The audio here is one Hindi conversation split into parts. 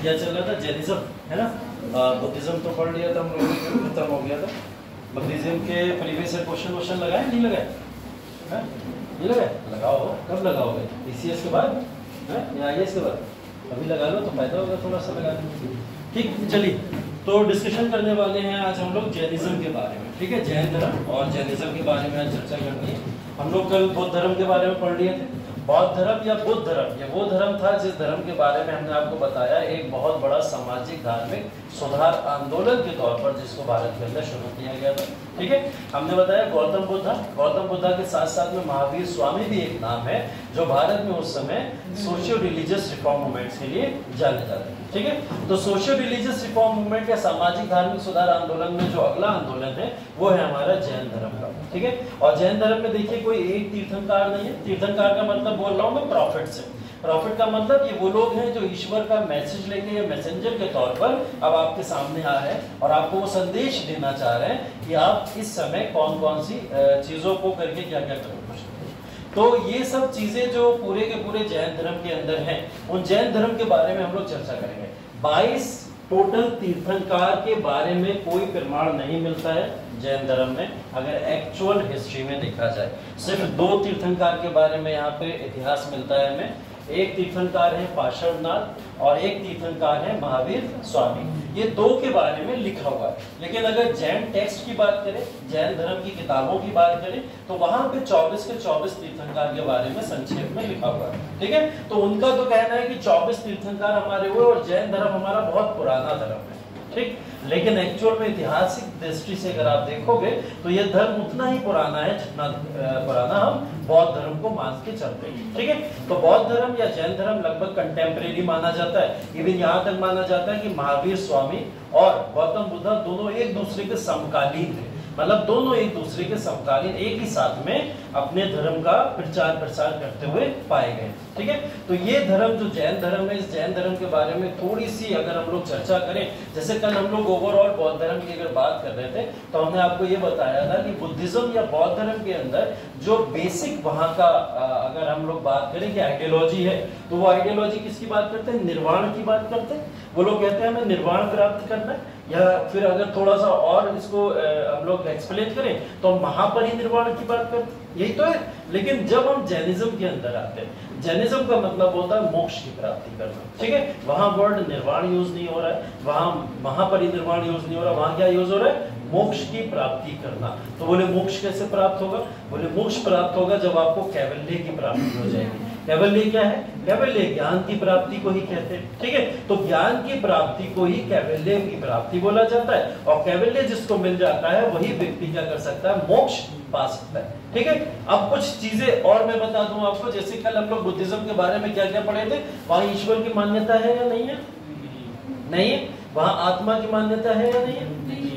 क्या चल रहा था? जैनिज्म है ना। बुद्धिज्म तो पढ़ लिया था हम लोगों ने, खत्म हो गया था। बुद्धिज्म के प्रीवियस क्वेश्चन लगाए नहीं लगाए? नहीं लगाए? लगाओ। कब लगाओगे? ईसीएस के बाद या आईएएस के बाद? अभी लगा लो तो फायदा होगा थोड़ा सा लगाने में। ठीक, चलिए तो डिस्कशन करने वाले हैं आज हम लोग जैनिज्म के बारे में। ठीक है, जैन धर्म और जैनिज्म के बारे में आज चर्चा करनी है। हम लोग कल बौद्ध धर्म के बारे में पढ़ लिए थे। बौद्ध धर्म या बुद्ध धर्म, ये वो धर्म था जिस धर्म के बारे में हमने आपको बताया एक बहुत बड़ा सामाजिक धार्मिक सुधार आंदोलन के तौर पर जिसको भारत के अंदर शुरू किया गया था। ठीक है, हमने बताया गौतम बुद्धा के साथ साथ में महावीर स्वामी भी एक नाम है जो भारत में उस समय सोशियो रिलीजियस रिफॉर्म मूवमेंट्स के लिए जाने जाते हैं। ठीक है, तो सोशियो रिलीजियस रिफॉर्म मूवमेंट या सामाजिक धार्मिक सुधार आंदोलन में जो अगला आंदोलन है वो है हमारा जैन धर्म का। ठीक है, और जैन धर्म में देखिए कोई एक तीर्थंकार नहीं है। तीर्थंकार का मतलब बोल रहा हूँ मैं प्रॉफिट से। प्रॉफिट का मतलब ये वो लोग हैं जो ईश्वर का मैसेज लेके या मैसेंजर के तौर पर अब आपके सामने आ रहे हैं और आपको वो संदेश देना चाह रहे हैं कि आप इस समय कौन कौन सी चीजों को करके क्या क्या करोगे। तो ये सब चीजें जो पूरे के पूरे जैन धर्म के अंदर हैं, उन जैन धर्म के बारे में हम लोग चर्चा करेंगे। 22 टोटल तीर्थंकार के बारे में कोई प्रमाण नहीं मिलता है जैन धर्म में। अगर एक्चुअल हिस्ट्री में देखा जाए सिर्फ 2 तीर्थंकार के बारे में यहाँ पे इतिहास मिलता है हमें। एक तीर्थंकार है पार्श्वनाथ और एक तीर्थंकार है महावीर स्वामी। ये 2 के बारे में लिखा हुआ है। लेकिन अगर जैन टेक्स्ट की बात करें, जैन धर्म की किताबों की बात करें, तो वहां पे 24 के 24 तीर्थंकार के बारे में संक्षेप में लिखा हुआ है। ठीक है, तो उनका तो कहना है कि 24 तीर्थंकार हमारे हुए और जैन धर्म हमारा बहुत पुराना धर्म है। ठीक, लेकिन एक्चुअल में ऐतिहासिक दृष्टि से अगर आप देखोगे तो यह धर्म उतना ही पुराना है जितना पुराना हम बौद्ध धर्म को मान के चलते हैं। ठीक है, तो बौद्ध धर्म या जैन धर्म लगभग कंटेम्परेरी माना जाता है। इवन यहाँ तक माना जाता है कि महावीर स्वामी और गौतम बुद्ध दोनों एक दूसरे के समकालीन थे। मतलब दोनों एक दूसरे के समकालीन एक ही साथ में अपने धर्म का प्रचार प्रसार करते हुए पाए गए। ठीक है, तो ये धर्म जो जैन धर्म है, इस जैन धर्म के बारे में थोड़ी सी अगर हम लोग चर्चा करें, जैसे कल हम लोग ओवरऑल बौद्ध धर्म की अगर बात कर रहे थे तो हमने आपको ये बताया था कि बुद्धिज्म या बौद्ध धर्म के अंदर जो बेसिक वहां का अगर हम लोग बात करें कि आइडियोलॉजी है, तो वो आइडियोलॉजी किसकी बात करते हैं? निर्वाण की बात करते हैं। वो लोग कहते हैं हमें निर्वाण प्राप्त करना है, या फिर अगर थोड़ा सा और इसको हम लोग एक्सप्लेन करें तो महापरिनिर्वाण की बात करते हैं। यही तो है। लेकिन जब हम जैनिज्म के अंदर आते हैं, जैनिज्म का मतलब होता है मोक्ष की प्राप्ति करना। ठीक है, वहां वर्ड निर्वाण यूज नहीं हो रहा है, वहां महापरिनिर्वाण यूज नहीं हो रहा, वहां क्या यूज हो रहा है? मोक्ष की प्राप्ति करना। तो बोले मोक्ष कैसे प्राप्त होगा? बोले मोक्ष प्राप्त होगा जब आपको कैवल्य की प्राप्ति हो जाएगी। कैवल्य क्या है? कैवल्य ज्ञान की प्राप्ति को ही कहते हैं। ठीक है, तो ज्ञान की प्राप्ति को ही कैवल्य की प्राप्ति बोला जाता है। और कैवल्य जिसको मिल जाता है वही व्यक्ति क्या कर सकता है? मोक्ष पा सकता है। ठीक है, अब कुछ चीजें और मैं बता दूं आपको। जैसे कल हम लोग बुद्धिज्म के बारे में क्या क्या पढ़े थे। वहां ईश्वर की मान्यता है या नहीं है? नहीं है। वहां आत्मा की मान्यता है या नहीं है?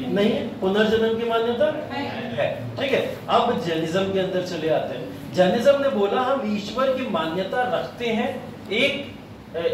नहीं है। पुनर्जन्म की मान्यता है। ठीक है, अब जैनिज्म के अंदर चले आते हैं। जैनिज्म ने बोला हम ईश्वर की मान्यता रखते हैं एक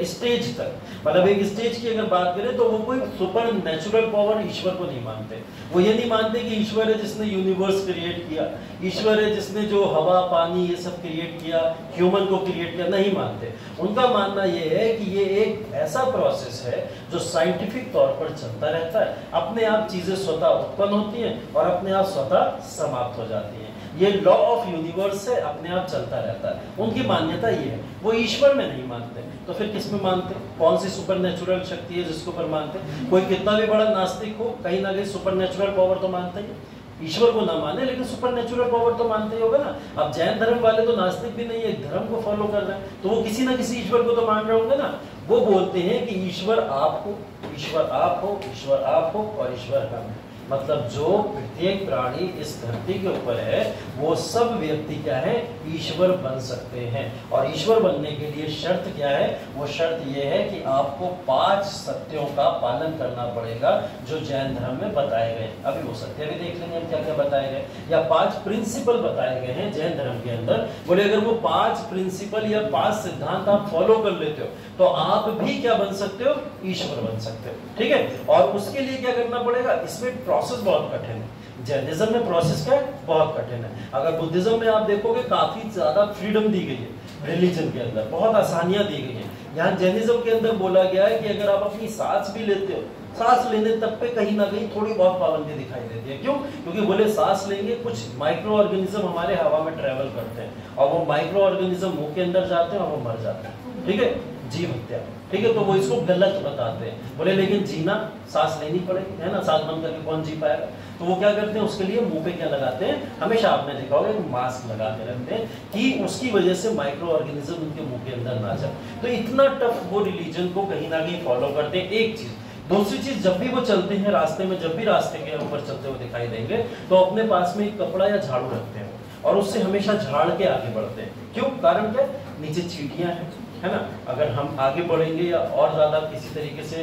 स्टेज तक। मतलब एक स्टेज की अगर बात करें तो वो कोई सुपर नेचुरल पावर ईश्वर को नहीं मानते। वो ये नहीं मानते कि ईश्वर है जिसने यूनिवर्स क्रिएट किया, ईश्वर है जिसने जो हवा पानी ये सब क्रिएट किया, ह्यूमन को क्रिएट किया, नहीं मानते। उनका मानना ये है कि ये एक ऐसा प्रोसेस है जो साइंटिफिक तौर पर चलता रहता है। अपने आप चीजें स्वतः उत्पन्न होती हैं और अपने आप स्वतः समाप्त हो जाती हैं। ये लॉ ऑफ यूनिवर्स है, अपने आप चलता रहता है। उनकी मान्यता ये है, वो ईश्वर में नहीं मानते, तो फिर किस में मानते? कौन सी सुपरनेचुरल शक्ति है जिसके ऊपर मानते? कोई कितना भी बड़ा नास्तिक हो, कहीं ना कहीं सुपरनेचुरल पावर तो मानता ही है। ईश्वर को ना माने लेकिन सुपरनेचुरल पावर तो मानते ही होगा ना। अब जैन धर्म वाले तो नास्तिक भी नहीं है, एक धर्म को फॉलो कर रहे हैं, तो वो किसी ना किसी ईश्वर को तो मान रहे होंगे ना। वो बोलते हैं कि ईश्वर आप हो, ईश्वर आप हो, ईश्वर आप हो और ईश्वर हम है। मतलब जो प्रत्येक प्राणी इस धरती के ऊपर है वो सब व्यक्ति क्या है? ईश्वर बन सकते हैं। और ईश्वर बनने के लिए शर्त क्या है? वो शर्त ये है कि आपको 5 सत्यों का पालन करना पड़ेगा जो जैन धर्म में बताए गए। अभी वो सत्य भी देख लेंगे हम क्या क्या बताए गए, या 5 प्रिंसिपल बताए गए हैं जैन धर्म के अंदर। बोले अगर वो 5 प्रिंसिपल या 5 सिद्धांत आप फॉलो कर लेते हो तो आप भी क्या बन सकते हो? ईश्वर बन सकते हो। ठीक है, और उसके लिए क्या करना पड़ेगा? इसमें प्रोसेस बहुत कठिन है। जैनिज्म में प्रोसेस क्या है? बहुत कठिन है। अगर बुद्धिज्म में आप देखोगे काफी ज्यादा फ्रीडम दी गई है, रिलीजन के अंदर बहुत आसानियां दी गई हैं। यहाँ जैनिज्म के अंदर बोला गया है कि अगर आप अपनी सांस भी लेते हो, सांस लेने तक पे कहीं ना कहीं थोड़ी बहुत पाबंदी दिखाई देती है। क्यों? क्योंकि बोले सांस लेंगे, कुछ माइक्रो ऑर्गेनिज्म हमारे हवा में ट्रेवल करते हैं और वो माइक्रो ऑर्गेनिज्म मुंह के अंदर जाते हैं और वो मर जाते हैं। ठीक है, जीव हत्या। ठीक है, तो वो इसको गलत बताते हैं। बोले लेकिन जीना, सांस लेनी पड़ेगी, है ना, सांस बंद करके कौन जी पाएगा? तो वो क्या करते हैं? उसके लिए मुंह पे क्या लगाते हैं? हमेशा आपने देखा होगा मास्क लगा के रखते हैं कि उसकी वजह से माइक्रो ऑर्गेनिज्म उनके मुंह के अंदर ना जाए। तो इतना टफ वो रिलीजन को कहीं ना कहीं फॉलो करते हैं। एक चीज। दूसरी चीज, जब भी वो चलते हैं रास्ते में, जब भी रास्ते के ऊपर चलते हुए दिखाई देंगे तो अपने पास में एक कपड़ा या झाड़ू रखते हैं और उससे हमेशा झाड़ के आगे बढ़ते हैं। क्यों? कारण क्या? नीचे चींटियां हैं, है ना। अगर हम आगे बढ़ेंगे या और ज्यादा किसी तरीके से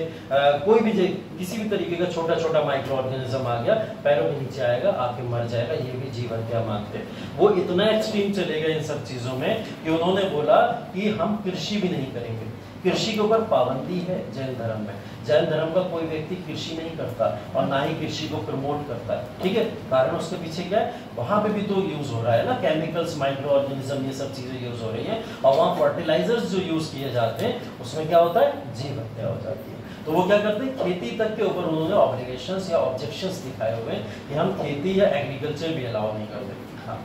कोई भी किसी भी तरीके का छोटा छोटा माइक्रो ऑर्गेनिज्म आ गया, पैरों के नीचे आएगा, आके मर जाएगा, ये भी जीवन क्या मानते हैं। वो इतना एक्सट्रीम चले गए इन सब चीजों में कि उन्होंने बोला कि हम कृषि भी नहीं करेंगे। कृषि के ऊपर पाबंदी है जैन धर्म में। जैन धर्म का कोई व्यक्ति कृषि नहीं करता और ना ही कृषि को प्रमोट करता है। ठीक है, कारण उसके पीछे क्या है? वहां पे भी तो यूज हो रहा है ना, केमिकल्स, माइक्रो ऑर्गेनिज्म, ये सब चीजें यूज हो रही है और वहाँ फर्टिलाइजर्स जो यूज किए जाते हैं उसमें क्या होता है? जीव हत्या हो जाती है। तो वो क्या करते हैं? खेती तक के ऊपर उन्होंने ऑब्लिगेशंस या ऑब्जेक्शंस दिखाए हुए कि हम खेती या एग्रीकल्चर भी अलाउ नहीं करते। हाँ,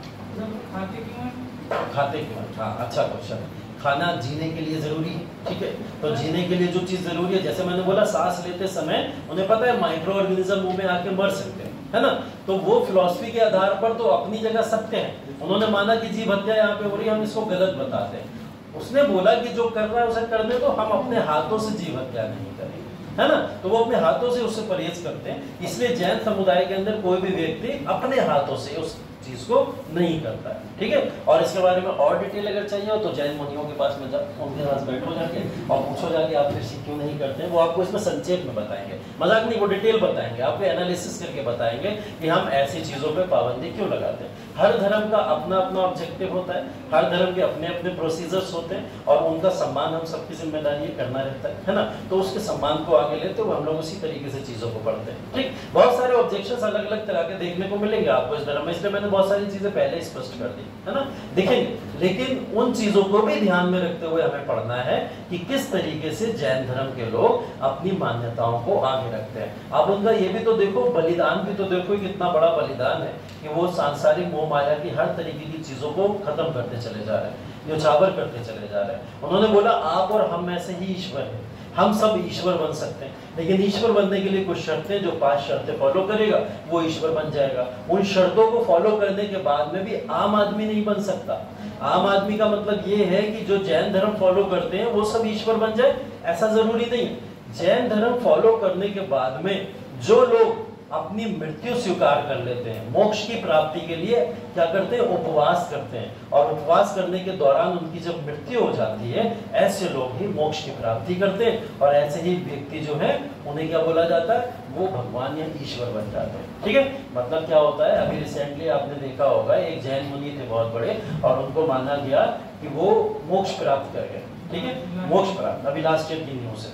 खाते क्यों? हाँ, अच्छा क्वेश्चन। खाना जीने के लिए जरूरी है। ठीक है, तो जीने के लिए जो चीज जरूरी है, जैसे मैंने बोला सांस लेते समय उन्हें पता है माइक्रो ऑर्गेनिज्म मुंह में आके मर सकते हैं, है ना। तो वो फिलॉसफी के आधार पर तो अपनी जगह सत्य है। उन्होंने माना कि जीव हत्या यहाँ पे हो रही है, हम इसको गलत बताते हैं। उसने बोला कि जो कर रहा है उसे करने दो, हम अपने हाथों से जीव हत्या नहीं करेंगे, है ना। तो वो अपने हाथों से उससे परहेज करते हैं। इसलिए जैन समुदाय के अंदर कोई भी व्यक्ति अपने हाथों से उस चीज को नहीं करता है। ठीक है, और इसके बारे में और डिटेल अगर चाहिए हो तो जैन मुनियों के पास में जाओ, उनके पास बैठो जाके और पूछो जाके आप कृषि क्यों नहीं करते हैं। वो आपको इसमें संक्षेप में बताएंगे, मजाक नहीं, वो डिटेल बताएंगे, आपको एनालिसिस करके बताएंगे कि हम ऐसी चीजों पे पाबंदी क्यों लगाते हैं। हर धर्म का अपना अपना ऑब्जेक्टिव होता है, हर धर्म के अपने अपने प्रोसीजर्स होते हैं और उनका सम्मान हम सबकी जिम्मेदारी करना रहता है ना। तो उसके सम्मान को आगे लेते हुए हम लोग उसी तरीके से चीजों को पढ़ते हैं। ठीक, बहुत सारे ऑब्जेक्शंस अलग अलग तरह के देखने को मिलेंगे आपको इस धर्म में, इसलिए मैंने बहुत सारी चीजें पहले स्पष्ट कर दी, है ना, देखेंगे। लेकिन उन चीजों को भी ध्यान में रखते हुए हमें पढ़ना है कि किस तरीके से जैन धर्म के लोग अपनी मान्यताओं को आगे रखते हैं। अब उनका ये भी तो देखो, बलिदान भी तो देखो, कितना बड़ा बलिदान है कि वो सांसारिक मोह माया की हर तरीके की चीजों को खत्म करते चले जा रहे हैं, न्योछावर करते चले जा रहे हैं। उन्होंने बोला आप और हम में से ही ईश्वर है, हम सब ईश्वर बन सकते हैं, लेकिन ईश्वर बनने के लिए कुछ शर्तें, जो 5 शर्तें फॉलो करेगा वो ईश्वर बन जाएगा। उन शर्तों को फॉलो करने के बाद में भी आम आदमी नहीं बन सकता। आम आदमी का मतलब ये है कि जो जैन धर्म फॉलो करते हैं वो सब ईश्वर बन जाए, ऐसा जरूरी नहीं है। जैन धर्म फॉलो करने के बाद में जो लोग अपनी मृत्यु स्वीकार कर लेते हैं, मोक्ष की प्राप्ति के लिए क्या करते हैं? उपवास करते हैं, और उपवास करने के दौरान उनकी जब मृत्यु हो जाती है, ऐसे लोग ही मोक्ष की प्राप्ति करते हैं और ऐसे ही व्यक्ति जो है उन्हें क्या बोला जाता है? वो भगवान या ईश्वर बन जाते हैं। ठीक है, मतलब क्या होता है, अभी रिसेंटली आपने देखा होगा एक जैन मुनि थे बहुत बड़े और उनको माना गया कि वो मोक्ष प्राप्त कर गए। ठीक है, मोक्ष प्राप्त, अभी लास्ट ईयर की न्यूज़ है,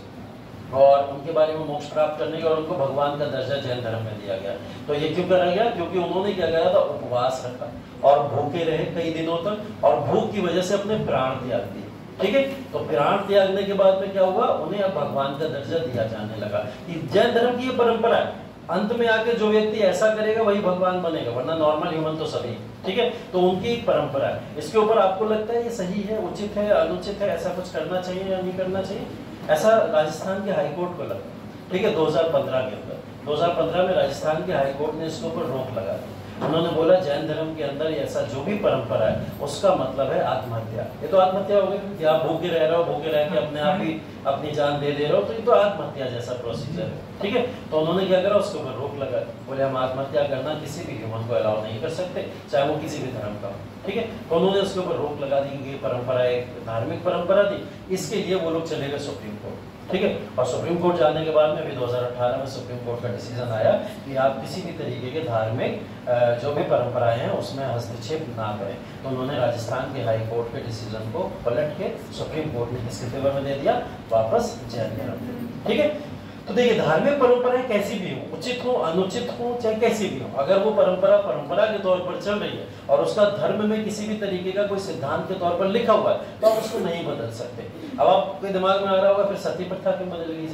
और उनके बारे में मोक्ष प्राप्त करने का और उनको भगवान का दर्जा जैन धर्म में दिया गया। तो ये क्यों करा गया? क्योंकि उन्होंने क्या करा था? उपवास रखा और भूखे रहे कई दिनों तक और भूख की वजह से अपने प्राण त्याग दिए। ठीक है, तो प्राण त्यागने के बाद में क्या हुआ? उन्हें अब भगवान का दर्जा दिया जाने लगा। जैन धर्म की ये परंपरा है अंत में आके जो व्यक्ति ऐसा करेगा वही भगवान बनेगा, वरना नॉर्मल ह्यूमन तो सभी, ठीक है। तो उनकी एक परंपरा है। इसके ऊपर आपको लगता है ये सही है, उचित है, अनुचित है, ऐसा कुछ करना चाहिए या नहीं करना चाहिए, ऐसा राजस्थान के हाईकोर्ट को लगा, ठीक है, 2015 के अंदर। 2015 में राजस्थान के हाईकोर्ट ने इसके ऊपर रोक लगा दी। उन्होंने बोला जैन धर्म के अंदर ऐसा जो भी परंपरा है उसका मतलब है आत्महत्या। ये तो आत्महत्या हो गई कि आप भूखे रह रहे हो, भूखे रह के अपने आप ही अपनी जान दे रहे हो, तो ये तो आत्महत्या जैसा प्रोसीजर है, ठीक है। तो उन्होंने क्या करा, उसके ऊपर रोक लगा, बोले हम आत्महत्या करना किसी भी ह्यूमन को अलाउ नहीं कर सकते, चाहे वो किसी भी धर्म का हो, ठीक है। तो उन्होंने उसके ऊपर रोक लगा दी कि ये परंपरा एक धार्मिक परंपरा थी। इसके लिए वो लोग चले गए सुप्रीम कोर्ट, ठीक है। और सुप्रीम कोर्ट जाने के बाद में अभी 2018 में सुप्रीम कोर्ट का डिसीजन आया कि आप किसी भी तरीके के धार्मिक जो भी परंपराएं हैं उसमें हस्तक्षेप ना करें। तो उन्होंने राजस्थान के हाई कोर्ट के डिसीजन को पलट के सुप्रीम कोर्ट ने किसके फेवर में दे दिया, वापस जैन धर्म, ठीक है। तो देखिए धार्मिक परंपराएं कैसी भी हो, उचित हो, अनुचित हो, चाहे कैसी भी हो, अगर वो परंपरा के तौर पर चल रही है और उसका धर्म में किसी भी तरीके का कोई सिद्धांत के तौर पर लिखा हुआ है तो आप उसको नहीं बदल सकते। अब आपके दिमाग में आ रहा होगा फिर सती प्रथा क्यों बदल गई,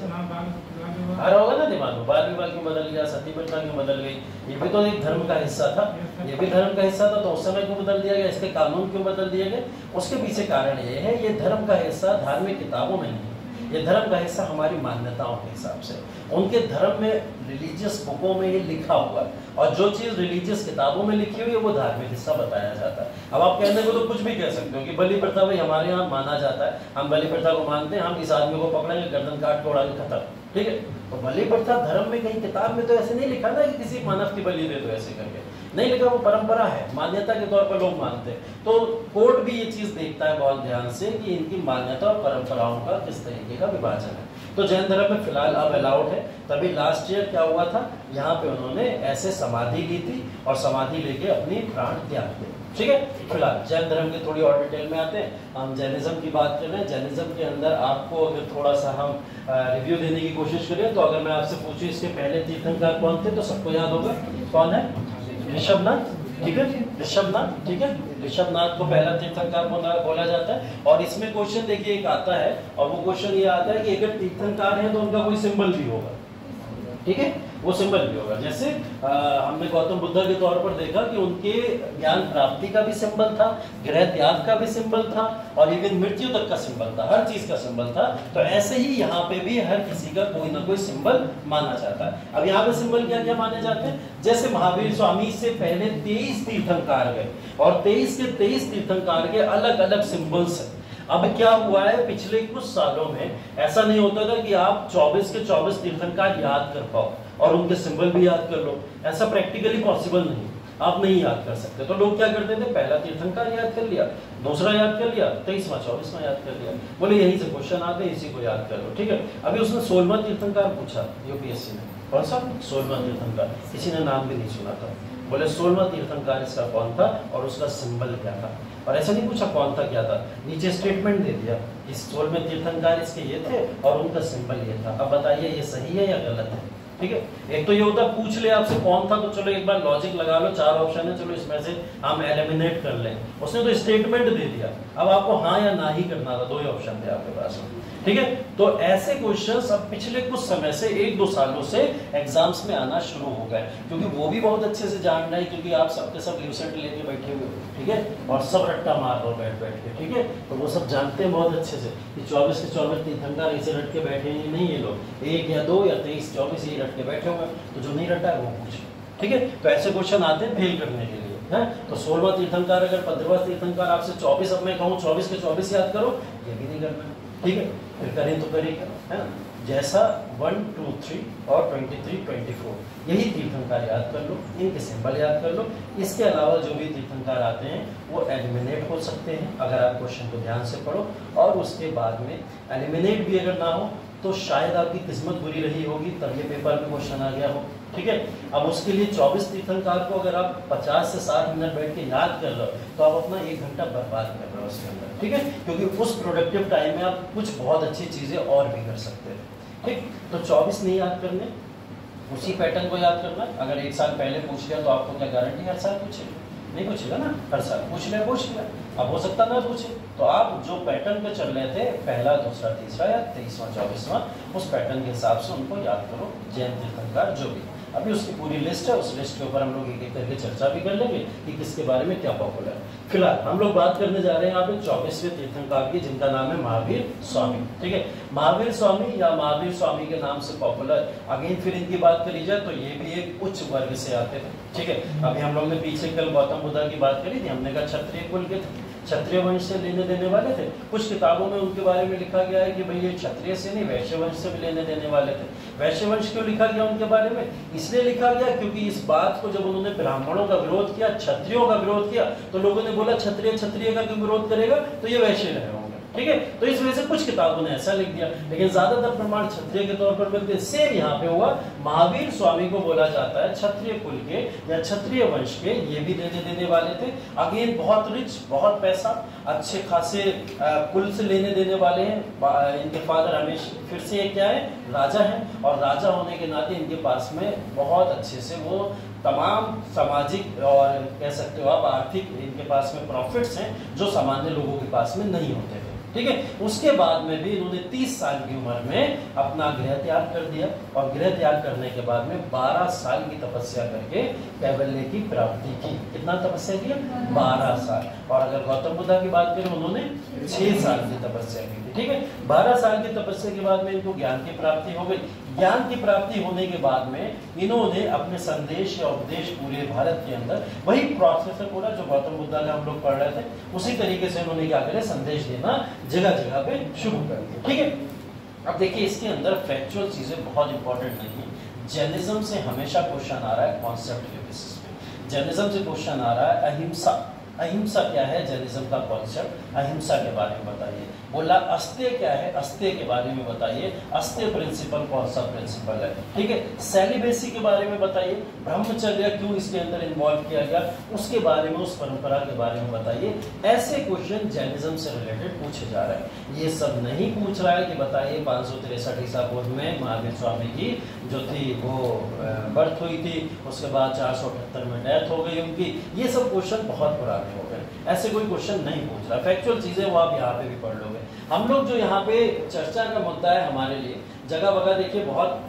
आ रहा होगा ना दिमाग में, बाल विवाह क्यों बदल गया, सती प्रथा क्यों बदल गई, ये भी तो एक धर्म का हिस्सा था, ये भी धर्म का हिस्सा था, तो उस समय क्यों बदल दिया गया, इसके कानून क्यों बदल दिए गए, उसके पीछे कारण ये है, ये धर्म का हिस्सा धार्मिक किताबों में नहीं, ये धर्म का हिस्सा हमारी मान्यताओं के हिसाब से, उनके धर्म में रिलीजियस बुकों में ये लिखा हुआ है, और जो चीज रिलीजियस किताबों में लिखी हुई है वो धार्मिक हिस्सा बताया जाता है। अब आप कहने को तो कुछ भी कह सकते हो कि बलि प्रथा भाई हमारे यहाँ माना जाता है, हम बलि प्रथा को मानते हैं, हम इस आदमी को पकड़ेंगे, गर्दन काट के उड़ा के खत्म, ठीक है। तो बलि प्रथा धर्म में कहीं किताब में तो ऐसे नहीं लिखा था कि किसी मानव की बलि दे दो, ऐसे करके नहीं लिखा, वो परंपरा है, मान्यता के तौर पर लोग मानते हैं। तो कोर्ट भी ये चीज देखता है बहुत ध्यान से कि इनकी मान्यता और परंपराओं का किस तरीके का विभाजन है। तो जैन धर्म में फिलहाल अब अलाउड है। तभी लास्ट ईयर क्या हुआ था, यहाँ पे उन्होंने ऐसे समाधि ली थी और समाधि लेके अपनी प्राण त्याग दिए, ठीक है। फिलहाल जैन धर्म की थोड़ी और डिटेल में आते हैं। हम जैनिज्म की बात कर रहे हैं। जैनिज्म के अंदर आपको अगर थोड़ा सा हम रिव्यू देने की कोशिश करें तो अगर मैं आपसे पूछूं इसके पहले तीर्थंकर कौन थे तो सबको याद होगा, कौन है, ऋषभनाथ, ठीक है, ऋषभनाथ, ठीक है। ऋषभनाथ को पहला तीर्थंकर बोला जाता है। और इसमें क्वेश्चन देखिए एक आता है, और वो क्वेश्चन ये आता है कि अगर तीर्थंकर है तो उनका कोई सिंबल भी होगा, ठीक है, वो सिंबल भी होगा। जैसे हमने गौतम बुद्ध के तौर पर देखा कि उनके ज्ञान प्राप्ति का भी सिंबल था, गृह त्याग का भी सिंबल था, और इवन मृत्यु तक का सिंबल था, हर चीज का सिंबल था। तो ऐसे ही यहाँ पे भी हर किसी का कोई ना कोई सिंबल माना जाता है। अब यहाँ पे सिंबल क्या क्या माने जाते हैं, जैसे महावीर स्वामी से पहले 23 तीर्थंकर गए, और 23 के 23 तीर्थंकर के अलग अलग सिंबल्स है। अब क्या हुआ है, पिछले कुछ सालों में ऐसा नहीं होता था कि आप 24 के 24 तीर्थंकर याद कर पाओ और उनके सिंबल भी याद कर लो, ऐसा प्रैक्टिकली पॉसिबल नहीं, आप नहीं याद कर सकते। तो लोग क्या करते थे, पहला तीर्थंकर याद कर लिया, दूसरा याद कर लिया, 23वां 24वां याद कर लिया, बोले यहीं से क्वेश्चन आते हैं, इसी को याद कर लो, ठीक है। अभी उसने 16वां तीर्थंकर पूछा यूपीएससी में, कौन सा 16वां तीर्थंकर, किसी ने नाम भी नहीं सुना था, बोले 16वां तीर्थंकर इसका कौन था और उसका सिंबल क्या था। और ऐसा नहीं पूछा कौन था क्या था, नीचे स्टेटमेंट दे दिया, इस 16वें तीर्थंकर इसके ये थे और उनका सिंबल ये था। अब बताइए ये सही है या गलत है, ठीक है। एक तो ये होता पूछ ले आपसे कौन था तो चलो एक बार लॉजिक लगा लो, 4 ऑप्शन है, चलो इसमें से हम एलिमिनेट कर लें, उसने तो स्टेटमेंट दे दिया, अब आपको हाँ या ना ही करना था, 2 ही ऑप्शन थे आपके पास, ठीक है। तो ऐसे क्वेश्चंस अब पिछले कुछ समय से 1-2 सालों से एग्जाम्स में आना शुरू हो गए, क्योंकि वो भी बहुत अच्छे से जान रहे हैं, क्योंकि आप सबके सब ल्यूसेंट लेके बैठे हुए हो, ठीक है, और सब रट्टा मार रहे हो बैठ बैठ के, ठीक है। तो वो सब जानते हैं बहुत अच्छे से कि 24 के 24 तीर्थंकर ऐसे रट के बैठे नहीं ये लोग, 1 या 2 या 23 24 ही रट के बैठे हुए, तो जो नहीं रटा है वो पूछे, ठीक है। तो ऐसे क्वेश्चन आते हैं फेल करने के लिए, है। तो 16वां तीर्थंकर अगर 15वां तीर्थंकर आपसे 24, अब मैं कहूँ 24 के 24 याद करो, ये भी नहीं करना, ठीक है। फिर करें तो करें क्या, है ना, जैसा 1, 2, 3 और 23, 24 यही तीर्थंकर याद कर लो, इनके सिंबल याद कर लो। इसके अलावा जो भी तीर्थंकर आते हैं वो एलिमिनेट हो सकते हैं अगर आप क्वेश्चन को ध्यान से पढ़ो, और उसके बाद में एलिमिनेट भी अगर ना हो तो शायद आपकी किस्मत बुरी रही होगी तब ये पेपर में क्वेश्चन आ गया हो, ठीक है। अब उसके लिए 24 तीर्थंकर को अगर आप 50 से 60 मिनट बैठ के याद कर लो तो आप अपना 1 घंटा बर्बाद कर रहे हो उसके अंदर, ठीक है, क्योंकि उस प्रोडक्टिव टाइम में आप कुछ बहुत अच्छी चीजें और भी कर सकते हैं, ठीक। तो 24 नहीं याद करने, उसी पैटर्न को याद करना। अगर 1 साल पहले पूछ लिया तो आपको क्या गारंटी हर साल पूछेगा, नहीं पूछेगा ना, हर साल पूछ लिया, अब हो सकता ना पूछे। तो आप जो पैटर्न पे चल रहे थे, पहला, दूसरा, तीसरा या 23वां 24वां, उस पैटर्न के हिसाब से उनको याद करो, जैन तीर्थंकर जो भी। अभी उसकी पूरी लिस्ट है, उस लिस्ट के ऊपर हम लोग एक एक करके चर्चा भी कर लेंगे कि किसके बारे में क्या पॉपुलर है। फिलहाल हम लोग बात करने जा रहे हैं यहाँ पे 24वें तीर्थंकर की, जिनका नाम है महावीर स्वामी। ठीक है, महावीर स्वामी या महावीर स्वामी के नाम से पॉपुलर। अगेन फिर इनकी बात करी जाए तो ये भी एक उच्च वर्ग से आते थे। ठीक है, अभी हम लोग ने पीछे कल गौतम बुद्ध की बात करी थी, हमने कहा क्षत्रिय कुल के थे, क्षत्रिय वंश से लेने देने वाले थे। कुछ किताबों में उनके बारे में लिखा गया है कि भाई ये क्षत्रिय से नहीं वैश्य वंश से भी लेने देने वाले थे। वैश्य वंश क्यों लिखा गया उनके बारे में? इसलिए लिखा गया क्योंकि इस बात को जब उन्होंने ब्राह्मणों का विरोध किया, क्षत्रियों का विरोध किया, तो लोगों ने बोला क्षत्रिय क्षत्रिय का क्यों विरोध करेगा, तो ये वैश्य रहे होंगे। ठीक है, तो इस वजह से कुछ किताबों ने ऐसा लिख दिया, लेकिन ज्यादातर प्रमाण क्षत्रिय के तौर पर मिलते हैं। सेम यहाँ पे हुआ, महावीर स्वामी को बोला जाता है क्षत्रिय कुल के या क्षत्रिय वंश के, ये भी लेने देने वाले थे। अगेन बहुत रिच, बहुत पैसा, अच्छे खासे कुल से लेने देने वाले हैं। इनके फादर हमेशा फिर से ये क्या है, राजा है, और राजा होने के नाते इनके पास में बहुत अच्छे से वो तमाम सामाजिक और कह सकते हो आप आर्थिक इनके पास में प्रॉफिट्स हैं जो सामान्य लोगों के पास में नहीं होते थे। ठीक है, उसके बाद में भी इन्होंने 30 साल की उम्र में अपना गृह त्याग कर दिया, और गृह त्याग करने के बाद में 12 साल की तपस्या करके कैवल्य की प्राप्ति की। कितना तपस्या किया? 12 साल। और अगर गौतम बुद्ध की बात करें, उन्होंने 6 साल की तपस्या की थी। ठीक है, 12 साल की तपस्या के बाद में इनको ज्ञान की प्राप्ति हो गई। ज्ञान की प्राप्ति होने के बाद में इन्होंने अपने संदेश या उपदेश पूरे भारत के अंदर वही प्रोसेस पूरा जो गौतम बुद्ध का हम लोग पढ़ रहे थे, उसी तरीके से उन्होंने क्या करे, संदेश देना जगह जगह पे शुरू कर दिया। ठीक है, अब देखिए इसके अंदर फैक्चुअल चीजें बहुत इंपॉर्टेंट नहीं है। जैनिज्म से हमेशा क्वेश्चन आ रहा है कॉन्सेप्ट के बेसिस पे। जैनिज्म से क्वेश्चन आ रहा है अहिंसा। अहिंसा क्या है? जैनिज्म का कॉन्सेप्ट, अहिंसा के बारे में बताइए। बोला अस्तेय क्या है? अस्तेय के बारे में बताइए। अस्तेय प्रिंसिपल कौन सा प्रिंसिपल है? ठीक है, सेलिबेसी के बारे में बताइए। ब्रह्मचर्य क्यों इसके अंदर इन्वॉल्व किया गया, उसके बारे में, उस परंपरा के बारे में बताइए। ऐसे क्वेश्चन जैनिज्म से रिलेटेड पूछे जा रहे हैं। ये सब नहीं पूछ रहा है कि बताइए 563 ईसा पूर्व में महावीर स्वामी की जो थी वो बर्थ हुई थी, उसके बाद 478 में डेथ हो गई उनकी। ये सब क्वेश्चन बहुत पुराने हो गए, ऐसे कोई क्वेश्चन नहीं पूछ रहा। फैक्चुअल चीजें वो आप यहाँ पे भी पढ़ लोगे। हम लोग जो यहाँ पे चर्चा का मुद्दा है हमारे लिए, जगह वगह देखिए बहुत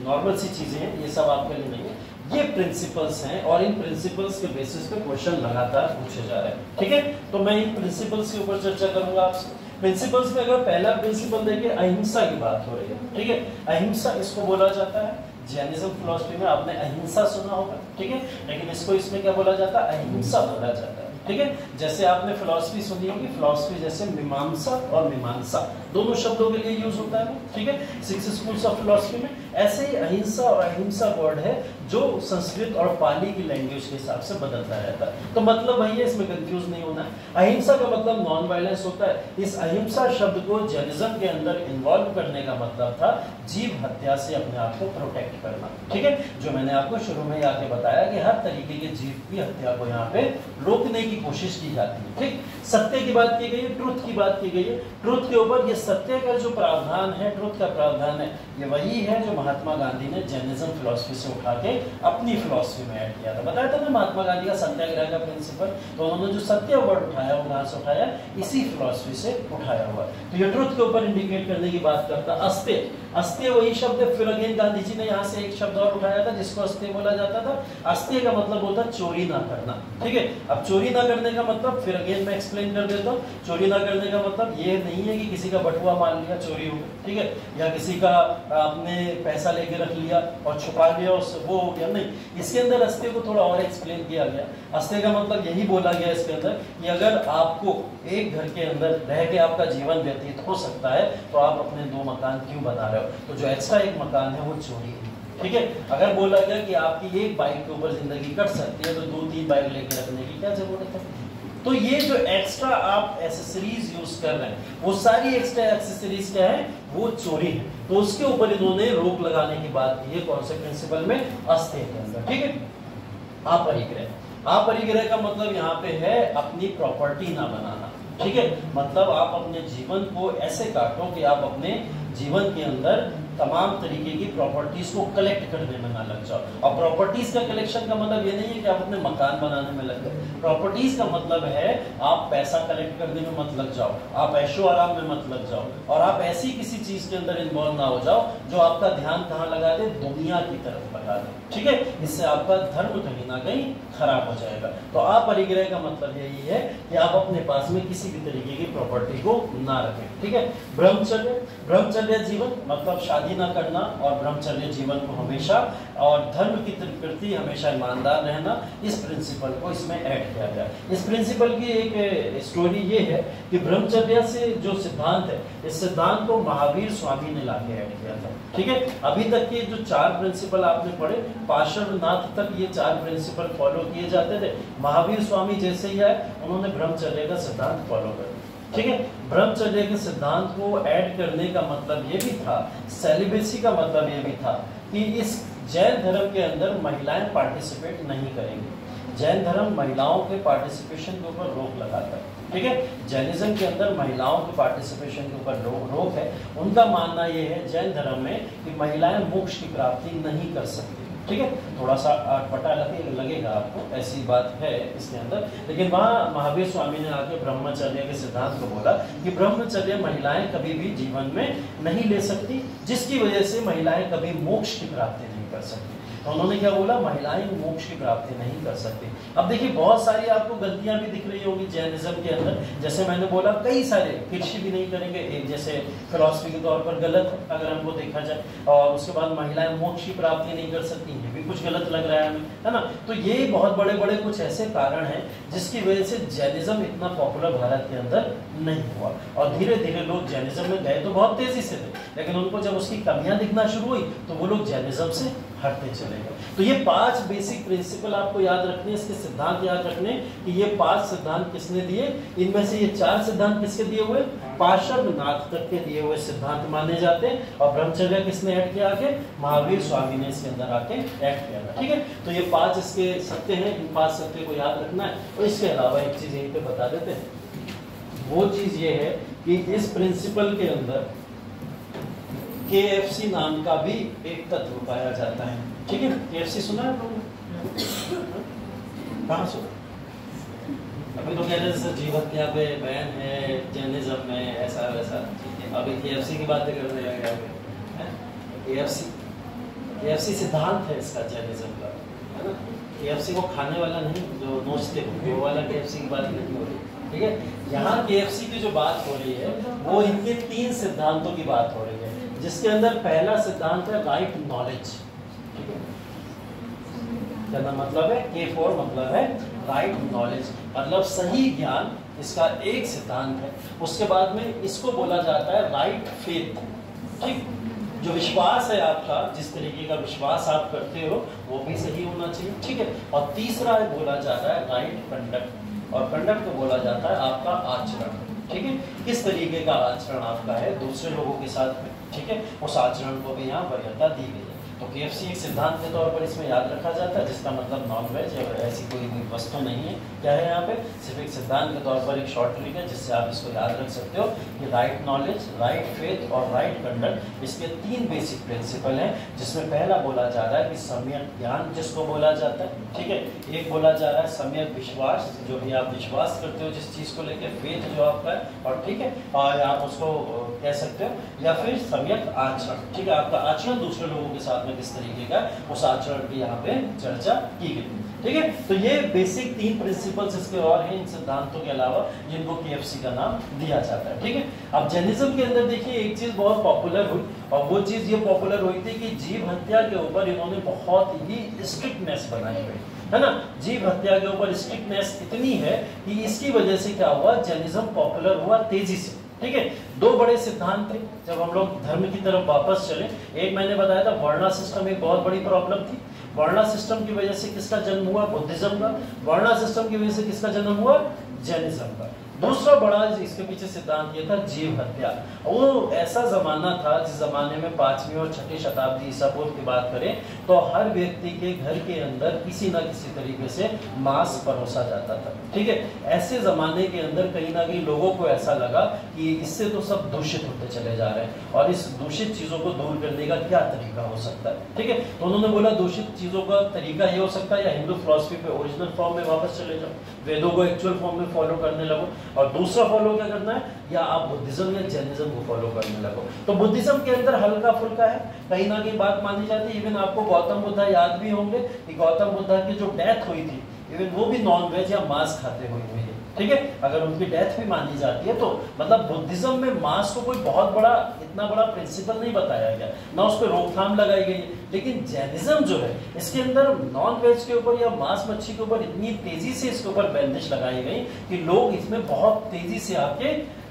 नॉर्मल सी चीजें हैं, ये सब आपके लिए नहीं है। ये प्रिंसिपल्स हैं और इन प्रिंसिपल्स के बेसिस पे क्वेश्चन लगातार पूछे जा रहे हैं। ठीक है, तो मैं इन प्रिंसिपल्स के ऊपर चर्चा करूंगा आपसे। प्रिंसिपल्स में अगर पहला प्रिंसिपल देखिए, अहिंसा की बात हो रही है। ठीक है, अहिंसा इसको बोला जाता है जैनिज्म फिलॉसफी में, आपने अहिंसा सुना होगा। ठीक है, लेकिन इसको इसमें क्या बोला जाता है? अहिंसा बोला जाता है। ठीक है, जैसे आपने फिलॉसफी सुनी होगी, फिलॉसफी जैसे मीमांसा और मीमांसा दोनों शब्दों के लिए यूज होता है। ठीक है, 6 स्कूल्स ऑफ फिलॉसफी में ऐसे ही अहिंसा और अहिंसा वर्ड है जो संस्कृत और पाली की लैंग्वेज के हिसाब से बदलता रहता है। तो मतलब वही है, इसमें कंफ्यूज नहीं होना है। अहिंसा का मतलब नॉन वायलेंस होता है। इस अहिंसा शब्द को जैनिज्म के अंदर इन्वॉल्व करने का मतलब था जीव हत्या से अपने आप को प्रोटेक्ट करना। ठीक है, जो मैंने आपको शुरू में आके बताया कि हर तरीके के जीव की हत्या को यहाँ पे रोकने की कोशिश की जाती है। ठीक, सत्य की बात की गई है, ट्रुथ की बात की गई है। ट्रुथ के ऊपर ये सत्य का जो प्रावधान है, ट्रुथ का प्रावधान है, ये वही है जो महात्मा गांधी ने जैनिज्म फिलॉसफी से उठा के अपनी फिलॉसफी में ऐड किया था। बताया था ना महात्मा गांधी का सत्याग्रह का प्रिंसिपल, तो उन्होंने जो सत्य वर्ड उठाया वो कहाँ से उठाया? इसी फिलॉसफी से उठाया हुआ। तो ये ट्रुथ के ऊपर इंडिकेट करने की बात करता। अस्तेय, अस्तेय वही शब्द है। फिर अगेन गांधी जी ने यहाँ से एक शब्द और उठाया था जिसको अस्तेय बोला जाता था। अस्तेय का मतलब होता है चोरी ना करना। ठीक है, अब चोरी ना करने का मतलब फिर अगेन मैं एक्सप्लेन कर देता हूँ। चोरी ना करने का मतलब ये नहीं है कि किसी का बटुआ मान लिया चोरी हो गया, ठीक है, या किसी का आपने पैसा लेके रख लिया और छुपा लिया, उस वो हो गया, नहीं। इसके अंदर अस्तेय को थोड़ा और एक्सप्लेन किया गया। अस्तेय का मतलब यही बोला गया इसके अंदर कि अगर आपको एक घर के अंदर रह के आपका जीवन व्यतीत हो सकता है तो आप अपने 2 मकान क्यों बना रहे हो? तो जो एक्स्ट्रा एक मकान है वो चोरी है। ठीक है, अगर बोला गया कि आपकी एक बाइक के ऊपर जिंदगी कट सकती है तो 2-3 बाइक लेके रखने की क्या जरूरत है? तो ये जो एक्स्ट्रा आप एसेसरीज यूज कर रहे हैं वो सारी एक्स्ट्रा एसेसरीज क्या है? वो चोरी है। तो उसके ऊपर इन्होंने रोक लगाने की बात की है कौन से प्रिंसिपल में? अस्तेय के अंदर। ठीक है, अपरिग्रह। अपरिग्रह का मतलब यहाँ पे है अपनी प्रॉपर्टी ना बनाना। ठीक है, मतलब आप अपने जीवन को ऐसे काटो कि आप अपने जीवन के अंदर तमाम तरीके की प्रॉपर्टीज को कलेक्ट करने में ना लग जाओ। और प्रॉपर्टीज का कलेक्शन का मतलब ये नहीं है कि आप अपने मकान बनाने में लग गए। प्रॉपर्टीज का मतलब है आप पैसा कलेक्ट करने में मत लग जाओ, आप ऐशो आराम में मत लग जाओ, और आप ऐसी किसी चीज के अंदर इन्वॉल्व ना हो जाओ जो आपका ध्यान कहाँ लगा दे, दुनिया की तरफ लगा दे। ठीक है, इससे आपका धर्म कहीं ना कहीं खराब हो जाएगा। तो अपरिग्रह का मतलब यही है कि आप अपने पास में किसी भी तरीके की प्रॉपर्टी को ना रखें। ठीक है, ब्रह्मचर्य, ब्रह्मचर्य जीवन मतलब शादी ना करना और ब्रह्मचर्य जीवन को हमेशा, और धर्म की प्रति हमेशा ईमानदार रहना, इस प्रिंसिपल को इसमें ऐड किया गया। इस प्रिंसिपल की एक स्टोरी ये है कि ब्रह्मचर्य से जो सिद्धांत है, इस सिद्धांत को महावीर स्वामी ने लाके ऐड किया था। ठीक है, अभी तक के जो 4 प्रिंसिपल आपने पढ़े, पार्श्वनाथ तक ये 4 प्रिंसिपल फॉलो किए जाते थे। महावीर स्वामी जैसे ही है, उन्होंने ब्रह्मचर्य का सिद्धांत फॉलो कर दिया। ठीक है, ब्रह्मचर्य के सिद्धांत को ऐड करने का मतलब ये भी था, सेलिबेसी का मतलब ये भी था कि इस जैन धर्म के अंदर महिलाएं पार्टिसिपेट नहीं करेंगी। जैन धर्म महिलाओं के पार्टिसिपेशन के ऊपर रोक लगाता है। ठीक है, जैनिज्म के अंदर महिलाओं के पार्टिसिपेशन के ऊपर रोक है। उनका मानना ये है जैन धर्म में कि महिलाएं मोक्ष की प्राप्ति नहीं कर सकती। ठीक है, थोड़ा सा अटपटा लगेगा आपको, ऐसी बात है इसके अंदर, लेकिन वहाँ महावीर स्वामी ने आके ब्रह्मचर्य के सिद्धांत को बोला कि ब्रह्मचर्य महिलाएं कभी भी जीवन में नहीं ले सकती, जिसकी वजह से महिलाएं कभी मोक्ष की प्राप्ति नहीं कर सकती। तो उन्होंने क्या बोला, महिलाएं मोक्ष की प्राप्ति नहीं कर सकती। अब देखिए बहुत सारी आपको गलतियां भी दिख रही होंगी जैनिज्म के अंदर, जैसे मैंने बोला कई सारे कृषि भी नहीं करेंगे, एक जैसे फिलॉसफी के तौर पर गलत है अगर हमको देखा जाए, और उसके बाद महिलाएं मोक्ष की प्राप्ति नहीं कर सकती, ये भी कुछ गलत लग रहा है हमें, है ना। तो ये बहुत बड़े बड़े कुछ ऐसे कारण हैं जिसकी वजह से जैनिज्म इतना पॉपुलर भारत के अंदर नहीं हुआ, और धीरे धीरे लोग जैनिज्म में गए तो बहुत तेजी से थे, लेकिन उनको जब उसकी कमियां दिखना शुरू हुई तो वो लोग जैनिज्म से हटते चले गए। तो ये 5 बेसिक प्रिंसिपल आपको याद रखने, इसके सिद्धांत याद रखने कि ये 5 सिद्धांत किसने दिए। इनमें से ये 4 सिद्धांत किसके दिए हुए, पार्श्वनाथ तक के दिए हुए सिद्धांत माने जाते हैं, और ब्रह्मचर्य किसने ऐड किया आके, महावीर स्वामी ने इसके अंदर आके ऐड किया था। ठीक है, तो ये 5 इसके सत्य हैं, इन 5 सत्य को याद रखना है। और इसके अलावा एक चीज यहीं पे बता देते हैं, वो चीज ये है कि इस प्रिंसिपल के अंदर KFC नाम का भी एक तत्व पाया जाता है। ठीक है, KFC सुना है आप लोगों ने? कहाँ सुना? अभी तो कह रहे हैं जीव हत्या पे बैन है जैनिज्म में, ऐसा वैसा। अभी KFC की बातें करने लगे आगे। KFC सिद्धांत है इसका जैनिज्म का, है ना। KFC को खाने वाला नहीं, जो नोचते हो वो वाला KFC की बात नहीं हो रही। ठीक है, यहाँ KFC की जो बात हो रही है वो इनके 3 सिद्धांतों की बात हो रही है, जिसके अंदर पहला सिद्धांत है राइट नॉलेज। ठीक है, क्या मतलब है, K4 मतलब है राइट नॉलेज, मतलब सही ज्ञान, इसका एक सिद्धांत है। उसके बाद में इसको बोला जाता है राइट फेथ। ठीक, जो विश्वास है आपका, जिस तरीके का विश्वास आप करते हो वो भी सही होना चाहिए। ठीक है, और तीसरा बोला जाता है राइट कंडक्ट, और कंडक्ट को बोला जाता है आपका आचरण। ठीक है, किस तरीके का आचरण आपका है दूसरे लोगों के साथ में। ठीक है, उस आचरण को भी यहाँ वरीयता दी गई है। तो KFC एक सिद्धांत के तौर पर इसमें याद रखा जाता है, जिसका मतलब नॉन वेज या ऐसी कोई भी वस्तु नहीं है। क्या है यहाँ पे, सिर्फ एक सिद्धांत के तौर पर एक शॉर्ट ट्रिक है जिससे आप इसको याद रख सकते हो कि राइट नॉलेज, राइट फेथ और राइट कंडक्ट, इसके 3 बेसिक प्रिंसिपल हैं, जिसमें पहला बोला जा रहा है कि सम्यक ज्ञान जिसको बोला जाता है। ठीक है, एक बोला जा रहा है सम्यक विश्वास, जो भी आप विश्वास करते हो जिस चीज़ को लेकर, फेथ जो आपका है, और ठीक है, और आप उसको कह सकते हो, या फिर सम्यक आचरण। ठीक है, आपका आचरण दूसरे लोगों के साथ किस तरीके का, उस आचरण की यहाँ पे चर्चा की गई। ठीक है, तो ये बेसिक 3 प्रिंसिपल्स इसके और हैं इन सिद्धांतों के अलावा, जिनको KFC का नाम दिया जाता है। ठीक है, अब जैनिज्म के अंदर देखिए एक चीज बहुत पॉपुलर हुई, और वो चीज ये पॉपुलर हुई थी कि जीव हत्या के ऊपर इन्होंने बहुत ही स्ट्रिक्टनेस बनाई हुई है ना। जीव हत्या के ऊपर स्ट्रिक्टनेस इतनी है कि इसकी वजह से क्या हुआ, जैनिज्म पॉपुलर हुआ तेजी से। ठीक है, 2 बड़े सिद्धांत थे जब हम लोग धर्म की तरफ वापस चले। एक मैंने बताया था वर्णा सिस्टम एक बहुत बड़ी प्रॉब्लम थी। वर्णा सिस्टम की वजह से किसका जन्म हुआ, बुद्धिज्म का। वर्णा सिस्टम की वजह से किसका जन्म हुआ, जैनिज्म का। दूसरा बड़ा इसके पीछे सिद्धांत ये था जीव हत्या। वो ऐसा जमाना था जिस जमाने में 5वीं और 6वीं शताब्दी ईसा पूर्व की बात करें तो हर व्यक्ति के घर के अंदर किसी ना किसी तरीके से मांस परोसा जाता था, ठीक है। ऐसे जमाने के अंदर कहीं ना कहीं लोगों को ऐसा लगा कि इससे तो सब दूषित होते चले जा रहे हैं और इस दूषित चीजों को दूर करने का क्या तरीका हो सकता है, ठीक है। तो उन्होंने बोला दूषित चीजों का तरीका ये हो सकता है या हिंदू फिलॉसफी पे ओरिजिनल फॉर्म में वापस चले जाओ, वेदों को एक्चुअल फॉर्म में फॉलो करने लगो, और दूसरा फॉलो क्या करना है, या आप बुद्धिज्म या जैनिज्म को फॉलो करने लगो। तो बुद्धिज्म के अंदर हल्का फुल्का है, कहीं ना कहीं बात मानी जाती है। इवन आपको गौतम बुद्धा याद भी होंगे कि गौतम बुद्धा की जो डेथ हुई थी इवन वो भी नॉन वेज या मांस खाते हुए हुई है, ठीक है। अगर उनकी डेथ भी मानी जाती है तो मतलब बुद्धिज्म में मांस को कोई बहुत बड़ा इतना बड़ा प्रिंसिपल नहीं बताया गया, ना उस पर रोकथाम लगाई गई। लेकिन जैनिज्म जो है इसके अंदर नॉन वेज के ऊपर या मांस मच्छी के ऊपर इतनी तेजी से इसके ऊपर बैंडिश लगाई गई कि लोग इसमें बहुत तेजी से आके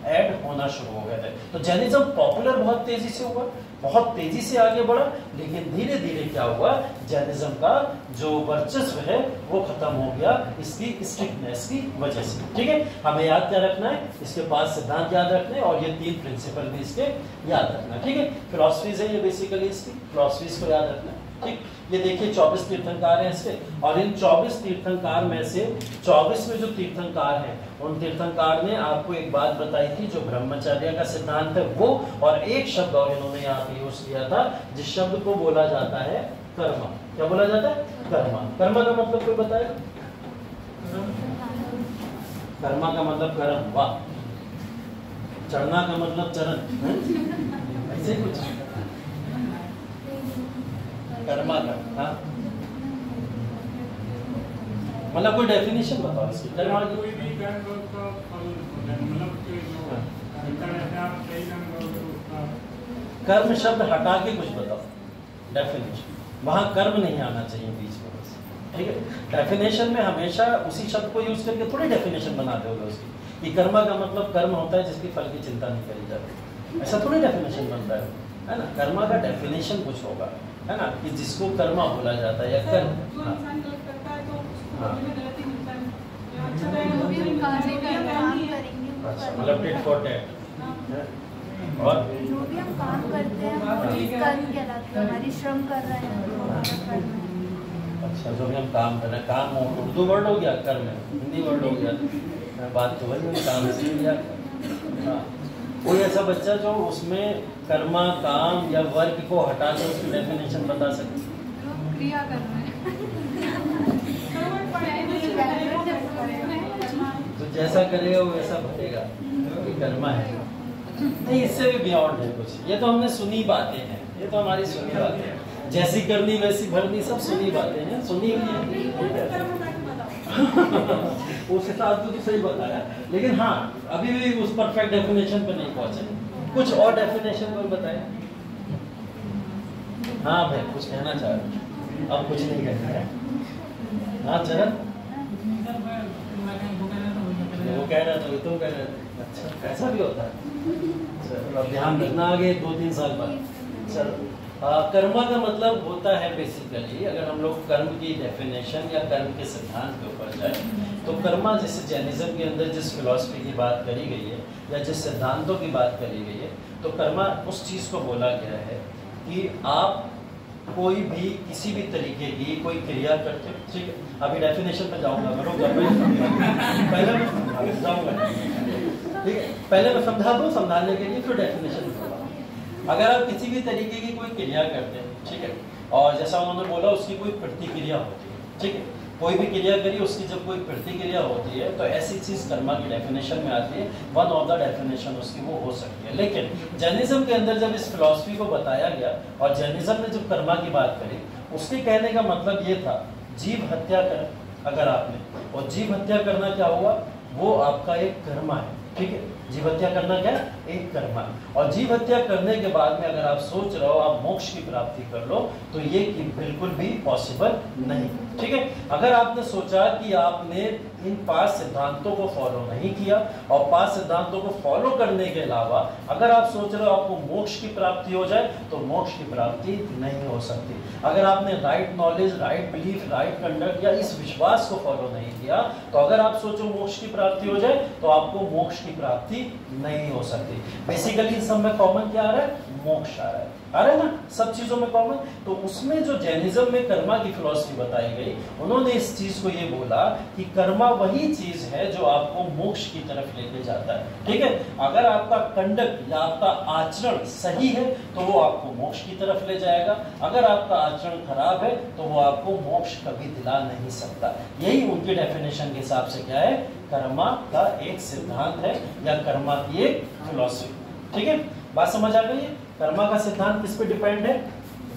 ऐड होना शुरू हो गए थे। तो जैनिज्म पॉपुलर बहुत तेजी से हुआ, बहुत तेजी से आगे बढ़ा, लेकिन धीरे धीरे क्या हुआ, जैनिज्म का जो वर्चस्व है वो खत्म हो गया इसकी स्ट्रिक्टनेस की वजह से, ठीक है। हमें याद क्या रखना है, इसके पास सिद्धांत याद रखने हैं और ये 3 प्रिंसिपल भी इसके याद रखना है, ठीक है। फिलॉसफीज है ये बेसिकली, इसकी फिलॉसफीज को याद रखना है, ठीक। ये देखिए 24 तीर्थंकार हैं इसके, और इन 24 तीर्थंकार में से 24 में जो तीर्थंकार हैं उन तीर्थंकार ने आपको एक बात बताई थी जो ब्रह्मचर्य का सिद्धांत है वो, और एक शब्द और इन्होंने यहाँ पे यूज किया था जिस शब्द को बोला जाता है कर्मा। क्या बोला जाता है? कर्मा। कर्मा का मतलब कोई बताएगा? कर्मा का मतलब कर्म, वाह। चढ़ना का मतलब चरण, ऐसे कुछ कर्मा का, हाँ मतलब कोई डेफिनेशन बताओ इसकी कर्मा की। कोई भी कर्म का फल मतलब कर्म शब्द हटा के कुछ बताओ डेफिनेशन, वहां कर्म नहीं आना चाहिए बीच में बस, ठीक है। डेफिनेशन में हमेशा उसी शब्द को यूज करके थोड़ी डेफिनेशन बनाते हो उसकी कि कर्मा का मतलब कर्म होता है जिसकी फल की चिंता नहीं करी जाती, ऐसा थोड़ी डेफिनेशन बनता है ना। कर्मा का डेफिनेशन कुछ होगा, है ना, कि जिसको कर्मा बोला जाता है या कर्म, हाँ मतलब टिट फॉर टैट, और जो भी हम काम करते हैं वो कर्म कहलाता है, हमारी श्रम कर रहे हैं तो हमारा कर्म है। अच्छा, जो भी हम काम कर रहे हैं, काम उर्दू वर्ड हो गया, कर्म है हिंदी वर्ड हो गया, बात तो वही काम से लिया। हाँ, कोई ऐसा बच्चा जो उसमें कर्मा, काम या वर्क को हटा के उसकी डेफिनेशन बता सके? क्रिया करना है तो जैसा करेगा वो वैसा भरेगा, कर्मा है। नहीं, इससे भी बियॉन्ड है कुछ, ये तो हमने सुनी बातें हैं, ये तो हमारी सुनी बातें हैं, जैसी करनी वैसी भरनी, सब सुनी बातें हैं, सुनी हुई है। उस हिसाब से तो सही बताया, लेकिन हाँ अभी भी उस परफेक्ट डेफिनेशन पे नहीं पहुंचे। कुछ और डेफिनेशन कोई बताए? हाँ भाई कुछ कहना चाह रहे, अब कुछ नहीं कहना है। हाँ चरण, वो कह रहा था, तुम कह रहे थे, अच्छा ऐसा भी होता है, चलो अब ध्यान रखना आगे 2-3 साल बाद। चलो, कर्मा का मतलब होता है बेसिकली, अगर हम लोग कर्म की डेफिनेशन या कर्म के सिद्धांत के ऊपर जाए तो कर्मा, जैसे जैनिज्म के अंदर जिस फिलॉसफी की बात करी गई है या जिस सिद्धांतों की बात करी गई है, तो कर्मा उस चीज़ को बोला गया है कि आप कोई भी किसी भी तरीके की कोई क्रिया करते, ठीक है। अभी डेफिनेशन पे जाऊंगा, मैं पहले मैं जाऊंगा, ठीक है, पहले मैं समझा दूँ, समझाने के लिए फिर डेफिनेशन दूंगा। अगर आप किसी भी तरीके की कोई क्रिया करते हैं, ठीक है, और जैसा उन्होंने बोला उसकी कोई प्रतिक्रिया होती है, ठीक है, कोई भी क्रिया करिए उसकी जब कोई प्रतिक्रिया होती है तो ऐसी चीज़ कर्मा की डेफिनेशन में आती है। वन ऑफ द डेफिनेशन उसकी वो हो सकती है। लेकिन जैनिज्म के अंदर जब इस फिलॉसफी को बताया गया और जैनिज्म ने जब कर्मा की बात करी, उसके कहने का मतलब ये था जीव हत्या कर अगर आपने, और जीव हत्या करना क्या हुआ, वो आपका एक कर्मा है, ठीक है। जीव हत्या करना क्या है? एक कर्म है। और जीव हत्या करने के बाद में अगर आप सोच रहे हो आप मोक्ष की प्राप्ति कर लो, तो ये कि बिल्कुल भी पॉसिबल नहीं। ठीक है, अगर आपने सोचा कि आपने इन 5 सिद्धांतों को फॉलो नहीं किया और 5 सिद्धांतों को फॉलो करने के अलावा अगर आप सोच रहे हो आपको मोक्ष की प्राप्ति हो जाए, तो मोक्ष की प्राप्ति नहीं हो सकती। अगर आपने right knowledge, right belief, right conduct या इस विश्वास को फॉलो नहीं किया, तो अगर आप सोचो मोक्ष की प्राप्ति हो जाए, तो आपको मोक्ष की प्राप्ति नहीं हो सकती। बेसिकली इन सब में कॉमन क्या आ रहा है? मोक्ष आ रहा है ना, सब चीजों में कॉमन। तो उसमें जो जैनिज्म में कर्मा की फिलॉसफी बताई गई, उन्होंने इस चीज को ये बोला कि कर्मा वही चीज है जो आपको मोक्ष की तरफ लेके जाता है। ठीक है, अगर आपका कंडक्ट या आपका आचरण सही है तो वो आपको मोक्ष की तरफ ले जाएगा, अगर आपका आचरण खराब है तो वो आपको मोक्ष कभी दिला नहीं सकता। यही उनकी डेफिनेशन के हिसाब से क्या है? कर्मा का एक सिद्धांत है या कर्मा की एक फिलॉसफी। ठीक है, बात समझ आ गई है? कर्मा का सिद्धांत किस पे डिपेंड है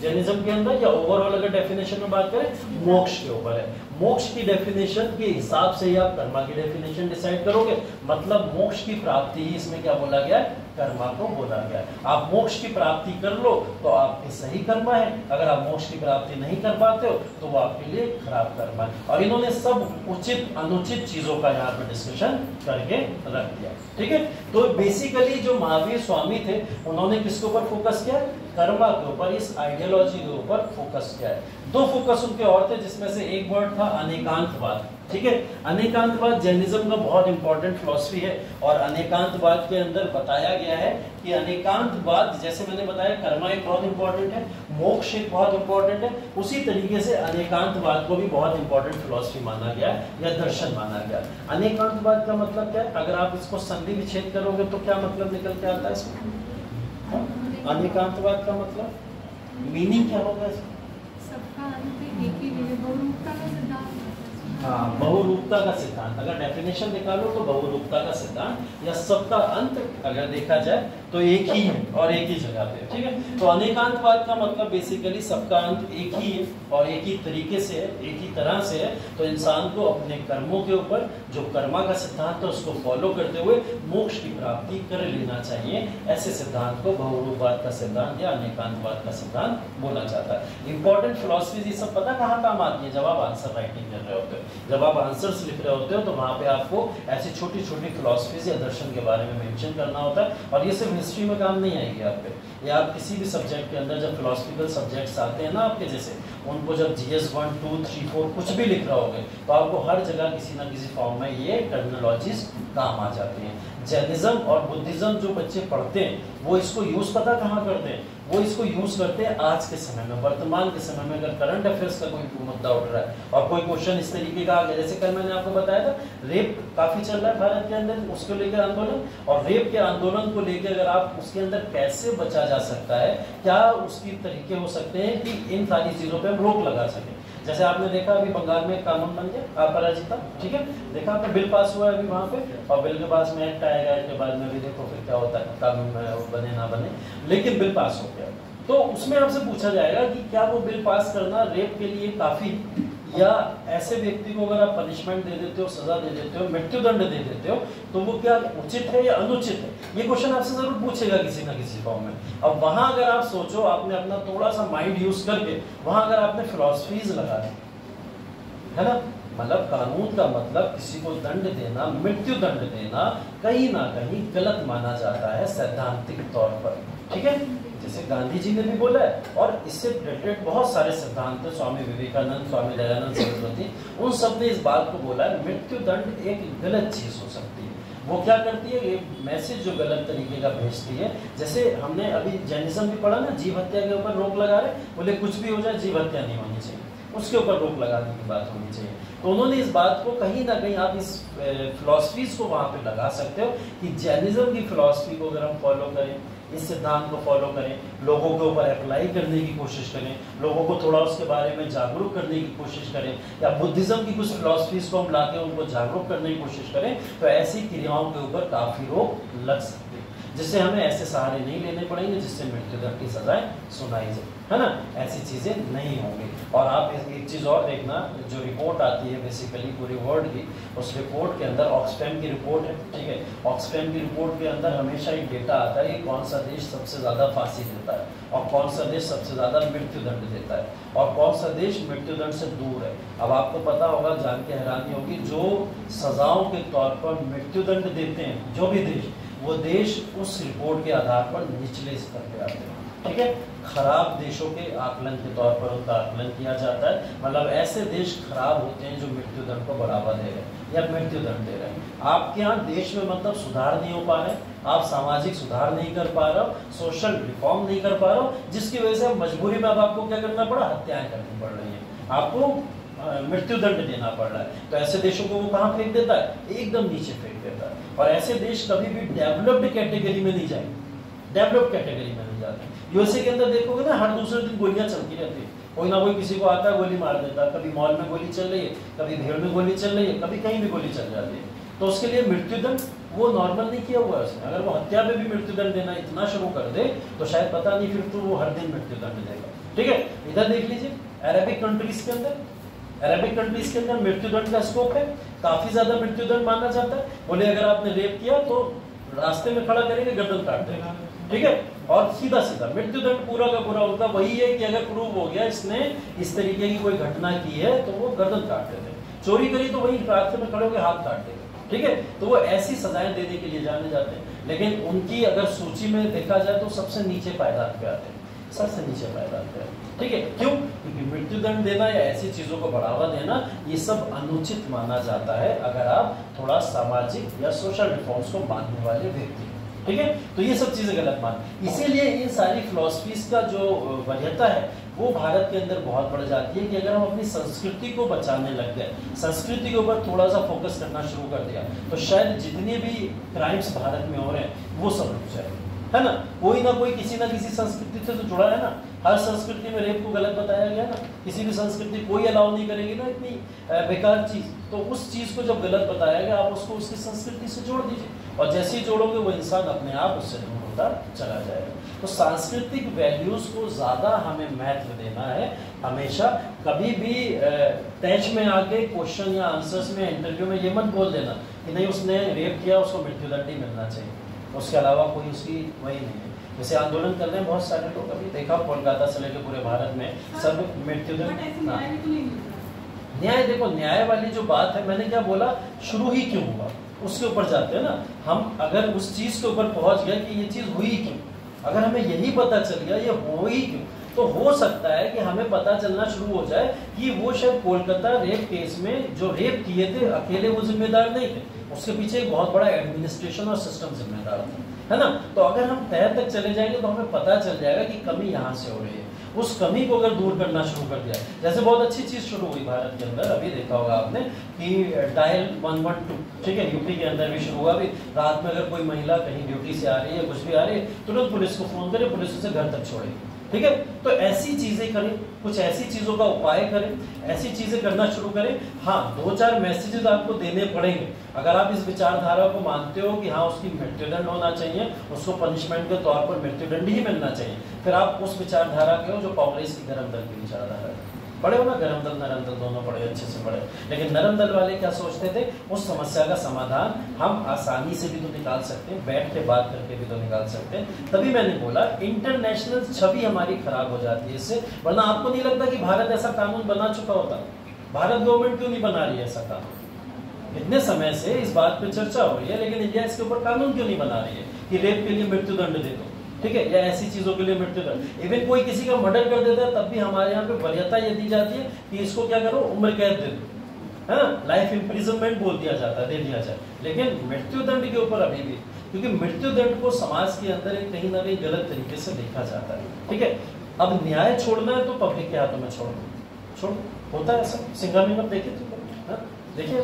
जैनिज्म के अंदर, या ओवरऑल अगर डेफिनेशन में बात करें, मोक्ष के ऊपर है। मोक्ष की डेफिनेशन के हिसाब से ही आप कर्मा की डेफिनेशन डिसाइड करोगे। मतलब मोक्ष की प्राप्ति ही इसमें क्या बोला गया है? कर्मा को बोला गया है। आप मोक्ष की प्राप्ति कर लो तो आपके सही कर्मा है, अगर आप मोक्ष की प्राप्ति नहीं कर पाते हो तो वो आपके लिए खराब कर्मा है। और इन्होंने सब उचित अनुचित चीजों का यहाँ पर डिस्कशन करके रख दिया। ठीक है, तो बेसिकली जो महावीर स्वामी थे उन्होंने किसके ऊपर फोकस किया? कर्मा के ऊपर, इस आइडियोलॉजी के ऊपर फोकस किया है। 2 फोकस उनके और थे, जिसमें से एक वर्ड था अनेकांतवाद। ठीक है, अनेकांतवाद जैनिज्म का बहुत इंपॉर्टेंट फिलॉसफी है और अनेकांतवाद के अंदर बताया गया है कि अनेकांतवाद, जैसे मैंने बताया कर्मा एक बहुत इंपॉर्टेंट है, मोक्ष एक बहुत इंपॉर्टेंट है, उसी तरीके से अनेकांतवाद को भी बहुत इंपॉर्टेंट फिलॉसफी माना गया या दर्शन माना गया। अनेकांतवाद का मतलब क्या है? अगर आप इसको संधि विच्छेद करोगे तो क्या मतलब निकल के आता है इसमें? अनेकांतवाद का मतलब मीनिंग क्या होगा इसका? सबका अंत एक ही है, बहुरूपता का सिद्धांत। हाँ, बहुरूपता का सिद्धांत। अगर डेफिनेशन निकालो तो बहुरूपता का सिद्धांत या सबका अंत अगर देखा जाए तो एक ही है और एक ही जगह पे। ठीक है, तो अनेकांतवाद का मतलब बेसिकली सबका अंत एक ही है और एक ही तरीके से है, एक ही तरह से है। तो इंसान को अपने कर्मों के ऊपर जो कर्मा का सिद्धांत है उसको फॉलो करते हुए मोक्ष की प्राप्ति कर लेना चाहिए। ऐसे सिद्धांत को बहुरूपवाद का सिद्धांत या अनेकांतवाद का सिद्धांत बोला जाता है। इंपॉर्टेंट फिलॉसफी ये सब पता कहाँ काम आती है? जब आप आंसर राइटिंग कर रहे होते हो, जब आप आंसर्स लिख रहे होते हो तो वहाँ पे आपको ऐसी छोटी छोटी फिलॉसफीज या दर्शन के बारे में मेंशन करना होता है। और ये सिर्फ हिस्ट्री में काम नहीं आएगी आप पे, या आप किसी भी सब्जेक्ट के अंदर जब फिलोसफिकल सब्जेक्ट्स आते हैं ना आपके जैसे, उनको जब GS 1, 2, 3, 4 कुछ भी लिख रहे होगे तो आपको हर जगह किसी ना किसी फॉर्म में ये टर्मिनोलॉजीज काम आ जाती हैं। जैनिज्म और बुद्धिज्म जो बच्चे पढ़ते हैं वो इसको यूज़ पता कहाँ करते हैं? वो इसको यूज़ करते हैं आज के समय में, वर्तमान के समय में। अगर करंट अफेयर्स का कोई मुद्दा उठ रहा है और कोई क्वेश्चन इस तरीके का आ गया, जैसे कल मैंने आपको बताया था रेप काफ़ी चल रहा है भारत के अंदर, उसको लेकर आंदोलन, और रेप के आंदोलन को लेकर अगर आप उसके अंदर कैसे बचा जा सकता है, क्या उसकी तरीके हो सकते हैं कि इन सारी चीज़ों पर हम रोक लगा सकें। जैसे आपने देखा अभी बंगाल में कानून बन गया अपराजिता, ठीक है, देखा आपने बिल पास हुआ है अभी वहाँ पे, और बिल के पास में एक्ट आएगा, इसके बाद में भी देखो फिर क्या होता है, कानून में बने ना बने, लेकिन बिल पास हो गया। तो उसमें आपसे पूछा जाएगा कि क्या वो बिल पास करना रेप के लिए काफ़ी, या ऐसे व्यक्ति को अगर आप पनिशमेंट दे देते हो, सजा दे देते हो, मृत्युदंड दे देते हो, तो वो क्या उचित है या अनुचित है? ये क्वेश्चन आपसे जरूर पूछेगा किसी ना किसी फॉर्म में। अब वहां अगर आप सोचो, आपने अपना थोड़ा सा माइंड यूज करके वहां अगर आपने फिलॉसफीज लगा दी, है ना, मतलब कानून का मतलब किसी को दंड देना, मृत्यु दंड देना कहीं ना कहीं गलत माना जाता है सैद्धांतिक तौर पर। ठीक है, जैसे गांधी जी ने भी बोला है, और इससे रिलेटेड बहुत सारे सिद्धांत हैं, स्वामी विवेकानंद, स्वामी दयानंद सरस्वती, उन सब ने इस बात को बोला है मृत्यु दंड एक गलत चीज हो सकती है। वो क्या करती है, एक मैसेज जो गलत तरीके का भेजती है। जैसे हमने अभी जैनिज्म भी पढ़ा ना, जीव हत्या के ऊपर रोक लगा रहे, बोले कुछ भी हो जाए जीव हत्या नहीं होनी चाहिए, उसके ऊपर रोक लगाने की बात होनी चाहिए। तो उन्होंने इस बात को कहीं ना कहीं, आप इस फिलॉसफीज को वहाँ पे लगा सकते हो कि जैनिज्म की फिलॉसफी को अगर हम फॉलो करें, इस सिद्धांत को फॉलो करें, लोगों के ऊपर अप्लाई करने की कोशिश करें, लोगों को थोड़ा उसके बारे में जागरूक करने की कोशिश करें, या बुद्धिज्म की कुछ फिलॉसफीज को हम लाके उनको जागरूक करने की कोशिश करें, तो ऐसी क्रियाओं के ऊपर काफ़ी रोक लग सकती है। जिससे हमें ऐसे सहारे नहीं लेने पड़ेंगे जिससे मृत्युदंड की सजाएं सुनाई जाए, है ना, ऐसी चीज़ें नहीं होंगी। और आप एक चीज़ और देखना, जो रिपोर्ट आती है बेसिकली पूरे वर्ल्ड की, उस रिपोर्ट के अंदर ऑक्सफैम की रिपोर्ट है, ठीक है, ऑक्सफैम की रिपोर्ट के अंदर हमेशा एक डेटा आता है कि कौन सा देश सबसे ज़्यादा फांसी देता है और कौन सा देश सबसे ज़्यादा मृत्युदंड देता है और कौन सा देश मृत्युदंड से दूर है। अब आपको पता होगा, जान के हैरानी होगी, जो सजाओं के तौर पर मृत्युदंड देते हैं जो भी देश, वो देश उस रिपोर्ट के आधार पर निचले स्तर पर आते हैं, ठीक है। खराब देशों के आकलन के तौर पर उनका आकलन किया जाता है, मतलब ऐसे देश खराब होते हैं जो मृत्युदंड को बढ़ावा दे रहे हैं या मृत्युदंड दे रहे हैं। आपके यहाँ देश में मतलब सुधार नहीं हो पा रहे, आप सामाजिक सुधार नहीं कर पा रहे हो, सोशल रिफॉर्म नहीं कर पा रहे हो, जिसकी वजह से मजबूरी में अब आपको क्या करना पड़ा, हत्याएं करनी पड़ रही हैं, आपको मृत्युदंड देना पड़ रहा है। तो ऐसे देशों को वो कहाँ फेंक देता है, एकदम नीचे फेंक देता है। और ऐसे देश कभी भी डेवलप्ड कैटेगरी में नहीं जाएंगे, डेवलप्ड कैटेगरी में नहीं जाते। यूएसए के अंदर देखोगे ना, हर दूसरे दिन गोलियां चलती रहती है, कोई ना कोई किसी को आता है गोली मार देता है, कभी मॉल में गोली चल रही है, कभी भीड़ में गोली चल रही है, कभी कहीं भी गोली चल जाती है। तो उसके लिए मृत्युदंड वो नॉर्मल नहीं किया हुआ है उसने। अगर वो हत्या में भी मृत्युदंड देना इतना शुरू कर दे तो शायद पता नहीं, फिर तो वो हर दिन मृत्युदंड देगा, ठीक है। इधर देख लीजिए, अरेबिक कंट्रीज के अंदर, अरेबिक कंट्रीज के अंदर मृत्युदंड का स्कोप है, काफी ज्यादा मृत्युदंड माना जाता है। बोले अगर आपने रेप किया तो रास्ते में खड़ा करेंगे, गर्दन काट देगा, ठीक है। और सीधा सीधा मृत्युदंड पूरा का पूरा उनका वही है कि अगर प्रूव हो गया इसने इस तरीके की कोई घटना की है तो वो गर्दन काट देते हैं, चोरी करी तो वही रास्ते में खड़े होकर हाथ काट देगा, ठीक है। तो वो ऐसी सजाएं देने के लिए जाने जाते हैं, लेकिन उनकी अगर सूची में देखा जाए तो सबसे नीचे पायदान पे आते हैं, सबसे नीचे पायदान पे, ठीक है। क्यों? क्योंकि मृत्युदंड देना या ऐसी चीजों को बढ़ावा देना ये सब अनुचित माना जाता है अगर आप थोड़ा सामाजिक या सोशल रिफॉर्म्स को मानने वाले व्यक्ति, ठीक है। तो ये सब चीजें गलत मान, इसीलिए इन सारी फिलॉसफीज का जो वरीयता है वो भारत के अंदर बहुत बढ़ जाती है कि अगर हम अपनी संस्कृति को बचाने लग गए, संस्कृति के ऊपर थोड़ा सा फोकस करना शुरू कर दिया, तो शायद जितने भी क्राइम्स भारत में हो रहे हैं वो सब रुक जाए, है ना। कोई ना कोई किसी ना किसी संस्कृति से तो जुड़ा है ना, हर संस्कृति में रेप को गलत बताया गया ना, किसी भी संस्कृति कोई अलाउ नहीं करेगी ना इतनी बेकार चीज, तो उस चीज को जब गलत बताया गया आप उसको उसकी संस्कृति से जोड़ दीजिए, और जैसे ही जोड़ोगे वो इंसान अपने आप उससे दूर होता चला जाएगा। तो सांस्कृतिक वैल्यूज को ज्यादा हमें महत्व देना है हमेशा। कभी भी टच में आके क्वेश्चन या आंसर्स में इंटरव्यू में ये मत बोल देना कि नहीं उसने रेप किया उसको मृत्युदंड ही मिलना चाहिए, उसके अलावा कोई उसकी वही नहीं है। जैसे आंदोलन कर रहे हैं बहुत सारे लोग, अभी देखा कोलकाता से लेकर पूरे भारत में सब मृत्युदंड। न्याय, देखो न्याय वाली जो बात है, मैंने क्या बोला, शुरू ही क्यों हुआ उसके ऊपर जाते हैं ना हम। अगर उस चीज के ऊपर पहुंच गए कि ये चीज हुई क्यों, अगर हमें यही पता चल गया ये हुई क्यों, तो हो सकता है कि हमें पता चलना शुरू हो जाए कि वो शायद कोलकाता रेप केस में जो रेप किए थे अकेले वो जिम्मेदार नहीं थे, उसके पीछे एक बहुत बड़ा एडमिनिस्ट्रेशन और सिस्टम जिम्मेदार था, है ना। तो अगर हम तह तक चले जाएंगे तो हमें पता चल जाएगा कि कमी यहाँ से हो रही है। उस कमी को अगर दूर करना शुरू कर दिया, जैसे बहुत अच्छी चीज शुरू हुई भारत के अंदर, अभी देखा होगा आपने कि डायल 112, ठीक है, यूपी के अंदर भी शुरू हुआ। अभी रात में अगर कोई महिला कहीं ड्यूटी से आ रही है, कुछ भी आ रही है, तुरंत पुलिस को फोन करे, पुलिस उसे घर तक छोड़ेगी, ठीक है। तो ऐसी चीजें करें, कुछ ऐसी चीजों का उपाय करें, ऐसी चीजें करना शुरू करें। हाँ, 2-4 मैसेजेस आपको देने पड़ेंगे अगर आप इस विचारधारा को मानते हो कि हाँ उसकी मृत्युदंड होना चाहिए, उसको पनिशमेंट के तौर पर मृत्युदंड ही मिलना चाहिए, फिर आप उस विचारधारा के हो जो कांग्रेस की गरम दल की विचारधारा है। पढ़े हो ना, गरम दल नरम दल दोनों पढ़े, अच्छे से पढ़े। लेकिन नरम दल वाले क्या सोचते थे, उस समस्या का समाधान हम आसानी से भी तो निकाल सकते हैं, बैठ के बात करके भी तो निकाल सकते हैं। तभी मैंने बोला इंटरनेशनल छवि हमारी खराब हो जाती है इससे। वरना आपको नहीं लगता कि भारत ऐसा कानून बना चुका होता? भारत गवर्नमेंट क्यों नहीं बना रही है ऐसा कानून? इतने समय से इस बात पे चर्चा हो रही है, लेकिन इंडिया इसके ऊपर कानून क्यों नहीं बना रही है कि रेप के लिए मृत्युदंड दे दो, ठीक है, या ऐसी चीजों के लिए मृत्युदंड। इवन कोई किसी का मर्डर कर देता है तब भी हमारे यहाँ पे वरीयता ये दी जाती है कि इसको क्या करो, उम्र कैद दे दो, है ना, लाइफ इम्प्रिजनमेंट बोल दिया जाता है, दे दिया जाए। लेकिन मृत्युदंड के ऊपर अभी भी, क्योंकि मृत्युदंड को समाज के अंदर एक कहीं ना कहीं गलत तरीके से देखा जाता है, ठीक है। अब न्याय छोड़ना है तो पब्लिक के हाथों में छोड़ होता है ऐसा। सिंघामी में देखिए तो देखिए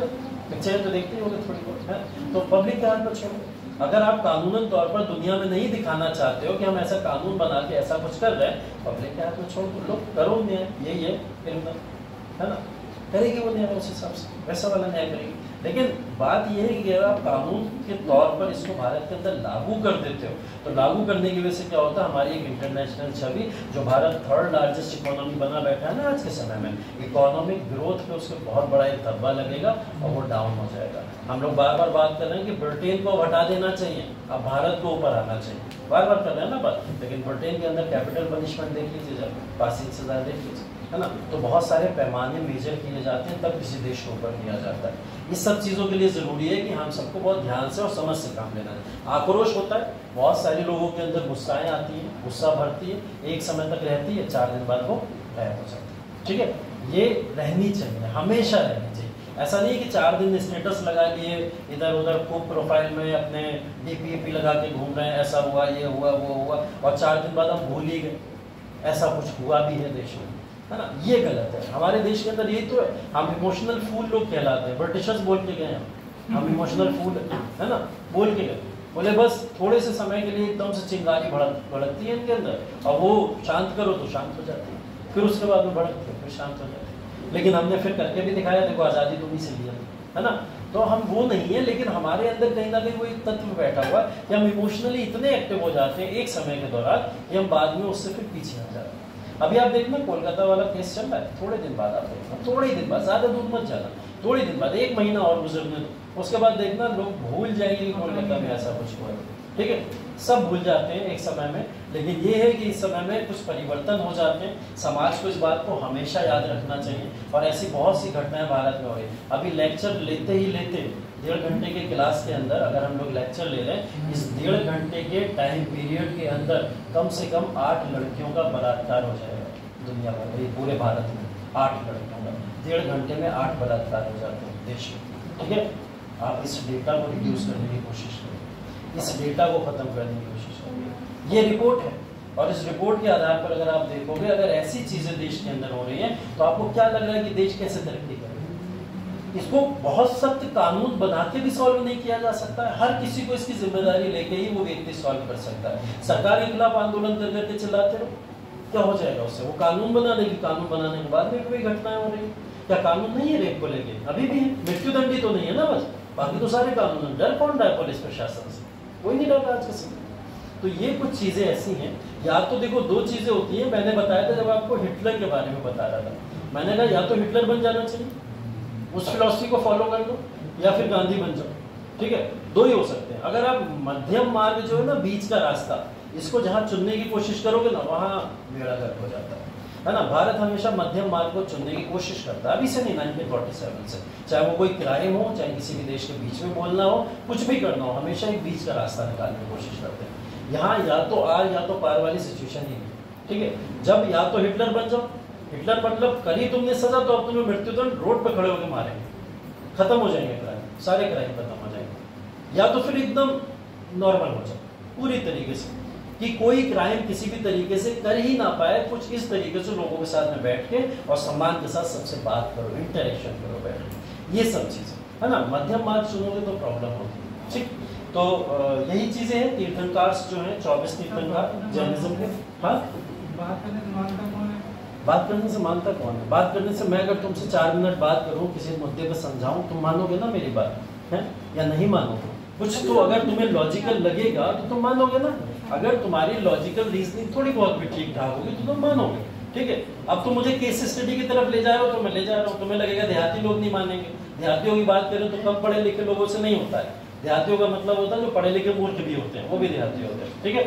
पिक्चर तो देखते ही होंगे थोड़ी बहुत, है तो पब्लिक के हाथ में छोड़ो। अगर आप कानूनन तौर पर दुनिया में नहीं दिखाना चाहते हो कि हम ऐसा कानून बना के ऐसा कुछ कर रहे हैं, पब्लिक के हाथ में छोड़ दो, लोग करो न्याय, यही है, है ना, करेगी वो न्याय उस हिसाब से, वैसा वाला न्याय करेगी। लेकिन बात यह है कि अगर आप कानून के तौर पर इसको भारत के अंदर लागू कर देते हो, तो लागू करने की वजह से क्या होता है, हमारी एक इंटरनेशनल छवि, जो भारत थर्ड लार्जेस्ट इकोनॉमी बना बैठा है ना आज के समय में, इकोनॉमिक ग्रोथ पे उसको बहुत बड़ा एक धब्बा लगेगा और वो डाउन हो जाएगा। हम लोग बार बार बात कर रहे हैं कि ब्रिटेन को हटा देना चाहिए, अब भारत को ऊपर आना चाहिए, बार बार कर रहे हैं ना बात, लेकिन ब्रिटेन के अंदर कैपिटल पनिशमेंट देख लीजिए, जब फांसी की सजा देख लीजिए, है ना। तो बहुत सारे पैमाने मेजर किए जाते हैं, तब किसी देश को ऊपर किया जाता है। इस सब चीज़ों के लिए ज़रूरी है कि हम सबको बहुत ध्यान से और समझ से काम लेना है। आक्रोश होता है, बहुत सारे लोगों के अंदर गुस्साएँ आती हैं, गुस्सा भरती है, एक समय तक रहती है, 4 दिन बाद वो गायब हो जाती है। ठीक है, ये रहनी चाहिए, हमेशा रहनी चाहिए। ऐसा नहीं है कि 4 दिन स्टेटस लगा लिए, इधर उधर खूब प्रोफाइल में अपने DP लगा के घूम रहे हैं, ऐसा हुआ, ये हुआ, वो हुआ, और 4 दिन बाद हम भूल ही गए। ऐसा कुछ हुआ भी है देश में, है ना, ये गलत है। हमारे देश के अंदर यही तो है, हम इमोशनल फूल लोग कहलाते हैं, ब्रिटिशर्स बोल के गए हम इमोशनल फूल है ना, बोल के गए, बोले बस थोड़े से समय के लिए एकदम से चिंगारी भड़कती है इनके अंदर, और वो शांत करो तो शांत हो जाती है, फिर उसके बाद में भड़कती है, फिर शांत हो जाती है। लेकिन हमने फिर करके भी दिखाया, देखो आज़ादी तुम्हीं से लिया, है ना। तो हम वो नहीं है, लेकिन हमारे अंदर कहीं ना कहीं वो एक तत्व बैठा हुआ है कि हम इमोशनली इतने एक्टिव हो जाते हैं एक समय के दौरान कि हम बाद में उससे फिर पीछे आ जाते हैं। अभी आप देखना कोलकाता वाला केस चल रहा है, थोड़े दिन बाद आप देखना, थोड़े ही दिन बाद, ज़्यादा दूर मत जाना, थोड़े दिन बाद, 1 महीना और गुजरने दो, उसके बाद देखना लोग भूल जाएंगे कोलकाता में ऐसा कुछ हुआ। ठीक है, सब भूल जाते हैं एक समय में, लेकिन ये है कि इस समय में कुछ परिवर्तन हो जाते हैं। समाज को इस बात को हमेशा याद रखना चाहिए, और ऐसी बहुत सी घटनाएं भारत में हो रही। अभी लेक्चर लेते ही लेते 1.5 घंटे के क्लास के अंदर अगर हम लोग लेक्चर ले रहे हैं, इस 1.5 घंटे के टाइम पीरियड के अंदर कम से कम 8 लड़कियों का बलात्कार हो जाएगा दुनिया भर में, पूरे भारत में 8 लड़कियों का 1.5 घंटे में 8 बलात्कार हो जाते हैं देश में। ठीक है, आप इस डेटा को रिड्यूस करने की कोशिश करें, इस डेटा को खत्म करने की कोशिश करें। ये रिपोर्ट है, और इस रिपोर्ट के आधार पर अगर आप देखोगे, अगर ऐसी चीजें देश के अंदर हो रही हैं, तो आपको क्या लग रहा है कि देश कैसे तरक्की करेगा? इसको बहुत सख्त कानून बना के भी सॉल्व नहीं किया जा सकता है। हर किसी को इसकी जिम्मेदारी लेके ही वो व्यक्ति सॉल्व कर सकता है। सरकार के खिलाफ आंदोलन कर करके चिल्लाते रहो, क्या हो जाएगा उससे? वो कानून बना देगी, कानून बनाने के बाद में कोई घटनाएं हो रही, क्या कानून नहीं है रेप को लेके? अभी भी है, मृत्युदंड ही तो नहीं है ना, बस बाकी तो सारे कानून। डर कौन रहा है पुलिस प्रशासन से? कोई नहीं डर रहा आज के समय। तो ये कुछ चीजें ऐसी हैं, या तो देखो 2 चीजें होती हैं। मैंने बताया था जब आपको हिटलर के बारे में बता रहा था, मैंने कहा या तो हिटलर बन जाना चाहिए, उस फिलॉसफी को फॉलो कर लो, या फिर गांधी बन जाओ। ठीक है, 2 ही हो सकते हैं। अगर आप मध्यम मार्ग जो है ना, बीच का रास्ता, इसको जहां चुनने की कोशिश करोगे ना, वहां बेड़ा गर्क हो जाता है ना। भारत हमेशा मध्यम मार्ग को चुनने की कोशिश करता है, अभी से नहीं, 1947 से। चाहे वो कोई क्राइम हो, चाहे किसी भी देश के बीच में बोलना हो, कुछ भी करना हो, हमेशा एक बीच का रास्ता निकालने की कोशिश करते हैं। यहाँ या तो आर या तो पार वाली सिचुएशन ही नहीं। ठीक है, जब या तो हिटलर बन जाओ, हिटलर मतलब करी तुमने सजा, तो अब तुम्हें मृत्युदंड, रोड पर खड़े होकर मारेंगे, खत्म हो जाएंगे क्राइम, सारे क्राइम खत्म हो जाएंगे। या तो फिर एकदम नॉर्मल हो जाओ पूरी तरीके से, कि कोई क्राइम किसी भी तरीके से कर ही ना पाए। कुछ इस तरीके से लोगों के साथ में बैठ के और सम्मान के साथ सबसे बात करो, इंटरेक्शन करो बैठ के, ये सब चीज़ें, है ना। मध्यम मार्ग चुनोगे तो प्रॉब्लम होती है। ठीक, तो यही चीज़ें हैं। तीर्थंकार जो हैं 24 तीर्थंकार जैनिज्म के। हाँ, बात करने से मानता कौन है? बात करने से मानता कौन है? बात करने से, मैं अगर तुमसे 4 मिनट बात करूं, किसी मुद्दे पर समझाऊं, तुम मानोगे ना मेरी बात, है या नहीं मानोगे? कुछ तो अगर तुम्हें लॉजिकल लगेगा तो तुम मानोगे ना। अगर तुम्हारी लॉजिकल रीजनिंग थोड़ी बहुत भी ठीक ठाक होगी तो तुम मानोगे। ठीक है, अब तुम मुझे केस स्टडी की तरफ ले जा रहे हो तो मैं ले जा रहा हूँ। तुम्हें लगेगा देहाती लोग नहीं मानेंगे। देहातियों की बात करें तो कम पढ़े लिखे लोगों से नहीं होता है। देहातियों का मतलब होता है जो पढ़े लिखे मूर्ख भी होते हैं, वो भी देहाती होते हैं। ठीक है,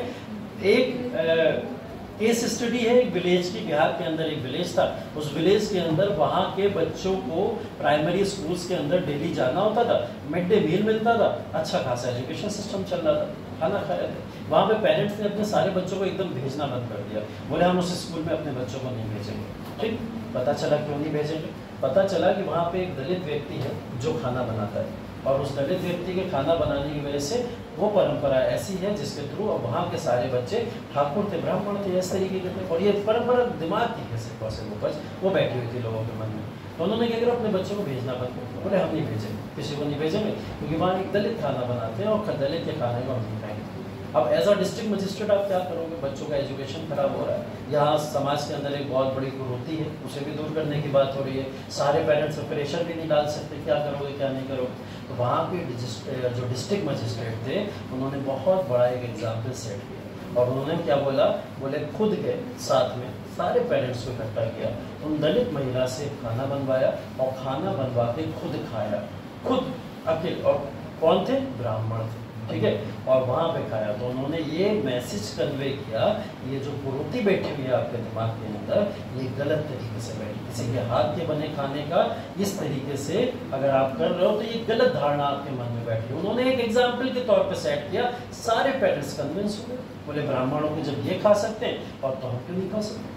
एक केस स्टडी है एक विलेज की, बिहार के अंदर एक विलेज था। उस विलेज के अंदर वहाँ के बच्चों को प्राइमरी स्कूल्स के अंदर डेली जाना होता था, मिड डे मील मिलता था, अच्छा खासा एजुकेशन सिस्टम चल रहा था, खाना खा रहे थे। वहाँ पे पेरेंट्स ने अपने सारे बच्चों को एकदम भेजना बंद कर दिया, बोले हम उस स्कूल में अपने बच्चों को नहीं भेजेंगे। ठीक, पता चला क्यों नहीं भेजेंगे? पता चला कि वहाँ पे एक दलित व्यक्ति है जो खाना बनाता है, और उस दलित व्यक्ति के खाना बनाने की वजह से वो परंपरा ऐसी है जिसके थ्रू अब वहाँ के सारे बच्चे ठाकुर थे, ब्राह्मण थे, इस तरीके के थे। और ये परंपरा दिमाग की कैसे वो बैठी हुई थी लोगों के मन में। तो उन्होंने क्या करा, अपने बच्चों को भेजना बंद कर दिया, बोले हम नहीं भेजेंगे, किसी को नहीं भेजेंगे, क्योंकि वहाँ एक दलित खाना बनाते हैं और दलित के खाने को हम नहीं खाएंगे। अब एज अ डिस्ट्रिक्ट मजिस्ट्रेट आप क्या करोगे? बच्चों का एजुकेशन खराब हो रहा है, यहाँ समाज के अंदर एक बहुत बड़ी कुरीति है, उसे भी दूर करने की बात हो रही है, सारे पेरेंट्स पे प्रेशर भी नहीं डाल सकते, क्या करोगे क्या नहीं करोगे। तो वहाँ पे जो डिस्ट्रिक्ट मजिस्ट्रेट थे उन्होंने बहुत बड़ा एक एग्जाम्पल सेट किया और उन्होंने क्या बोला, बोले खुद के साथ में सारे पेरेंट्स को इकट्ठा किया, उन दलित महिला से खाना बनवाया और खाना बनवा के खुद खाया, खुद अकेले। और कौन थे? ब्राह्मण थे, ठीक है, और वहाँ पे खाया। तो उन्होंने ये मैसेज कन्वे किया, ये जो कुरीति बैठी हुई है आपके दिमाग के अंदर, ये गलत तरीके से बैठी, किसी के हाथ के बने खाने का इस तरीके से अगर आप कर रहे हो तो ये गलत धारणा आपके मन में बैठी। उन्होंने एक एग्जाम्पल के तौर पर सेट किया, सारे पेरेंट्स कन्विंस हुए, बोले ब्राह्मणों के जब ये खा सकते हैं और तो हम क्यों नहीं खा सकते?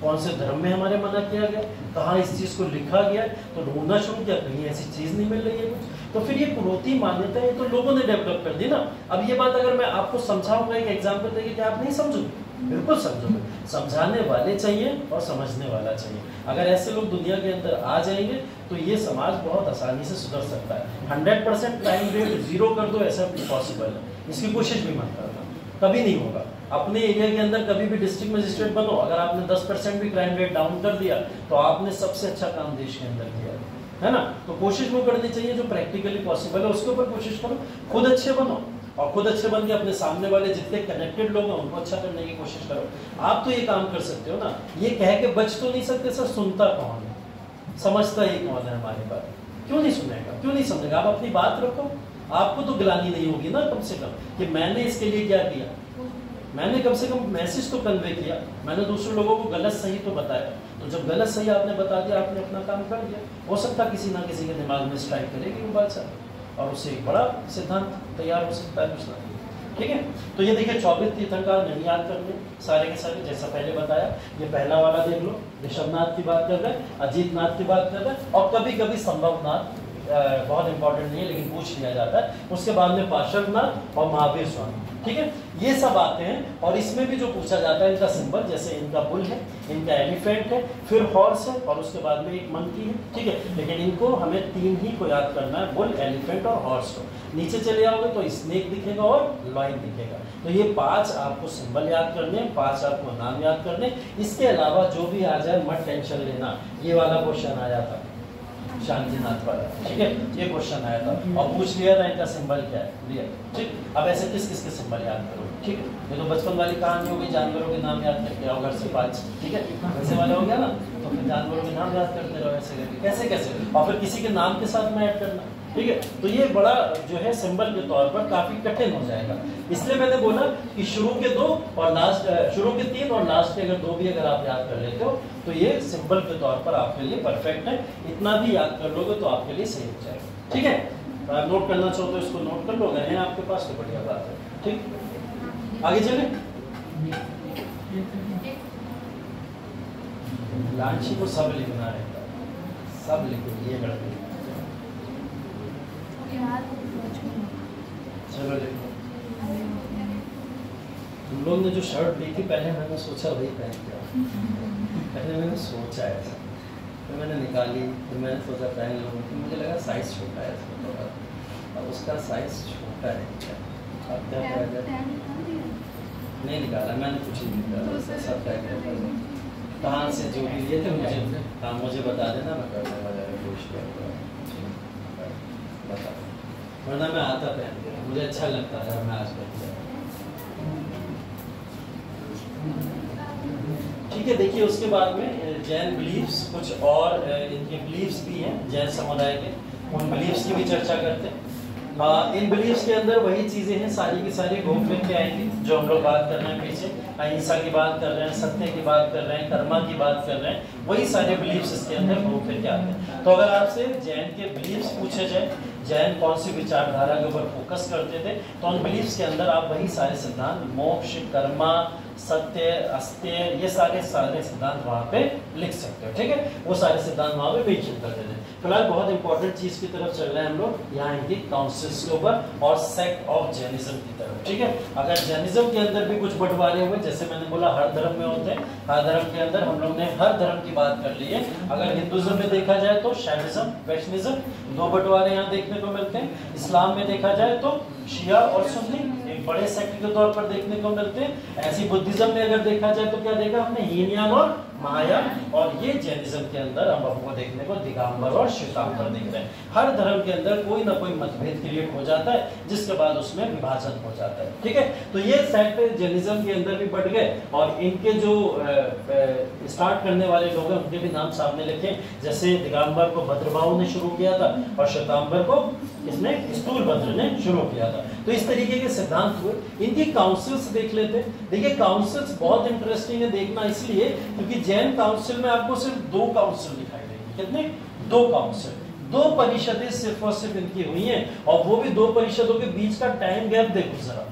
कौन से धर्म में हमारे मना किया गया, कहाँ इस चीज़ को लिखा गया है? तो ढूंढना शुरू किया, कहीं ऐसी चीज़ नहीं मिल रही है कुछ। तो फिर ये कुरीति मान्यता है तो लोगों ने डेवलप कर दी ना। अब ये बात अगर मैं आपको समझाऊंगा, एक एग्जाम्पल देके, क्या आप नहीं समझोगे? बिल्कुल समझोगे। समझाने वाले चाहिए और समझने वाला चाहिए। अगर ऐसे लोग दुनिया के अंदर आ जाएंगे तो ये समाज बहुत आसानी से सुधर सकता है। 100% क्राइम रेट 0 कर दो, ऐसा पॉसिबल है, इसकी कोशिश भी मत करना, कभी नहीं होगा। अपने एरिया के अंदर कभी भी डिस्ट्रिक्ट मजिस्ट्रेट बनो, अगर आपने 10% भी क्राइम रेट डाउन कर दिया तो आपने सबसे अच्छा काम देश के अंदर किया है ना। तो कोशिश वो करनी चाहिए जो प्रैक्टिकली पॉसिबल है, उसके ऊपर कोशिश करो, खुद अच्छे बनो और खुद अच्छे बन के अपने सामने वाले जितने कनेक्टेड लोग हैं उनको अच्छा करने की कोशिश करो। आप तो ये काम कर सकते हो ना, ये कह के बच तो नहीं सकते सर, सुनता कौन है, समझता ही कौन है हमारी बात? क्यों नहीं सुनेगा, क्यों नहीं समझेगा? आप अपनी बात रखो, आपको तो गिलानी नहीं होगी ना कम से कम कि मैंने इसके लिए क्या किया, मैंने कम से कम मैसेज तो कन्वे किया, मैंने दूसरे लोगों को गलत सही तो बताया। तो जब गलत सही आपने बता दिया, आपने अपना काम कर दिया। हो सकता किसी ना किसी के दिमाग में स्ट्राइक करेगी वो बात सर, और उससे एक बड़ा सिद्धांत तैयार हो सकता है कुछ ना, ठीक है। तो ये देखिए 24 तीर्थंकर नहीं याद करने सारे के सारे, जैसा पहले बताया। ये पहला वाला देख लो, ऋषभनाथ की बात कर रहे हैं, अजीतनाथ की बात कर रहे हैं, और कभी कभी संभवनाथ, बहुत इंपॉर्टेंट नहीं है लेकिन पूछ लिया जाता है। उसके बाद में पार्श्वनाथ और महावीर स्वामी, ठीक है, ये सब आते हैं। और इसमें भी जो पूछा जाता है इनका सिंबल, जैसे इनका बुल है, इनका एलिफेंट है, फिर हॉर्स है और उसके बाद में एक मंकी है, ठीक है। लेकिन इनको हमें 3 ही को याद करना है, बुल, एलिफेंट और हॉर्स को। नीचे चले जाओगे तो स्नेक दिखेगा और लॉयन दिखेगा। तो ये 5 आपको सिंबल याद करने, 5 आपको नाम याद करने। इसके अलावा जो भी आ जाए मत टेंशन लेना। ये वाला क्वेश्चन आया था शांतिनाथ वाला, ठीक है, ये क्वेश्चन आया था और पूछ लिया था इनका सिंबल क्या है, लिया, ठीक। अब ऐसे किस किस के सिंबल याद करो, ठीक है। ये तो बचपन वाली कहानी होगी, जानवरों के नाम याद करके आओ घर से 5, ठीक है, वैसे वाला हो गया ना। तो फिर जानवरों के नाम याद करते रहो ऐसे करके, कैसे कैसे, और फिर किसी के नाम के साथ में ऐड करना, ठीक है। तो ये बड़ा जो है सिंबल के तौर पर काफी कठिन हो जाएगा। इसलिए मैंने बोला कि शुरू के 2 और लास्ट, शुरू के 3 और लास्ट के अगर 2 भी अगर आप याद कर लेते हो तो ये सिंबल के तौर पर आपके लिए परफेक्ट है। इतना भी याद कर लोगे तो आपके लिए सही हो जाएगा, ठीक है। नोट करना चाहो तो इसको नोट कर लो, अगर है आपके पास तो बढ़िया बात है, ठीक। आगे चले, लांची को सब लिखना रहता है, सब लिखो, ये गलती। चलो देखो, तुम लोग ने जो शर्ट ली थी पहले मैंने सोचा वही पहन लिया, पहले मैंने सोचा ऐसा, फिर मैंने निकाली, फिर मैंने सोचा पहन लूँ, फिर मुझे लगा साइज छोटा है इसका, और उसका साइज छोटा है क्या, अब क्या करेगा? नहीं निकाला मैंने, कुछ नहीं निकाला, सब क्या कहता कहाँ से जो भी लिए थे मुझे, हाँ मुझे बता देना, मैं कर दूँगा कोशिश बता, वरना मैं आता पहन के, मुझे अच्छा लगता है मैं आज पहन के, ठीक है। देखिए उसके बाद में जैन बिलीव्स, कुछ और इनके बिलीव्स भी हैं जैन समुदाय के, उन बिलीव्स की भी चर्चा करते हैं। इन बिलीव्स के अंदर वही चीजें हैं सारी की सारी घूम फिर के आएंगी जो हम लोग बात कर रहे हैं पीछे, अहिंसा की बात कर रहे हैं, सत्य की बात कर रहे हैं, कर्मा की बात कर रहे हैं, वही सारे बिलीव्स इसके अंदर घूम फिर के आते हैं। तो अगर आपसे जैन के बिलीव्स पूछे जाए, जैन कौन सी विचारधारा के ऊपर फोकस करते थे, तो उन बिलीव्स के अंदर आप वही सारे सिद्धांत, मोक्ष, कर्मा, सत्य, अस्त्य, ये सारे सिद्धांत वहाँ पे लिख सकते हो, ठीक है। वो सारे सिद्धांत वहाँ पे मेंशन कर देते हैं। फिलहाल बहुत इंपॉर्टेंट चीज की तरफ चल रहे हैं हम लोग, यहाँ इनकी काउंसिल्स के ऊपर और सेक्ट ऑफ जैनिज्म की तरफ, ठीक है। अगर जैनिज्म के अंदर भी कुछ बंटवारे हुए, जैसे मैंने बोला हर धर्म में होते हैं, हर धर्म के अंदर हम लोग ने हर धर्म की बात कर ली है। अगर हिंदुज्म में देखा जाए तो शैविज्म, वैष्णविज्म, 2 बंटवारे यहाँ देखने को मिलते हैं। इस्लाम में देखा जाए तो शिया और सुन्नी, एक बड़े सेक्ट के तौर पर देखने को मिलते हैं। ऐसी बुद्धिज्म में अगर देखा जाए तो क्या देखा हमने, हीनयान और महायान, और ये जैनिज्म के अंदर हम आपको देखने को दिगंबर और श्वेतांबर दिख रहे हैं। हर धर्म के अंदर कोई ना कोई मतभेद क्रिएट हो जाता है, जिसके बाद उसमें विभाजन हो जाता है। ठीक है, तो ये सेक्ट जैनिज्म के अंदर भी बढ़ गए, और इनके जो स्टार्ट करने वाले लोग हैं उनके भी नाम सामने लिखे, जैसे दिगंबर को भद्रबाहु ने शुरू किया था और श्वेतांबर को इसने स्थूलभद्र ने शुरू किया था। तो इस तरीके के सिद्धांत हुए। इनकी काउंसिल्स देख लेते हैं। देखिए काउंसिल्स बहुत इंटरेस्टिंग है देखना, इसलिए क्योंकि जैन काउंसिल में आपको सिर्फ 2 काउंसिल दिखाई देंगे। कितने? 2 काउंसिल, 2 परिषदें सिर्फ और सिर्फ इनकी हुई हैं, और वो भी 2 परिषदों के बीच का टाइम गैप देखो जरा,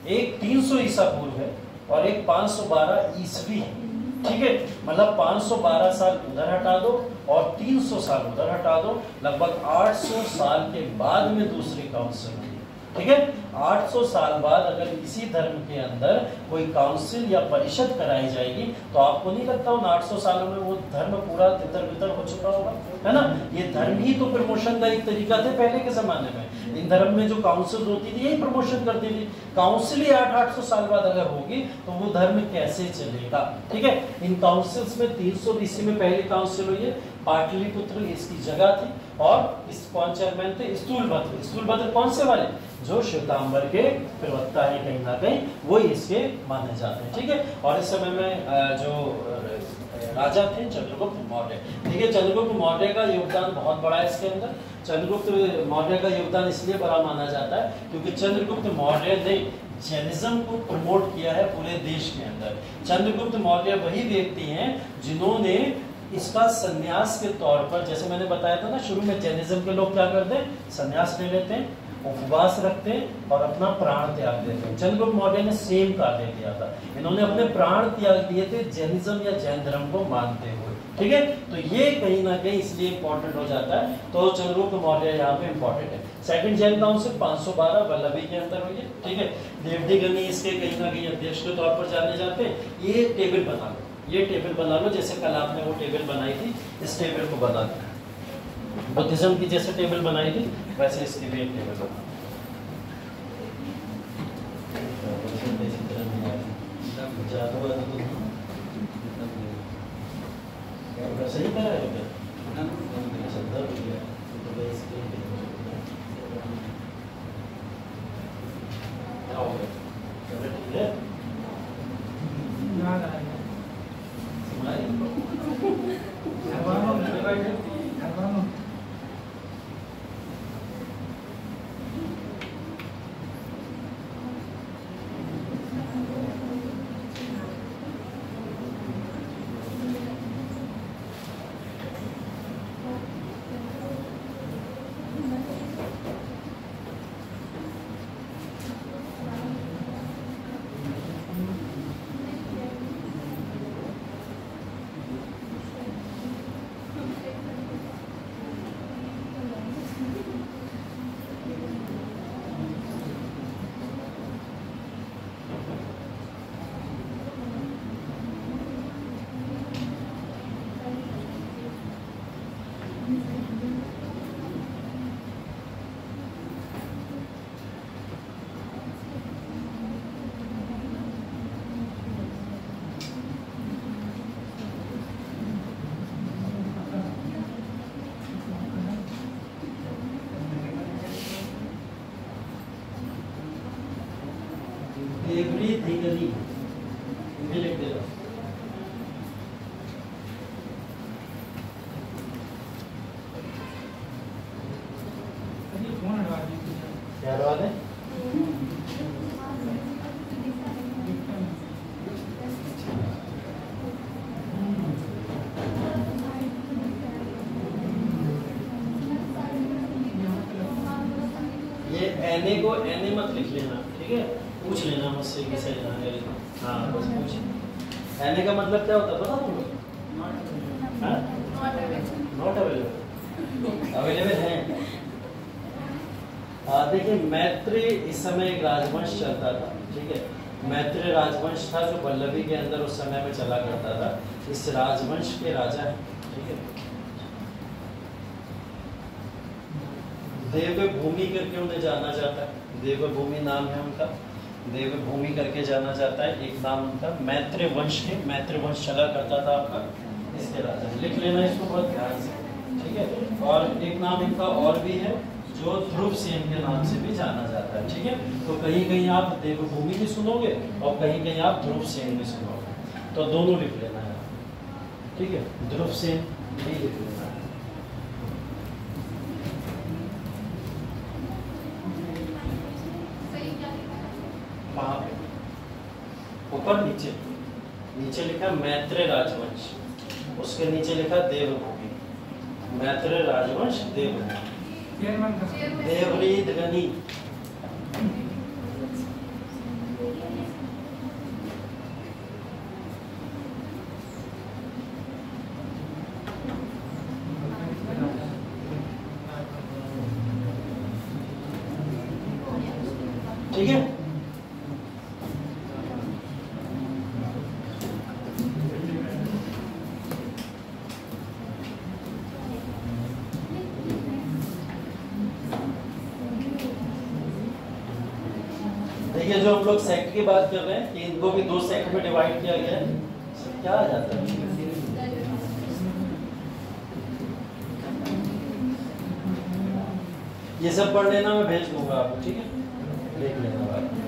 एक 300 ईसा पूर्व है और एक 512 ईस्वी है। ठीक है, मतलब 512 साल उधर हटा दो और 300 साल उधर हटा दो, लगभग 800 साल के बाद में दूसरी काउंसिल हुई। ठीक है, 800 साल बाद अगर इसी धर्म के अंदर कोई काउंसिल या परिषद कराई जाएगी, तो आपको नहीं लगता उन 800 सालों में वो धर्म पूरा तितर-बितर हो चुका होगा, है ना? ये धर्म ही तो प्रमोशन का एक तरीका थे पहले के जमाने में। इन धर्म में जो काउंसिल होती थी यही प्रमोशन करती थी। काउंसिल ही 800 साल बाद अगर होगी तो वो धर्म कैसे चलेगा? ठीक है, इन काउंसिल्स में 300 BC में पहली काउंसिल हुई है, पाटलिपुत्र इसकी जगह थी, और इस कौन चेयरमैन थे? स्थूलभद्र। स्थूलभद्र कौन से वाले? जो श्वेतांबर के प्रवक्ता है, कहीं ना कहीं वो इसके माने जाते हैं। ठीक है, और इस समय में जो राजा थे चंद्रगुप्त मौर्य। देखिए चंद्रगुप्त मौर्य का योगदान बहुत बड़ा है इसके अंदर। चंद्रगुप्त मौर्य का योगदान इसलिए बड़ा माना जाता है क्योंकि चंद्रगुप्त मौर्य ने जैनिज्म को प्रमोट किया है पूरे देश के अंदर। चंद्रगुप्त मौर्य वही व्यक्ति हैं जिन्होंने इसका संन्यास के तौर पर, जैसे मैंने बताया था ना शुरू में, जैनिज्म के लोग क्या करते हैं? संन्यास ले लेते हैं, उपवास रखते हैं और अपना प्राण त्याग देते हैं। चंद्रगुप्त मौर्य ने सेम कार्य किया था, इन्होंने अपने प्राण त्याग दिए थे जैनिज्म या जैन धर्म को मानते हुए। ठीक है, तो ये कहीं ना कहीं इसलिए इंपॉर्टेंट हो जाता है, तो चंद्रगुप्त मौर्य यहाँ पे इंपॉर्टेंट है। सेकंड जैन काउंसिल 512 वल्लभी के अंदर हुई है। ठीक है, देवदिगनी इसके कहीं ना कहीं अध्यक्ष के तौर पर जाने जाते हैं। ये टेबल बना लो, ये टेबल बना लो, जैसे कल आपने वो टेबल बनाई थी, इस टेबल को बना लो। बुद्धिज्म की जैसे टेबल बनाई थी वैसे इसकी भी एक टेबल बना। सही करा है देवदिगनी ये लिख दे रहा हूं। क्या बात है? ये एने को एने मत लिख लेना, ठीक है? पूछ लेना मुझसे कि सही ना है। हाँ बस पूछ। एने का मतलब क्या होता है पता तुमको? नॉट अवेलेबल, अवेलेबल है। देखिए मैत्री इस समय एक राजवंश चलता था, ठीक है? मैत्री राजवंश था जो वल्लभी के अंदर उस समय में चला करता था। इस राजवंश के राजा है, ठीक है? देवभूमि करके उन्हें जाना जाता है, देवभूमि नाम है उनका। देवभूमि करके जाना जाता है। एक नाम उनका मैत्रेय वंश के, मैत्रेय वंश चला करता था आपका, इसके राजा, लिख लेना इसको बहुत ध्यान से, ठीक है। और एक नाम इनका और भी है जो ध्रुवसेन के नाम से भी जाना जाता है, ठीक है। तो कहीं कहीं आप देवभूमि भी सुनोगे और कहीं कहीं आप ध्रुवसेन भी सुनोगे, तो दोनों लिख लेना है, ठीक है। ध्रुवसेन भी लिख लेना है। कहाँ पे? ऊपर नीचे, नीचे लिखा मैत्रेय राजवंश, उसके नीचे लिखा देवभूमि, मैत्रेय राजवंश देवभूमि, देवरीत गनी। ठीक है, देखिए जो हम लोग सेक्ट की बात कर रहे हैं कि इनको भी 2 सेक्ट में डिवाइड किया गया है। क्या आ जाता है? ये सब पढ़ लेना, मैं भेज दूंगा आपको, ठीक है, देख लेना बात।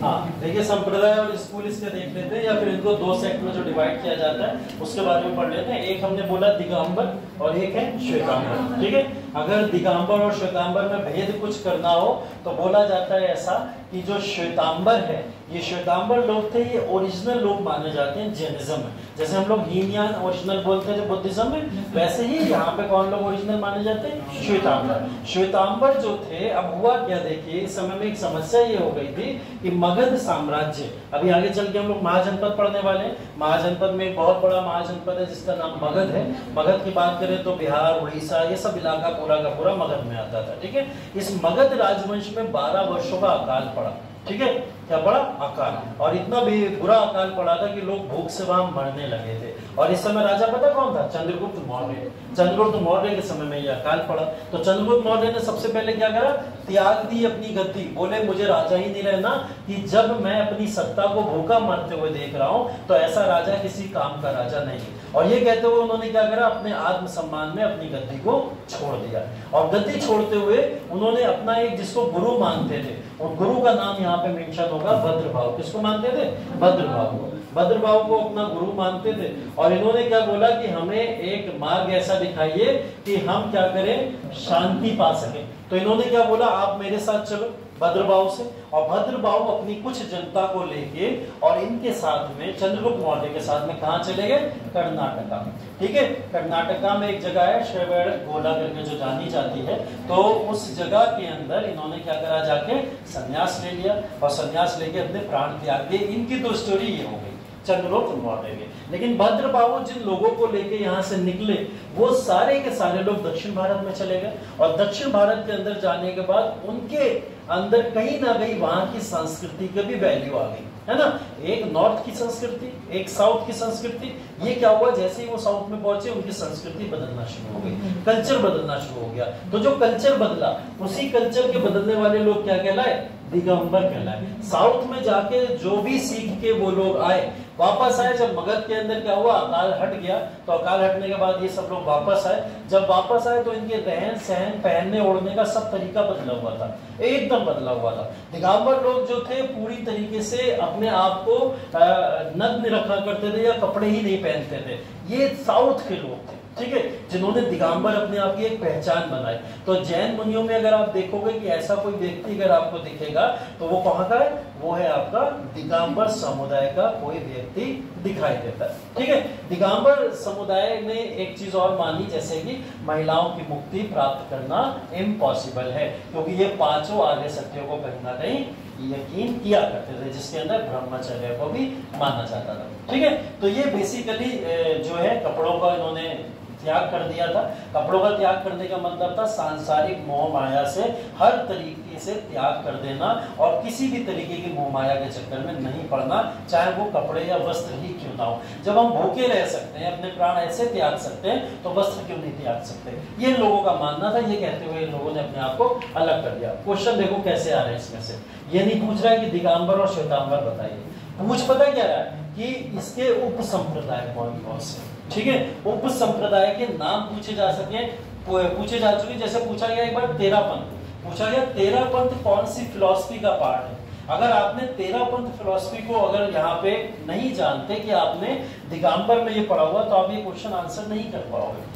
हाँ देखिए, संप्रदाय और स्कूल इसके देख लेते हैं, या फिर इनको 2 सेक्ट में जो डिवाइड किया जाता है उसके बारे में पढ़ लेते हैं। एक हमने बोला दिगंबर और एक है श्वेतांबर, ठीक है। अगर दिगंबर और श्वेतांबर में भेद कुछ करना हो तो बोला जाता है ऐसा कि जो श्वेतांबर है, ये श्वेतांबर लोग थे, ये ओरिजिनल लोग माने जाते हैं जैनिज्म में। जैसे हम लोग हीनयान ओरिजिनल बोलते हैं जो बुद्धिज्म में, वैसे ही यहाँ पे कौन लोग ओरिजिनल माने जाते हैं? श्वेतांबर। श्वेतांबर जो थे, अब हुआ क्या देखिए, इस समय में एक समस्या ये हो गई थी कि मगध साम्राज्य, अभी आगे चल के हम लोग महाजनपद पढ़ने वाले हैं। महाजनपद में एक बहुत बड़ा महाजनपद है जिसका नाम मगध है। मगध की बात करें तो बिहार, उड़ीसा, ये सब इलाका पूरा का पूरा मगध में आता था, ठीक है। इस मगध राजवंश में 12 वर्षों का अकाल पड़ा, ठीक है। क्या पड़ा? अकाल। और इतना भी बुरा अकाल पड़ा था कि लोग भूख से वहां मरने लगे थे। और इस समय राजा पता कौन था? चंद्रगुप्त मौर्य। चंद्रगुप्त मौर्य के समय में यह अकाल पड़ा। तो चंद्रगुप्त मौर्य ने सबसे पहले क्या करा? त्याग दी अपनी गद्दी। बोले मुझे राजा ही नहीं रहना, कि जब मैं अपनी सत्ता को भूखा मरते हुए देख रहा हूं तो ऐसा राजा किसी काम का राजा नहीं। और ये कहते हुए उन्होंने क्या करा? अपने आत्मसम्मान में अपनी गद्दी को छोड़ दिया। और गद्दी छोड़ते हुए उन्होंने अपना एक, जिसको गुरु मानते थे, और गुरु का नाम यहाँ पे मेंशन होगा, भद्रभाव। किसको मानते थे? भद्रभाव को। भद्रभाव को अपना गुरु मानते थे। और इन्होंने क्या बोला कि हमें एक मार्ग ऐसा दिखाइए कि हम क्या करें? शांति पा सके। तो इन्होंने क्या बोला? आप मेरे साथ चलो भद्रभाव से। और भद्रभाव अपनी कुछ जनता को लेके और इनके साथ में, चंद्रगुप्त मौर्य के साथ में कहां चले गए? कर्नाटका, ठीक है। कर्नाटका में एक जगह है श्वेवेड़ गोला करके जो जानी जाती है, तो उस जगह के अंदर इन्होंने क्या करा? जाके संन्यास ले लिया और संन्यास लेके अपने प्राण त्याग दिए। इनकी तो स्टोरी ये हो गई चंद्रगुप्त मौर्य के। लेकिन भद्रभाव जिन लोगों को लेके यहाँ से निकले, वो सारे के सारे लोग दक्षिण भारत में चले गए। और दक्षिण भारत के अंदर जाने के बाद उनके अंदर कहीं ना कहीं वहां की संस्कृति की भी वैल्यू आ गई, है ना। एक नॉर्थ की संस्कृति, एक साउथ की संस्कृति। ये क्या हुआ? जैसे ही वो साउथ में पहुंचे उनकी संस्कृति बदलना शुरू हो गई, कल्चर बदलना शुरू हो गया। तो जो कल्चर बदला, उसी कल्चर के बदलने वाले लोग क्या कहलाए? दिगंबर कहलाए। साउथ में जाके जो भी सीख के वो लोग आए, वापस आए। जब मगध के अंदर क्या हुआ? अकाल हट गया। तो अकाल हटने के बाद ये सब लोग वापस आए। जब वापस आए तो इनके रहन सहन, पहनने ओढ़ने का सब तरीका बदला हुआ था, एकदम बदला हुआ था। दिगंबर लोग जो थे पूरी तरीके से अपने आप को नग्न रखा करते थे या कपड़े ही नहीं पहनते थे। ये साउथ के लोग थे, ठीक है, जिन्होंने दिगंबर अपने आप की एक पहचान बनाई। तो जैन मुनियों में अगर आप देखोगे कि ऐसा कोई व्यक्ति अगर आपको दिखेगा तो वो कहाँ का है? वो है आपका दिगंबर समुदाय का कोई व्यक्ति दिखाई देता है, ठीक है। दिगंबर समुदाय ने एक चीज और मानी, जैसे कि महिलाओं की मुक्ति प्राप्त करना इम्पॉसिबल है, क्योंकि ये 5 आर्य सत्यों को कहीं ना कहीं यकीन किया करते थे, जिसके अंदर ब्रह्मचर्य को भी माना जाता था, ठीक है। तो ये बेसिकली जो है कपड़ों का इन्होंने त्याग कर दिया था। कपड़ों का त्याग करने का मतलब था सांसारिक मोह माया से हर तरीके से त्याग कर देना और किसी भी तरीके की मोह माया के चक्कर में नहीं पड़ना, चाहे वो कपड़े या वस्त्र ही क्यों ना हो। जब हम भूखे रह सकते हैं, अपने प्राण ऐसे त्याग सकते हैं, तो वस्त्र क्यों नहीं त्याग सकते। ये लोगों का मानना था। ये कहते हुए इन लोगों ने अपने आप को अलग कर दिया। क्वेश्चन देखो कैसे आ रहे हैं इसमें से। ये नहीं पूछ रहा है कि दिगंबर और श्वेतांबर बताइए, पूछ पता क्या रहा है कि इसके उप संप्रदाय कौन कौन से। ठीक है, उप संप्रदाय के नाम पूछे जा चुके। जैसे पूछा गया एक बार 13 पंथ पूछा गया, 13 पंथ कौन सी फिलॉसफी का पार्ट है। अगर आपने 13 पंथ फिलॉसफी को अगर यहाँ पे नहीं जानते कि आपने दिगंबर में ये पढ़ा हुआ, तो आप ये क्वेश्चन आंसर नहीं कर पाओगे।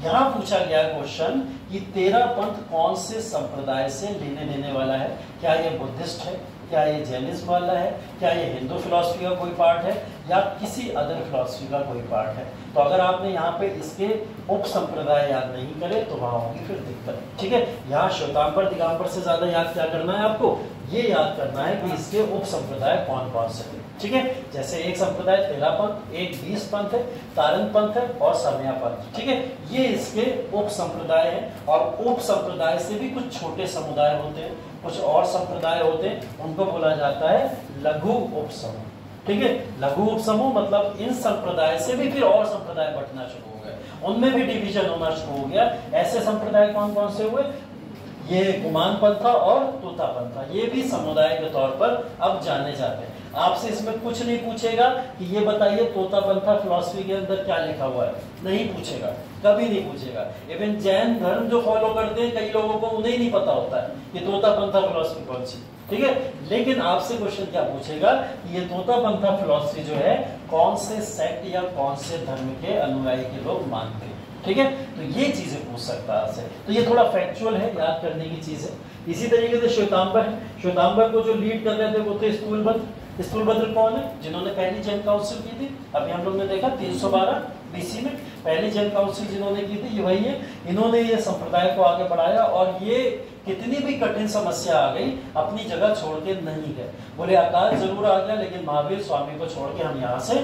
यहाँ पूछा गया क्वेश्चन कि 13 पंथ कौन से संप्रदाय से लेने देने वाला है। क्या ये बुद्धिस्ट है, क्या ये जैनिज्म वाला है, क्या ये हिंदू फिलॉसफी का कोई पार्ट है, या किसी अदर फिलॉसफी का कोई पार्ट है। तो अगर आपने यहाँ पे इसके उप संप्रदाय याद नहीं करे तो वहां होगी फिर दिक्कत। ठीक है, यहाँ श्वेतांबर दिगंबर से ज्यादा याद क्या करना है आपको, ये याद करना है कि इसके उप संप्रदाय कौन कौन से हैं। ठीक है, जैसे एक संप्रदाय 13 पंथ, एक 20 पंथ है, तारन पंथ है और समया पंथ। ठीक है, ये इसके उप संप्रदाय हैं। और उप संप्रदाय से भी कुछ छोटे समुदाय होते हैं, कुछ और संप्रदाय होते हैं, उनको बोला जाता है लघु उपसमूह। ठीक है, लघु उपसमूह मतलब इन संप्रदाय से भी फिर और संप्रदाय बंटना शुरू हो गए, उनमें भी डिवीजन होना शुरू हो गया। ऐसे संप्रदाय कौन कौन से हुए, ये गुमान पंथा और तोता पंथा, ये भी समुदाय के तौर पर अब जाने जाते हैं। आपसे इसमें कुछ नहीं पूछेगा कि ये बताइए तोता पंथा फिलॉसफी के अंदर क्या लिखा हुआ है, नहीं पूछेगा, कभी नहीं पूछेगा। इवन जैन धर्म जो फॉलो करते हैं कई लोगों को उन्हें नहीं पता होता है कि तोता पंथा फिलॉसफी कौन सी। ठीक है, लेकिन आपसे क्वेश्चन क्या पूछेगा कि ये तोता पंथा फिलॉसफी जो है कौन से सेक्ट या कौन से धर्म के अनुयायी के लोग मानते हैं। ठीक है, तो ये चीजें पूछ सकता है आपसे। तो ये थोड़ा फैक्चुअल है, याद करने की चीज है। इसी तरीके से श्वेतांबर है, श्वेतांबर को जो लीड कर रहे थे वो थे स्थूलभद्र। स्थूलभद्र कौन है, जिन्होंने पहली जैन काउंसिल की थी। अभी हम लोग ने देखा 312 बीसी में पहली जैन काउंसिल जिन्होंने की थी ये वही है। इन्होंने ये संप्रदाय को आगे बढ़ाया और ये कितनी भी कठिन समस्या आ गई अपनी जगह छोड़ के नहीं गए। बोले अकाल जरूर आ गया लेकिन महावीर स्वामी को छोड़ के हम यहाँ से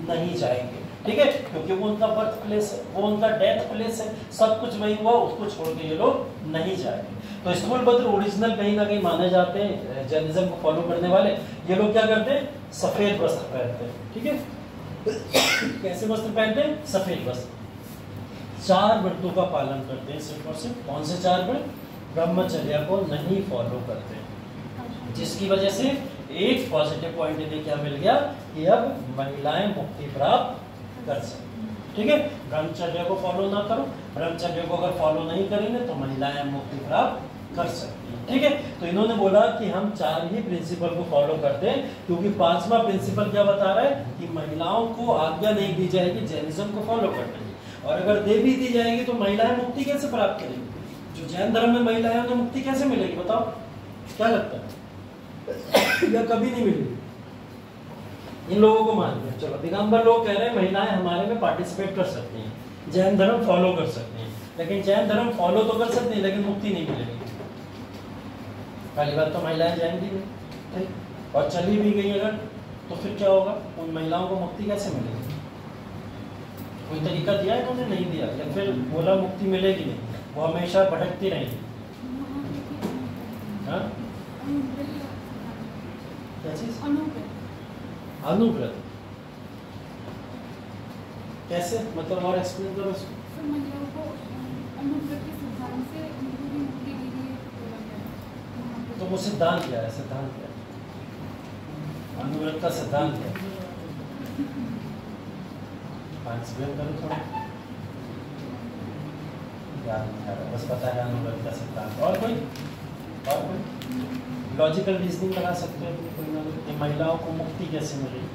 नहीं जाएंगे। ठीक है, क्योंकि वो उनका बर्थ प्लेस है, वो उनका डेथ प्लेस है, सब कुछ वही हुआ, उसको छोड़ के ये लोग नहीं जाएंगे। तो स्थूलभद्र ओरिजिनल कहीं ना कहीं माने जाते हैं जैनिज्म को फॉलो करने वाले। ये लोग क्या करते हैं, सफेद वस्त्र पहनते हैं। ठीक है, कैसे वस्त्र पहनते हैं, सफेद वस्त्र। 4 व्रतों का पालन करते हैं सिर्फ और सिर्फ। कौन से 4 व्रत, ब्रह्मचर्या को नहीं फॉलो करते हैं, जिसकी वजह से एक पॉजिटिव पॉइंट इन्हें क्या मिल गया कि अब महिलाएं मुक्ति प्राप्त कर सकते। ठीक है, ब्रह्मचर्य को फॉलो ना करो, ब्रह्मचर्य को अगर फॉलो नहीं करेंगे तो महिलाएं मुक्ति प्राप्त कर सकती हैं। ठीक है, तो इन्होंने बोला कि हम 4 ही प्रिंसिपल को फॉलो करते हैं, क्योंकि 5वां प्रिंसिपल क्या बता रहा है कि महिलाओं को आज्ञा नहीं दी जाएगी जैनिज्म को फॉलो करने की, और अगर दे भी दी जाएगी तो महिलाएं मुक्ति कैसे प्राप्त करेंगी। जो जैन धर्म में महिलाएं उन्हें मुक्ति कैसे मिलेगी, बताओ क्या लगता है, या कभी नहीं मिलेगी। इन लोगों को मान लिया, चलो दिगंबर लोग कह रहे हैं महिलाएं हमारे में पार्टिसिपेट कर सकती हैं, जैन धर्म फॉलो कर सकती हैं। लेकिन जैन धर्म फॉलो तो कर सकती है लेकिन मुक्ति नहीं मिलेगी। पहली बात तो महिलाएं जाएंगी नहीं, और चली भी गई अगर तो फिर क्या होगा, उन महिलाओं को मुक्ति कैसे मिलेगी। कोई तरीका दिया है इन्होंने, नहीं दिया, या फिर बोला मुक्ति मिलेगी नहीं, वो हमेशा भटकती रहेंगी। क्या चीज, अनुव्रत कैसे, मतलब और एक्सप्लेन करो इसको। तो वो सिद्धांत क्या है, सिद्धांत क्या है, अनुव्रत का सिद्धांत क्या है, एक्सप्लेन करो थोड़ा। याद नहीं आ रहा, बस पता है अनुव्रत का सिद्धांत। और कोई लॉजिकल रीजनिंग लगा सकते हो कोई ना कोई, महिलाओं को मुक्ति कैसे मिलेगी।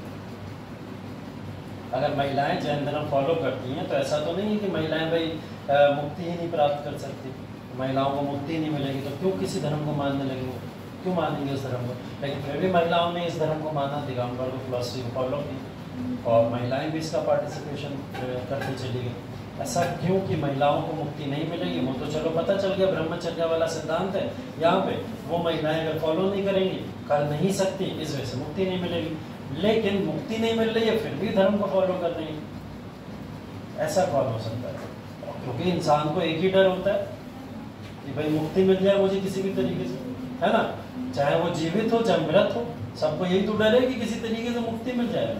अगर महिलाएं जैन धर्म फॉलो करती हैं तो ऐसा तो नहीं है कि महिलाएं भाई मुक्ति ही नहीं प्राप्त कर सकती, महिलाओं को मुक्ति ही नहीं मिलेगी तो क्यों किसी धर्म को मानने लगे, क्यों मानेंगे उस धर्म को। लेकिन फिर भी महिलाओं ने इस धर्म को माना, दिगंबर को फिलॉसफी को फॉलो की, और महिलाएं भी इसका पार्टिसिपेशन करते चली गई। ऐसा क्यों कि महिलाओं को मुक्ति नहीं मिलेगी, वो तो चलो पता चल गया ब्रह्मचर्य वाला सिद्धांत है यहाँ पे, वो महिलाएं अगर फॉलो नहीं करेंगी, कर नहीं सकती, इस वजह से मुक्ति नहीं मिलेगी। लेकिन मुक्ति नहीं मिल रही है फिर भी धर्म को फॉलो कर रही है, ऐसा कौन हो सकता है। क्योंकि इंसान को एक ही डर होता है कि भाई मुक्ति मिल जाए मुझे किसी भी तरीके से, है ना, चाहे वो जीवित हो चाहे मृत हो, सबको यही तो डर है कि किसी तरीके से मुक्ति मिल जाए,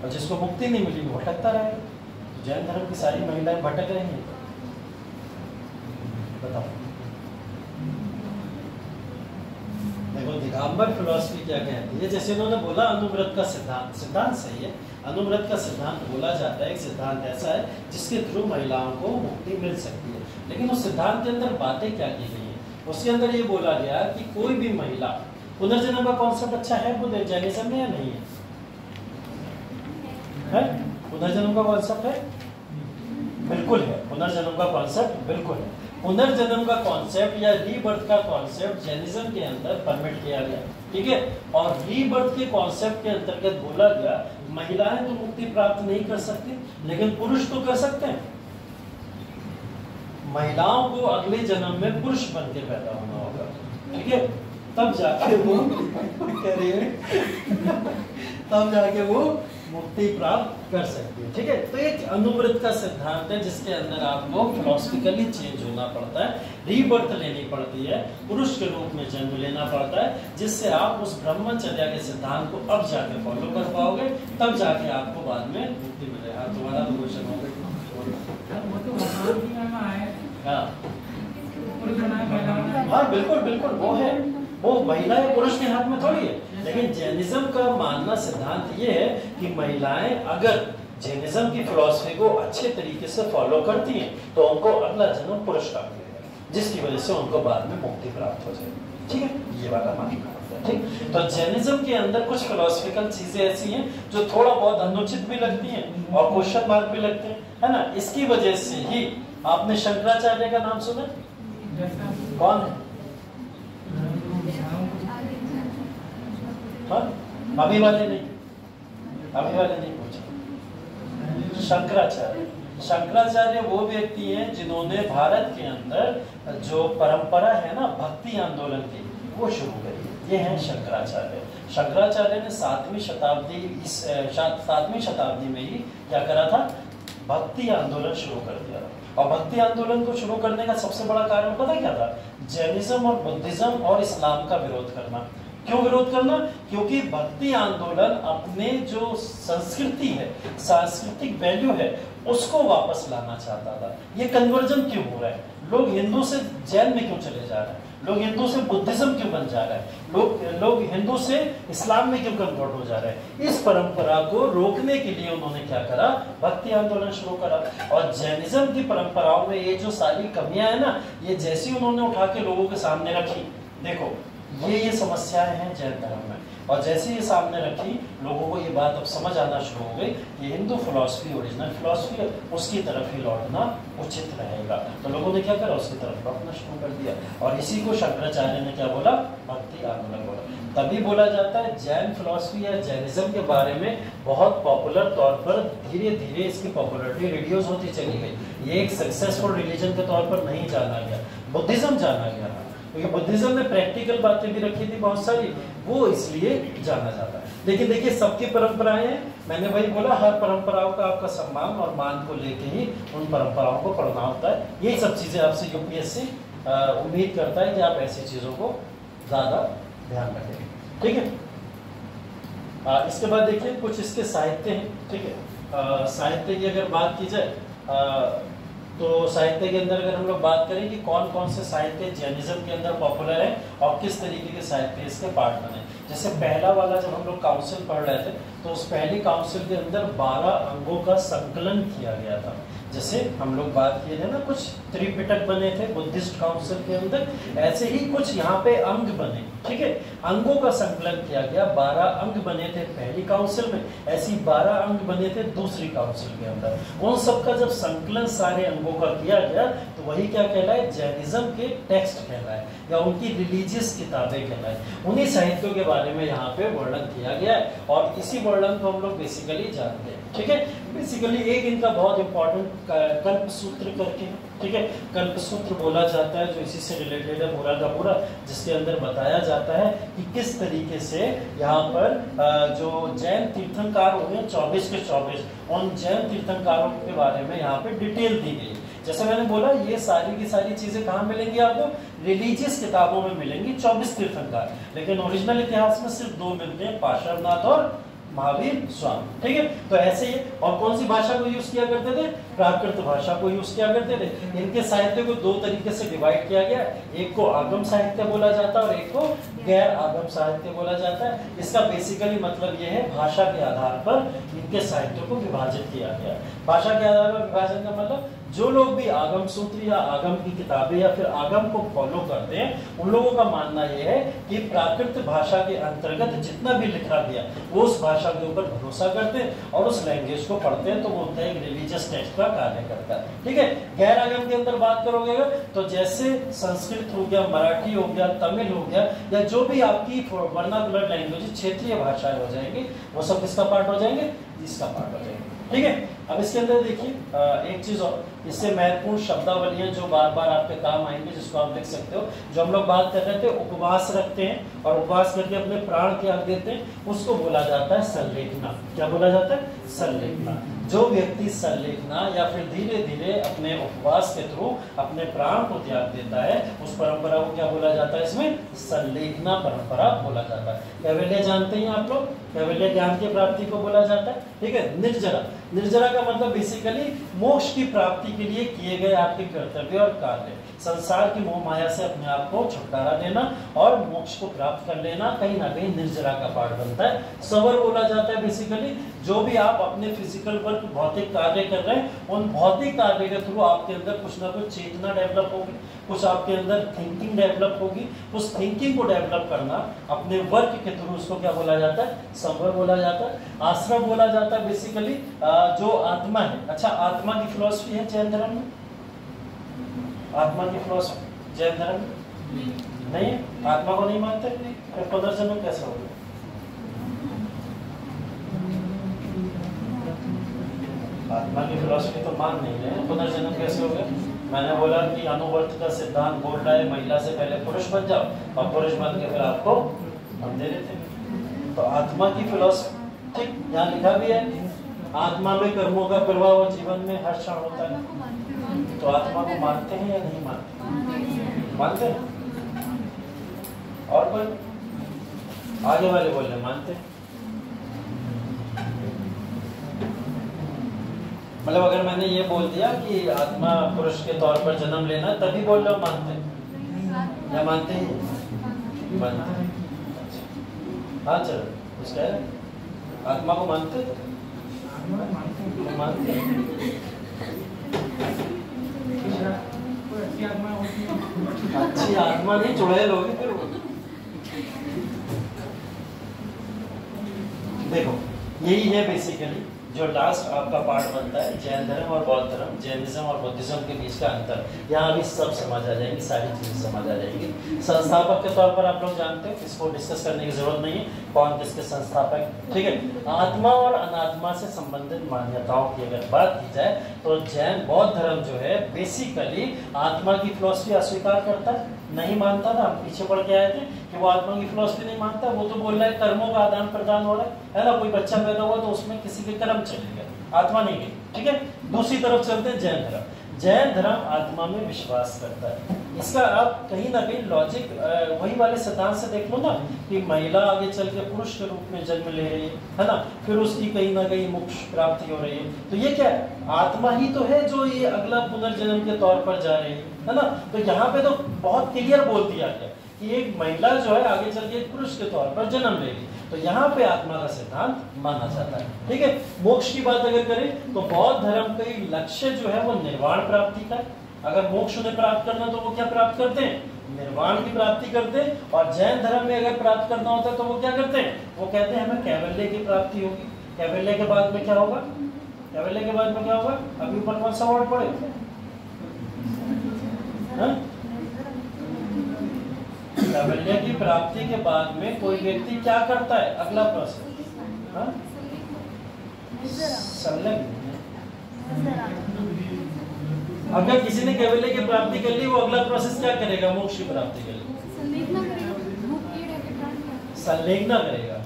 और जिसको मुक्ति नहीं मिली वो भटकता रहेगा। तो जैन धर्म की सारी महिलाएं भटक रही हैं, बताओ। देखो दिगंबर फिलॉसफी क्या कहती है, जैसे उन्होंने बोला अनुव्रत का सिद्धांत, सिद्धांत सही है, अनुव्रत का सिद्धांत बोला जाता है, एक सिद्धांत ऐसा है जिसके थ्रू महिलाओं को मुक्ति मिल सकती है। लेकिन उस सिद्धांत के अंदर बातें क्या की गई है, उसके अंदर ये बोला गया कि कोई भी महिला, पुनर्जन्म का कॉन्सेप्ट अच्छा है वो जैनिज्म में या नहीं है? पुनर्जन्म का कॉन्सेप्ट है, बिल्कुल है, पुनर्जन्म का कॉन्सेप्ट बिल्कुल है। पुनर्जन्म का कॉन्सेप्ट या रीबर्थ का कॉन्सेप्ट जैनिज्म के अंदर परमिट किया गया, ठीक है। और रीबर्थ के कॉन्सेप्ट के अंतर्गत बोला गया महिलाएं तो मुक्ति प्राप्त नहीं कर सकती, लेकिन पुरुष तो कर सकते हैं। महिलाओं को अगले जन्म में पुरुष बन के पैदा होना होगा, ठीक है, तब जाके वो तब जाके वो मुक्ति प्राप्त कर सकती है, ठीक है। तो एक अनुव्रत का सिद्धांत है जिसके अंदर आपको फिलोसफिकली चेंज होना पड़ता है, रीबर्थ लेनी पड़ती है, पुरुष के रूप में जन्म लेना पड़ता है, जिससे आप उस ब्रह्मचर्या के सिद्धांत को अब जाके फॉलो कर पाओगे, तब जाके आपको बाद में मुक्ति मिलेगा। तुम्हारा तो क्वेश्चन हो गया। हाँ बिल्कुल बिल्कुल, वो है, वो महिला या पुरुष के हाथ में थोड़ी है। लेकिन जैनिज्म का मानना सिद्धांत ये है कि महिलाएं अगर जैनिज्म की फिलॉसफी को अच्छे तरीके से फॉलो करती हैं तो उनको अगला जन्म पुरुष का मिलेगा, जिसकी वजह से उनको बाद में मुक्ति प्राप्त हो जाएगी, ठीक है। ये वाला मानना होता है, ठीक। तो जैनिज्म के अंदर कुछ फिलोसफिकल चीजें ऐसी हैं जो थोड़ा बहुत अनुचित भी लगती हैं और क्वेश्चन मार्क भी लगते हैं, है ना। इसकी वजह से ही आपने शंकराचार्य का नाम सुना? कौन है? अभी वाले नहीं, अभी वाले नहीं पूछा। शंकराचार्य, शंकराचार्य वो व्यक्ति हैं जिन्होंने भारत के अंदर जो परंपरा है ना भक्ति आंदोलन की, वो शुरू करी, ये हैं शंकराचार्य। शंकराचार्य ने 7वीं शताब्दी में ही क्या करा था, भक्ति आंदोलन शुरू कर दिया। और भक्ति आंदोलन को शुरू करने का सबसे बड़ा कारण पता क्या था? जैनिज्म और बुद्धिज्म और इस्लाम का विरोध करना। क्यों विरोध करना? क्योंकि भक्ति आंदोलन अपने जो संस्कृति है, सांस्कृतिक वैल्यू है, उसको वापस लाना चाहता था। ये कन्वर्जन क्यों हो रहा है? लोग हिंदू से जैन में क्यों चले जा रहे हैं? लोग हिंदू से बुद्धिज्म क्यों बन जा रहा है? लोग हिंदू से इस्लाम में क्यों कन्वर्ट हो जा रहे हैं? इस परंपरा को रोकने के लिए उन्होंने क्या करा, भक्ति आंदोलन शुरू करा। और जैनिज्म की परंपराओं में ये जो सारी कमियां है ना, ये जैसी उन्होंने उठा के लोगों के सामने रखी, देखो ये समस्याएं हैं जैन धर्म में, और जैसे ये सामने रखी लोगों को ये बात अब समझ आना शुरू हो गई कि हिंदू फिलॉसफी ओरिजिनल फिलॉसफी है, उसकी तरफ ही लौटना उचित रहेगा। तो लोगों ने क्या करा, उसकी तरफ लौटना शुरू कर दिया। और इसी को शंकराचार्य ने क्या बोला, भक्ति आंदोलन बोला। तभी बोला जाता है जैन फिलॉसफी या जैनिज्म के बारे में बहुत पॉपुलर तौर पर धीरे धीरे इसकी पॉपुलरिटी रिड्यूस होती चली गई। ये एक सक्सेसफुल रिलीजन के तौर पर नहीं जाना गया, बुद्धिज्म जाना गया, क्योंकि बुद्धिज्म में प्रैक्टिकल बातें भी रखी थी बहुत सारी, वो इसलिए जाना जाता है। लेकिन देखिए सबकी परंपराएं हैं, मैंने वही बोला, हर परंपराओं का आपका सम्मान और मान को लेके ही उन परंपराओं को पढ़ना होता है। यही सब चीजें आपसे यूपीएससी उम्मीद करता है कि आप ऐसी चीजों को ज्यादा ध्यान रखें, ठीक है। इसके बाद देखिए कुछ इसके साहित्य हैं, ठीक है। साहित्य की अगर बात की जाए तो साहित्य के अंदर अगर हम लोग बात करें कि कौन कौन से साहित्य जैनिज्म के अंदर पॉपुलर है और किस तरीके के साहित्य इसके पार्ट बने। जैसे पहला वाला जब हम लोग काउंसिल पढ़ रहे थे तो उस पहली काउंसिल के अंदर 12 अंगों का संकलन किया गया था। जैसे हम लोग बात किए थे ना, कुछ त्रिपिटक बने थे बुद्धिस्ट काउंसिल के अंदर, ऐसे ही कुछ यहाँ पे अंग बने, ठीक है। अंगों का संकलन किया गया, 12 अंग बने थे पहली काउंसिल में, ऐसी 12 अंग बने थे दूसरी काउंसिल के अंदर। उन सबका जब संकलन सारे अंगों का किया गया तो वही क्या कहलाए, जैनिज्म के टेक्स्ट कहलाए या उनकी रिलीजियस किताबें कहलाए। उन्हीं साहित्यों के बारे में यहाँ पे वर्णन किया गया है और इसी वर्णन को हम लोग बेसिकली जानते हैं, ठीक है। बेसिकली एक इनका बहुत इंपॉर्टेंट कल्प सूत्र करके, ठीक है, कल्प सूत्र बोला जाता है जो इसी से रिलेटेड है पूरा का पूरा, जिसके अंदर बताया जाता है कि किस तरीके से यहाँ पर जो जैन तीर्थंकार हुए 24 के 24, उन जैन तीर्थंकारों के बारे में यहाँ पे डिटेल दी गई। जैसे मैंने बोला ये सारी की सारी चीजें कहाँ मिलेंगी आपको, रिलीजियस किताबों में मिलेंगी 24 तीर्थंकर, लेकिन ओरिजिनल इतिहास में सिर्फ 2 मिलते हैं, पार्श्वनाथ और महावीर स्वामी। ठीक है, तो ऐसे ही और कौन सी भाषा को यूज किया करते थे, प्राकृत भाषा को यूज किया करते थे। इनके साहित्य को 2 तरीके से डिवाइड किया गया, एक को आगम साहित्य बोला जाता है और एक को गैर आगम साहित्य बोला जाता है। इसका बेसिकली मतलब यह है भाषा के आधार पर इनके साहित्य को विभाजित किया गया। भाषा के आधार पर विभाजन का मतलब जो लोग भी आगम सूत्र या आगम की किताबें या फिर आगम को फॉलो करते हैं उन लोगों का मानना यह है कि प्राकृत भाषा के अंतर्गत जितना भी लिखा गया वो उस भाषा के ऊपर भरोसा करते हैं और उस लैंग्वेज को पढ़ते हैं, तो वो होता है एक रिलीजियस टेक्स्ट का कार्य करता है। ठीक है, गैर आगम के अंदर बात करोगे तो जैसे संस्कृत हो गया, मराठी हो गया, तमिल हो गया, या जो भी आपकी वर्नाकुलर लैंग्वेज क्षेत्रीय भाषाएं हो जाएंगी वो सब किसका पार्ट हो जाएंगे, इसका पार्ट हो जाएंगे। ठीक है, अब इसके अंदर देखिए एक चीज और, इससे महत्वपूर्ण शब्दावलियां जो बार बार आपके काम आएंगे जिसको आप लिख सकते हो। जो हम लोग बात कर रहे थे उपवास रखते हैं और उपवास करके अपने प्राण त्याग देते हैं, उसको बोला जाता है संलेखना। क्या बोला जाता है, संलेखना। जो व्यक्ति संलेखना या फिर धीरे धीरे अपने उपवास के थ्रू अपने प्राण को त्याग देता है उस परंपरा को क्या बोला जाता है, इसमें संलेखना परंपरा बोला जाता है। कैवल्य जानते हैं आप लोग, कैवल्य ज्ञान की प्राप्ति को बोला जाता है। ठीक है, निर्जरा, निर्जरा का मतलब बेसिकली मोक्ष की प्राप्ति के लिए किए गए आपके कर्तव्य और कार्य, संसार की मोह माया से अपने आप को छुटकारा देना और मोक्ष को प्राप्त कर लेना कहीं ना कहीं निर्जरा का पार्ट बनता है। सवर बोला जाता है बेसिकली जो भी आप अपने फिजिकल वर्क भौतिक कार्य कर रहे हैं उन भौतिक कार्य के थ्रू आपके अंदर कुछ ना कुछ चेतना डेवलप होगी, कुछ आपके अंदर थिंकिंग डेवलप होगी। उस थिंकिंग को डेवलप करना अपने वर्क के थ्रू उसको क्या बोला जाता है, संवर बोला जाता है। आश्रम बोला जाता है बेसिकली जो आत्मा है। अच्छा, आत्मा की फिलॉसफी है जैन धर्म में, आत्मा की फिलॉसफी जैन धर्म में नहीं है, आत्मा को नहीं मानते, फिर पुनर्जन्म कैसे होगा? आत्मा की फिलॉसफी तो मान नहीं रहे, पुनर्जन्म कैसे होगा? मैंने बोला कि अनुवर्त का सिद्धांत बोल रहा है महिला से पहले पुरुष बन जाओ और पुरुष बन के फिर आपको हम दे देते हैं। तो आत्मा की फिलॉसफी ठीक यहाँ लिखा भी है, आत्मा में कर्मों का प्रभाव और जीवन में हर क्षण होता है। तो आत्मा को मानते हैं या नहीं मानते? मानते हैं। और कोई आगे वाले बोल रहे मानते हैं? मतलब अगर मैंने ये बोल दिया कि आत्मा पुरुष के तौर पर जन्म लेना तभी बोल रहे हो मानते हैं या मानते हैं? मानते हैं। हाँ चलो, कुछ कह रहे आत्मा को मानते तो मानते अच्छी आत्मा नहीं चुड़ैल होगी फिर वो। देखो यही है बेसिकली जो लास्ट आपका पार्ट बनता है जैन धर्म और बौद्ध धर्म, जैनिज्म और बुद्धिज्म के बीच का अंतर। यहाँ भी सब समझ आ जाएंगी, सारी चीजें समझ आ जाएंगी। संस्थापक के तौर पर आप लोग जानते हो, इसको डिस्कस करने की जरूरत नहीं है कौन किसके संस्थापक। ठीक है, आत्मा और अनात्मा से संबंधित मान्यताओं की अगर बात की जाए तो जैन बौद्ध धर्म जो है बेसिकली आत्मा की फिलॉसफी अस्वीकार करता है, नहीं मानता था। हम पीछे पढ़ के आए थे कि वो आत्मा की फिलॉसफी नहीं मानता, वो तो बोल रहा है कर्मों का आदान प्रदान हो रहा है ना, कोई बच्चा पैदा हुआ तो उसमें किसी के कर्म चले गए, आत्मा नहीं गई। ठीक है, दूसरी तरफ चलते हैं जैन धर्म। जैन धर्म आत्मा में विश्वास करता है। इसका आप कहीं ना कहीं लॉजिक वही वाले सिद्धांत से देख लो ना कि महिला आगे चल के पुरुष के रूप में जन्म ले रही है ना, फिर उसकी कहीं ना कहीं मोक्ष प्राप्ति हो रही है, तो ये क्या है, आत्मा ही तो है जो ये अगला पुनर्जन्म के तौर पर जा रही है ना। तो यहाँ पे तो बहुत क्लियर बोल दिया गया कि एक महिला जो है आगे चल के पुरुष के तौर पर जन्म लेगी, तो यहाँ पे आत्मा का सिद्धांत माना जाता है। ठीक है, मोक्ष की बात अगर करें तो बौद्ध धर्म का लक्ष्य जो है वो निर्वाण प्राप्ति का है। अगर मोक्ष उन्हें प्राप्त करना तो वो क्या प्राप्त करते हैं, निर्वाण की प्राप्ति करते हैं। और जैन धर्म में अगर प्राप्त करना होता है तो वो क्या करते हैं, वो कहते हैं हमें कैवल्य की प्राप्ति होगी। कैवल्य के बाद में क्या होगा, कैवल्य के बाद में क्या होगा, अभी ऊपर कौन सा वर्ड पढ़े, कैवल्य की प्राप्ति के बाद में कोई व्यक्ति क्या करता है, अगला प्रोसेस संलग्न। अगर किसी ने कैवल्य की प्राप्ति कर ली वो अगला प्रोसेस क्या करेगा, मोक्ष की प्राप्ति के लिए संलेखना करेगा।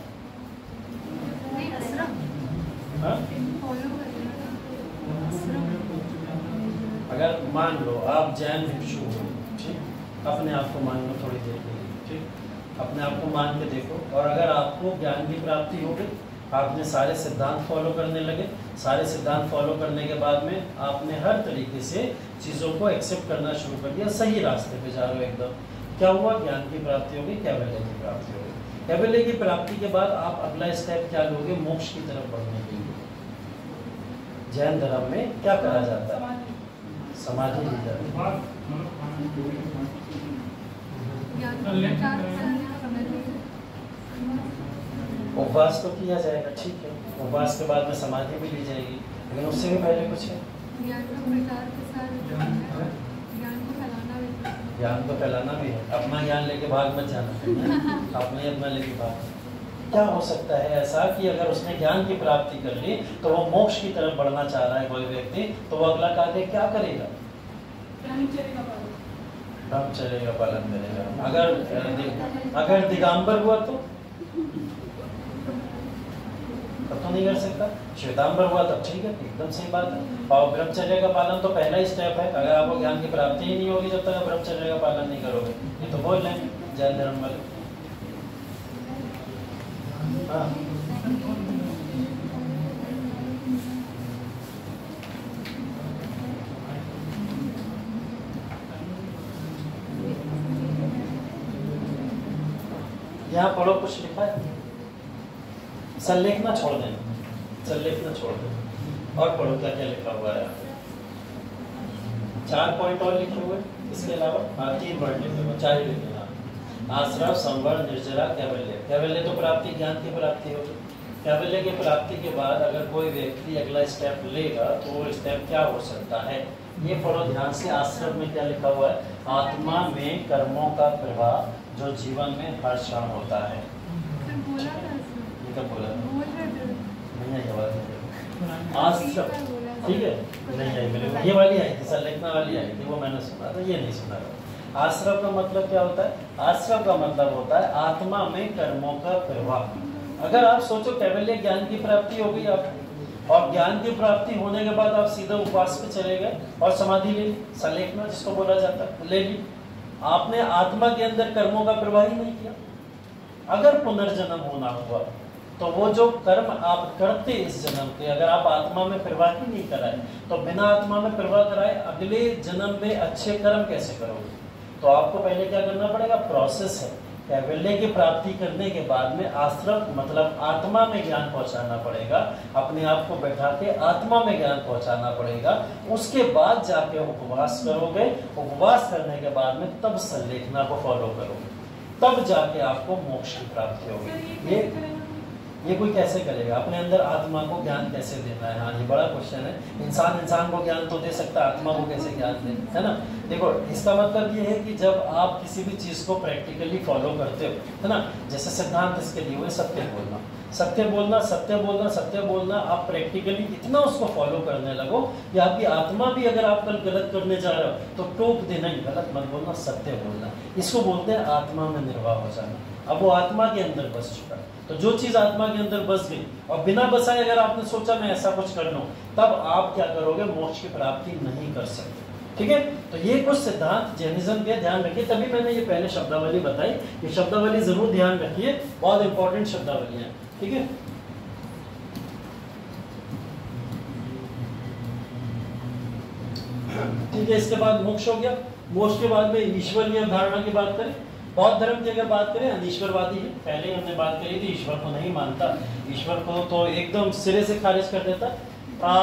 अगर मान लो आप जैन भिक्षु हो, ठीक, अपने आप को मान लो थोड़ी देर के लिए, ठीक, अपने आप को मान के देखो, और अगर आपको ज्ञान की प्राप्ति हो गई, आपने सारे सिद्धांत फॉलो करने लगे, सारे सिद्धांत फॉलो करने के बाद में आपने हर तरीके से चीज़ों को एक्सेप्ट करना शुरू कर दिया, सही रास्ते पे जा रहे हो एकदम, क्या हुआ, ज्ञान की प्राप्ति होगी, कैवल्य की प्राप्ति होगी। कैवल्य की प्राप्ति के बाद आप अगला स्टेप क्या लोगे, मोक्ष की तरफ बढ़ने के लिए। जैन धर्म में क्या करा जाता है, समाधि ली जाती है। उपवास तो किया जाएगा, ठीक है, उपवास के बाद में समाधि भी ली जाएगी, लेकिन उससे भी पहले कुछ है, ज्ञान तो फैलाना भी है। अपना ज्ञान लेके भाग मत जाना, अपने अपना लेके भाग। क्या हो सकता है ऐसा कि अगर उसने ज्ञान की प्राप्ति कर ली तो वो मोक्ष की तरफ बढ़ना चाह रहा है कोई व्यक्ति, तो वो अगला कार्य क्या करेगा, ब्रह्मचर्य का पालन करेगा। अगर दिगंबर हुआ तो तब तो नहीं कर सकता, श्वेतांबर हुआ तब ठीक है, एकदम सही बात है। और ब्रह्मचर्य का पालन तो पहला ही स्टेप है, अगर आपको ज्ञान की प्राप्ति ही नहीं होगी जब तक आप ब्रह्मचर्य का पालन नहीं करोगे, ये तो बोल रहे हैं जैन धर्म वाले। हाँ, यहाँ पढ़ो, कुछ लिखा है, संलेखना छोड़ देना, संलेखना छोड़ देना, और पढ़ो क्या क्या लिखा हुआ है। 4 पॉइंट और लिखे हुए, इसके अलावा 3 पॉइंट लिखे हुए, 4 ही लिखे ना, आश्रव, संवर, निर्जरा, कैवल्य। कैवल्य तो प्राप्ति, ज्ञान की प्राप्ति होगी। कैवल्य की प्राप्ति के बाद अगर कोई व्यक्ति अगला स्टेप लेगा तो वो स्टेप क्या हो सकता है, ये पढ़ो ध्यान से। आश्रव में क्या लिखा हुआ है, आत्मा में कर्मों का प्रभाव जो जीवन में हर क्षण होता है। ये कब बोला, नहीं आई आवाज, आश्रव, ठीक है, नहीं आई मेरे को, ये वाली आई थी, संलेखना वाली आई थी, वो मैंने सुना था, ये नहीं सुना था। आश्रव का मतलब क्या होता है, आश्रव का मतलब होता है आत्मा में कर्मों का प्रभाव। अगर आप सोचो कैवल्य ज्ञान की प्राप्ति हो गई आपको, और ज्ञान की प्राप्ति होने के बाद आप सीधा उपवास पे चले गए और समाधि ले ली, संलेखना जिसको बोला जाता है, ले ली, आपने आत्मा के अंदर कर्मों का प्रवाह ही नहीं किया। अगर पुनर्जन्म होना हुआ तो वो जो कर्म आप करते इस जन्म के, अगर आप आत्मा में प्रवाह ही नहीं कराए, तो बिना आत्मा में प्रवाह कराए अगले जन्म में अच्छे कर्म कैसे करोगे। तो आपको पहले क्या करना पड़ेगा, प्रोसेस है, कैवल्य की प्राप्ति करने के बाद में आश्रव मतलब आत्मा में ज्ञान पहुंचाना पड़ेगा, अपने आप को बैठा के आत्मा में ज्ञान पहुंचाना पड़ेगा। उसके बाद जाके उपवास करोगे, उपवास करने के बाद में तब संलेखना को फॉलो करोगे, तब जाके आपको मोक्ष की प्राप्ति होगी। ये कोई कैसे करेगा, अपने अंदर आत्मा को ज्ञान कैसे देना है, हाँ ये बड़ा क्वेश्चन है। इंसान को ज्ञान तो दे सकता है, आत्मा को कैसे ज्ञान दे, है ना। देखो इसका मतलब ये है कि जब आप किसी भी चीज़ को प्रैक्टिकली फॉलो करते हो, है ना, जैसे सिद्धांत इसके लिए हुए सत्य बोलना, सत्य बोलना, सत्य बोलना, सत्य बोलना, आप प्रैक्टिकली इतना उसको फॉलो करने लगो कि आपकी आत्मा भी अगर आप कल गलत करने जा रहे हो तो टोक देना, ही गलत मत बोलना, सत्य बोलना, इसको बोलते हैं आत्मा में निर्वाह हो जाना। अब वो आत्मा के अंदर बस चुका, तो जो चीज़ आत्मा के अंदर बस गई और बिना बसाए अगर आपने सोचा मैं ऐसा कुछ कर लूँ, तब आप क्या करोगे, मोक्ष की प्राप्ति नहीं कर सकते। ठीक है, तो ये कुछ सिद्धांत जैनिज्म के ध्यान रखिए, तभी मैंने ये पहले शब्दावली बताई, ये शब्दावली जरूर ध्यान रखिए, बहुत इंपॉर्टेंट शब्दावली है। ठीक है, ठीक है, इसके बाद मोक्ष हो गया। मोक्ष के बाद में ईश्वर की अवधारणा की बात करें, बौद्ध धर्म की अगर बात करें अनीश्वरवादी है, पहले हमने बात करी थी, ईश्वर को नहीं मानता, ईश्वर को तो एकदम सिरे से खारिज कर देता।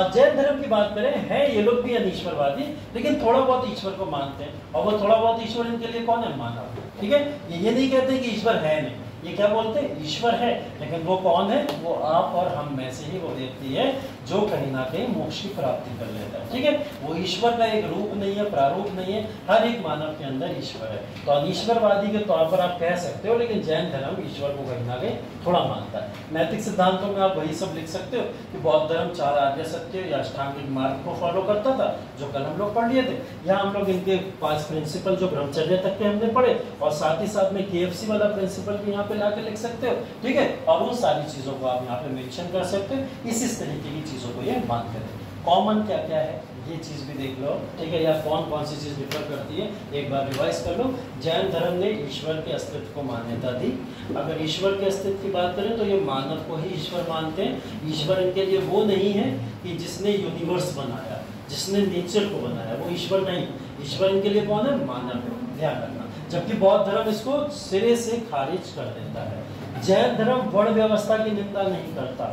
जैन धर्म की बात करें, है ये लोग भी अनीश्वरवादी, लेकिन थोड़ा बहुत ईश्वर को मानते हैं, और वो थोड़ा बहुत ईश्वर इनके लिए कौन है, मानव। ठीक है, ये नहीं कहते कि ईश्वर है नहीं, ये क्या बोलते हैं, ईश्वर है, लेकिन वो कौन है, वो आप और हम में से ही वो व्यक्ति है जो कहीं ना कहीं मोक्ष की प्राप्ति कर लेता है। ठीक है, वो ईश्वर का एक रूप नहीं है, प्रारूप नहीं है, हर एक मानव के अंदर ईश्वर है। तो अनीश्वरवादी के तौर पर आप कह सकते हो, लेकिन जैन धर्म ईश्वर को कहीं ना कहीं थोड़ा मानता है। नैतिक सिद्धांतों में आप वही सब लिख सकते हो कि बौद्ध धर्म 4 आर्य सत्य या अष्टांगिक मार्ग को फॉलो करता था, जो कल हम लोग पढ़ लिए थे। यहाँ हम लोग इनके 5 प्रिंसिपल जो ब्रह्मचर्य तक के हमने पढ़े, और साथ ही साथ में KFC वाला प्रिंसिपल भी यहाँ पे लाके लिख सकते हो। ठीक है, और उन सारी चीजों को आप यहाँ पे मेंशन कर सकते हो, इस तरीके की चीजों को ये मानते हैं। कॉमन क्या क्या है ये चीज़ भी देख लो, ठीक है, या कौन कौन सी चीज़ डिफर करती है, एक बार रिवाइज कर लो। जैन धर्म ने ईश्वर के अस्तित्व को मान्यता दी। अगर ईश्वर के अस्तित्व की बात करें तो ये मानव को ही ईश्वर मानते हैं। ईश्वर इनके लिए वो नहीं है कि जिसने यूनिवर्स बनाया, जिसने नेचर को बनाया, वो ईश्वर नहीं। ईश्वर इनके लिए कौन है? मानव है, ध्यान रखना। जबकि बौद्ध धर्म इसको सिरे से खारिज कर देता है। जैन धर्म वर्ण व्यवस्था की निंदा नहीं करता।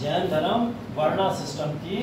जैन धर्म वर्णा सिस्टम की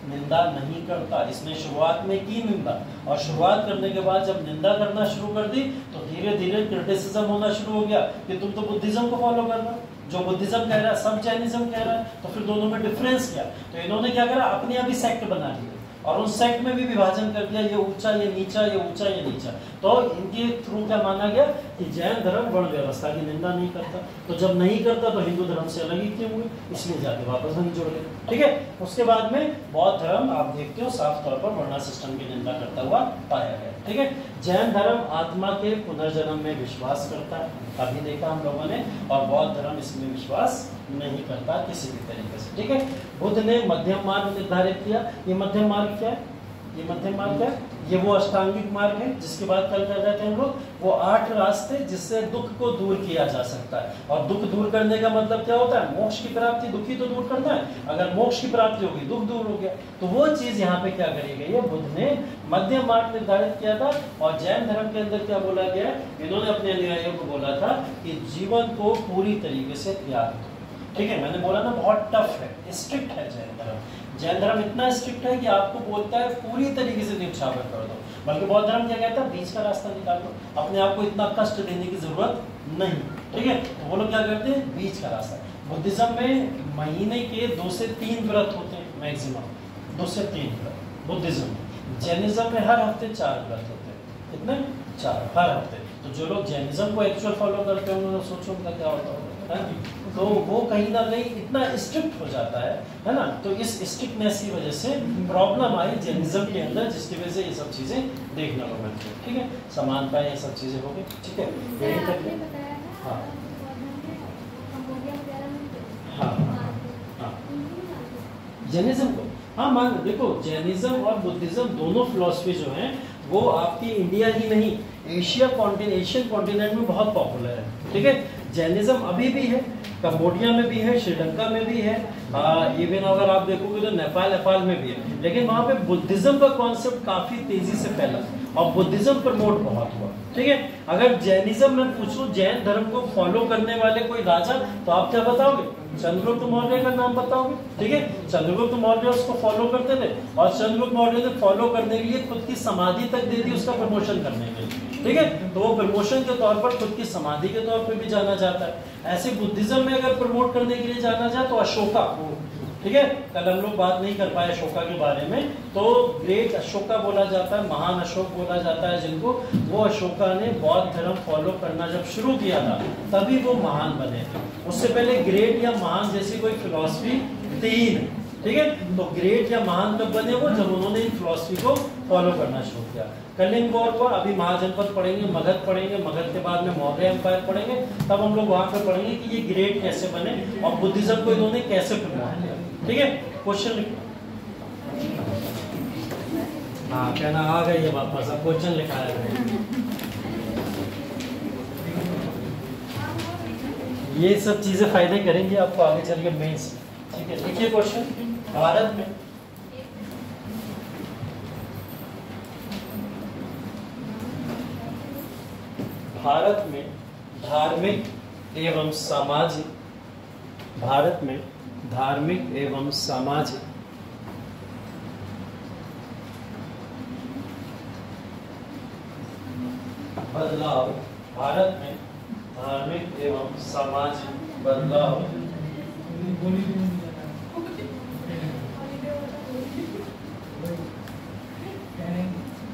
निंदा नहीं करता। इसने शुरुआत में की निंदा, और शुरुआत करने के बाद जब निंदा करना शुरू कर दी तो धीरे धीरे क्रिटिसिज्म होना शुरू हो गया कि तुम तो बुद्धिज्म को फॉलो कर रहे हो, जो बुद्धिज्म कह रहा है सब जैनिज्म कह रहा है, तो फिर दोनों में डिफरेंस क्या? तो इन्होंने क्या करा, अपने आप ही सेक्ट बना लिया और उन सेक्ट में भी विभाजन कर दिया, ये ऊंचा ये नीचा, ये ऊंचा ये नीचा। तो इनके थ्रू क्या माना गया कि जैन धर्म वर्ण व्यवस्था की निंदा नहीं करता। तो जब नहीं करता तो हिंदू धर्म से अलग ही क्यों हुए? इसलिए जाके वापस वहीं जोड़ गए, ठीक है। उसके बाद में बौद्ध धर्म आप देखते हो साफ तौर पर वर्णा सिस्टम की निंदा करता हुआ पाया गया, ठीक है। जैन धर्म आत्मा के पुनर्जन्म में विश्वास करता है, अभी देखा हम लोगों ने, और बौद्ध धर्म इसमें विश्वास नहीं करता किसी भी तरीके से, ठीक है। बुद्ध ने मध्यम मार्ग निर्धारित किया। ये मध्यम मार्ग क्या है? ये मध्यम मार्ग है, ये वो अष्टांगिक मार्ग है जिसकी बात कल कर रहे थे हम लोग। वो 8 रास्ते जिससे दुख को दूर किया जा सकता है। और दुख दूर करने का मतलब क्या होता है? मोक्ष की प्राप्ति। दुख ही तो दूर करना है। अगर मोक्ष की प्राप्ति होगी, दुख दूर हो गया। तो वो चीज यहाँ पे क्या करी गई है? बुद्ध ने मध्यम मार्ग निर्धारित किया था। और जैन धर्म के अंदर क्या बोला गया है? इन्होंने अपने अनुयायियों को बोला था कि जीवन को पूरी तरीके से त्याग दो, ठीक है। मैंने बोला ना बहुत टफ है, स्ट्रिक्ट है जैन धर्म। जैन धर्म इतना स्ट्रिक्ट है कि आपको बोलता है पूरी तरीके से न्यौछावर कर दो। बल्कि बौद्ध धर्म क्या कहता है? बीच का रास्ता निकाल दो, अपने आप को इतना कष्ट देने की जरूरत नहीं, ठीक है। तो वो लोग क्या करते हैं? बीच का रास्ता। बुद्धिज्म में महीने के 2 से 3 व्रत होते हैं मैक्सिमम, 2 से 3 व्रत बुद्धिज्म में। जैनिज्म में हर हफ्ते 4 व्रत होते हैं। कितने? 4 हर हफ्ते। तो जो लोग जैनिज्म को एक्चुअल फॉलो करते हैं उन्होंने सोचो उनका क्या होता होगा, तो वो कहीं ना कहीं इतना स्ट्रिक्ट हो जाता है ना। तो इस स्ट्रिक्टनेस की वजह से प्रॉब्लम आई जैनिज्म के अंदर, जिसकी वजह से ये सब चीजें देखने को मिलती है, ठीक है। समानता ये सब चीजें हो गई, ठीक है। यही तक हाँ हाँ हाँ जैनिज्म को हाँ मान देखो, जैनिज्म और बुद्धिज्म दोनों फिलॉसफी जो हैं वो आपकी इंडिया ही नहीं एशियन कॉन्टिनेंट में बहुत पॉपुलर है, ठीक है। जैनिज्म अभी भी है, कंबोडिया में भी है, श्रीलंका में भी है, इवन अगर आप देखोगे तो नेपाल में भी है। लेकिन वहाँ पे बुद्धिज्म का कॉन्सेप्ट काफी तेजी से फैला और बुद्धिज्म प्रमोट बहुत हुआ, ठीक है। अगर जैनिज्म में पूछूं जैन धर्म को फॉलो करने वाले कोई राजा, तो आप क्या बताओगे? चंद्रगुप्त मौर्य का नाम बताओगे, ठीक है। चंद्रगुप्त मौर्य उसको फॉलो करते थे और चंद्रगुप्त मौर्य ने फॉलो करने के लिए खुद की समाधि तक दे दी उसका प्रमोशन करने के लिए, ठीक है। तो वो प्रमोशन के तौर पर खुद की समाधि के तौर पर भी जाना जाता है। ऐसे बुद्धिज्म में अगर प्रमोट करने के लिए जाना जाए तो अशोका, ठीक है। कल हम लोग बात नहीं कर पाए अशोका के बारे में, तो ग्रेट अशोका बोला जाता है, महान अशोक बोला जाता है जिनको, वो अशोका ने बौद्ध धर्म फॉलो करना जब शुरू किया था तभी वो महान बने थे। उससे पहले ग्रेट या महान जैसी कोई फिलॉसफी थी ही नहीं, ठीक है। तो ग्रेट या महान कब बने वो? जब उन्होंने इन फिलॉसफी को फॉलो करना शुरू किया। कलिंग वॉर को अभी महाजनपद पढ़ेंगे, मगध पढ़ेंगे, मगध के बाद में मौर्य एम्पायर पढ़ेंगे, तब हम लोग वहां पे पढ़ेंगे कि ये ग्रेट कैसे बने और बुद्धिज्म को इन्होंने कैसे प्रमोट किया, ठीक है। क्वेश्चन लिखो। हाँ कहना आ गई है वापस, अब क्वेश्चन लिखा है। ये सब चीजें फायदे करेंगी आपको आगे चल के मेंस, ठीक है। लिखिए क्वेश्चन। भारत में धार्मिक एवं सामाजिक बदलाव, भारत में धार्मिक एवं सामाजिक बदलाव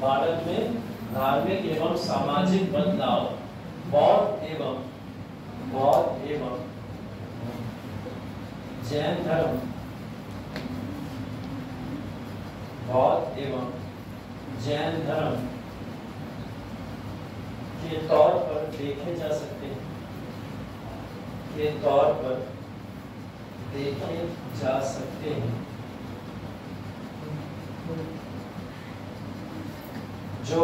भारत में धार्मिक एवं सामाजिक बदलाव बौद्ध एवं जैन धर्म, बौद्ध एवं जैन धर्म के तौर पर देखे जा सकते हैं, जो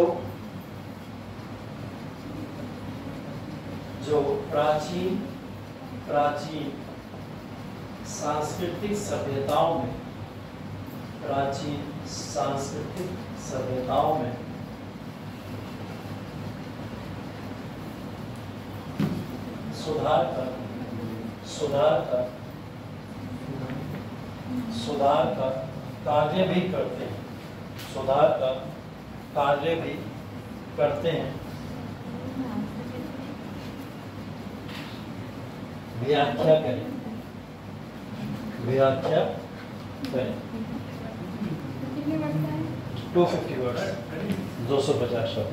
प्राचीन सांस्कृतिक सभ्यताओं में सुधार का कार्य भी करते हैं व्याख्या करें 250 वर्ड्स 250 शब्द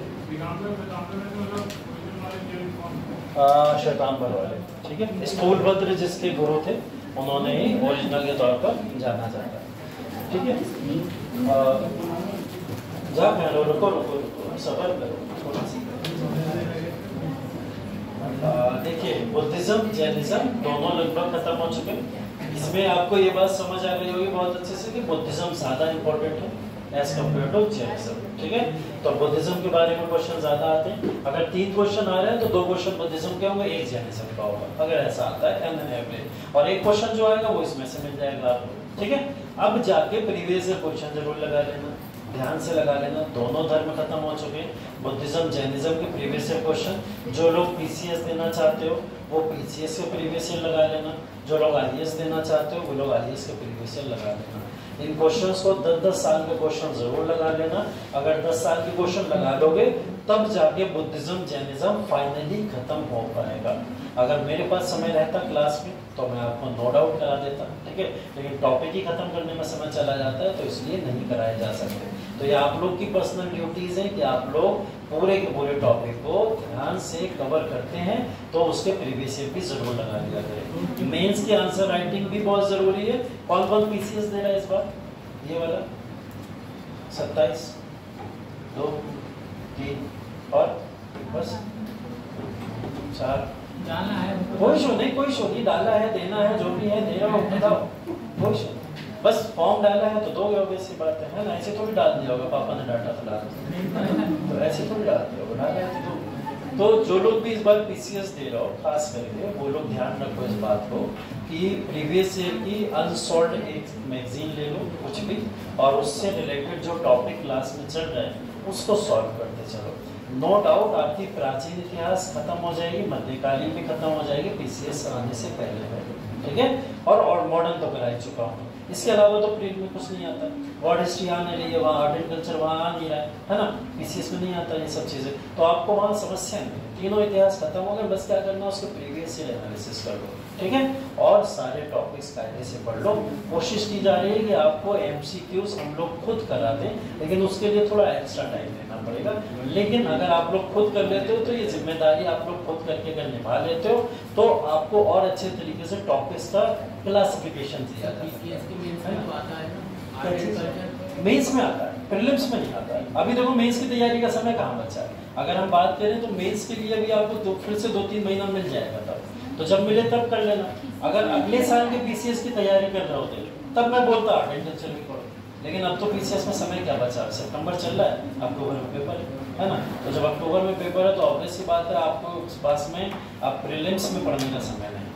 श्वेतांबर वाले, ठीक है। स्थूलभद्र जिसके गुरु थे उन्होंने ही ओरिजिनल के तौर पर जाना जाता है, ठीक है। जा रुको सबर करो थोड़ा सा। देखिए बुद्धिज्म जैनिज्म दोनों लगभग खत्म हो चुके हैं। इसमें आपको ये बात समझ आ गई होगी बहुत अच्छे से कि बुद्धिज्म ज्यादा इंपॉर्टेंट है एज कम्पेयर टू जैनिज्म, ठीक है। तो बुद्धिज्म के बारे में क्वेश्चन ज्यादा आते हैं। अगर 3 क्वेश्चन आ रहे हैं तो 2 क्वेश्चन बुद्धिज्म के होंगे, 1 जैनिज्म का होगा, अगर ऐसा आता है एन एवरेज। और 1 क्वेश्चन जो आएगा वो इसमें से मिल जाएगा आपको, ठीक है। अब जाके प्रीवियस ईयर क्वेश्चन जरूर लगा लेना, ध्यान से लगा लेना। दोनों धर्म खत्म हो चुके हैं, बुद्धिज्म जैनिज्म के प्रीवियस ईयर क्वेश्चन। जो लोग पीसीएस देना चाहते हो वो पीसीएस के प्रीवियस ईयर लगा लेना, जो लोग आईएएस देना चाहते हो वो लोग आईएएस के प्रीवियस ईयर लगा लेना। इन क्वेश्चंस को 10-10 साल के क्वेश्चन जरूर लगा लेना। अगर 10 साल के क्वेश्चन लगा लोगे तब जाके बुद्धिज्म जैनिज्म फाइनली खत्म हो पाएगा। अगर मेरे पास समय रहता क्लास में तो मैं आपको नो डाउट करा देता, ठीक है, लेकिन टॉपिक ही खत्म करने में समय चला जाता है तो इसलिए नहीं कराए जा सकते। तो ये आप लोग की पर्सनल ड्यूटीज है कि आप लोग पूरे के पूरे टॉपिक को ध्यान से कवर करते हैं तो उसके प्रीवियस ईयर भी जरूर लगा लिया करें। मेंस की आंसर राइटिंग भी बहुत जरूरी है। कौन कौन पीसीएस दे रहा है इस बार? ये वाला 27 2 3 और बस 4 डालना है। कोई शो नहीं डाला है, देना है, जो भी है दे रहा हूँ, बताओ कोई शो। बस फॉर्म डाला है तो दोगे, ऑब्वियस सी बात है ना। ऐसे थोड़ी डाल दिया होगा, पापा ने डाटा तो डाल दिया, तो ऐसे थोड़ी डाल दिया होगा, डाला है तो जो लोग भी इस बार पीसीएस दे रहा हो खास करके वो लोग ध्यान रखो इस बात को कि प्रीवियस ईयर की अनसॉल्व्ड एक मैगजीन ले लो कुछ भी, और उससे रिलेटेड जो टॉपिक क्लास में चल रहा है उसको सॉल्व करते चलो। नो डाउट आपकी प्राचीन इतिहास खत्म हो जाएगी, मध्यकालीन भी खत्म हो जाएगी पीसीएस आने से पहले, ठीक है। और मॉडर्न तो करा ही चुका हूँ। इसके अलावा तो प्रीलिम में कुछ नहीं आता। वर्ड हिस्ट्री आने रही है, वहाँ आर्ट एंड कल्चर वहाँ आ नहीं रहा है ना, पीसीएस में नहीं आता ये सब चीज़ें, तो आपको वहाँ समस्या नहीं है। तीनों इतिहास खत्म हो गए, बस क्या करना उसके प्रीवियस ईयर एनालिसिस कर लो, ठीक है। और सारे टॉपिक्स कायदे से पढ़ लो। कोशिश की जा रही है कि आपको एमसीक्यूज हम लोग खुद करा दें, लेकिन उसके लिए थोड़ा एक्स्ट्रा टाइम देना पड़ेगा। लेकिन अगर आप लोग खुद कर लेते हो तो ये जिम्मेदारी आप लोग खुद करके अगर निभा लेते हो तो आपको और अच्छे तरीके से टॉपिक्स का क्लासिफिकेशन दिया जाता है। मेंस में आता है, प्रीलिम्स में नहीं आता है। अभी देखो मेंस की तैयारी का समय कहाँ बचा है। अगर हम बात करें तो मेंस के लिए भी आपको फिर से 2-3 महीना मिल जाएगा, तब तो जब मिले तब कर लेना। अगर अगले साल के पीसीएस की तैयारी कर रहे होते तब मैं बोलता आर्ट एंड कल्चर भी पढ़ो, लेकिन अब तो पीसीएस में समय क्या बचा है, सितंबर चल रहा है, अक्टूबर में पेपर है ना। तो जब अक्टूबर में पेपर है तो ऑब्वियस सी बात है आपको उस पास में आप प्रीलिम्स में पढ़ने का समय नहीं।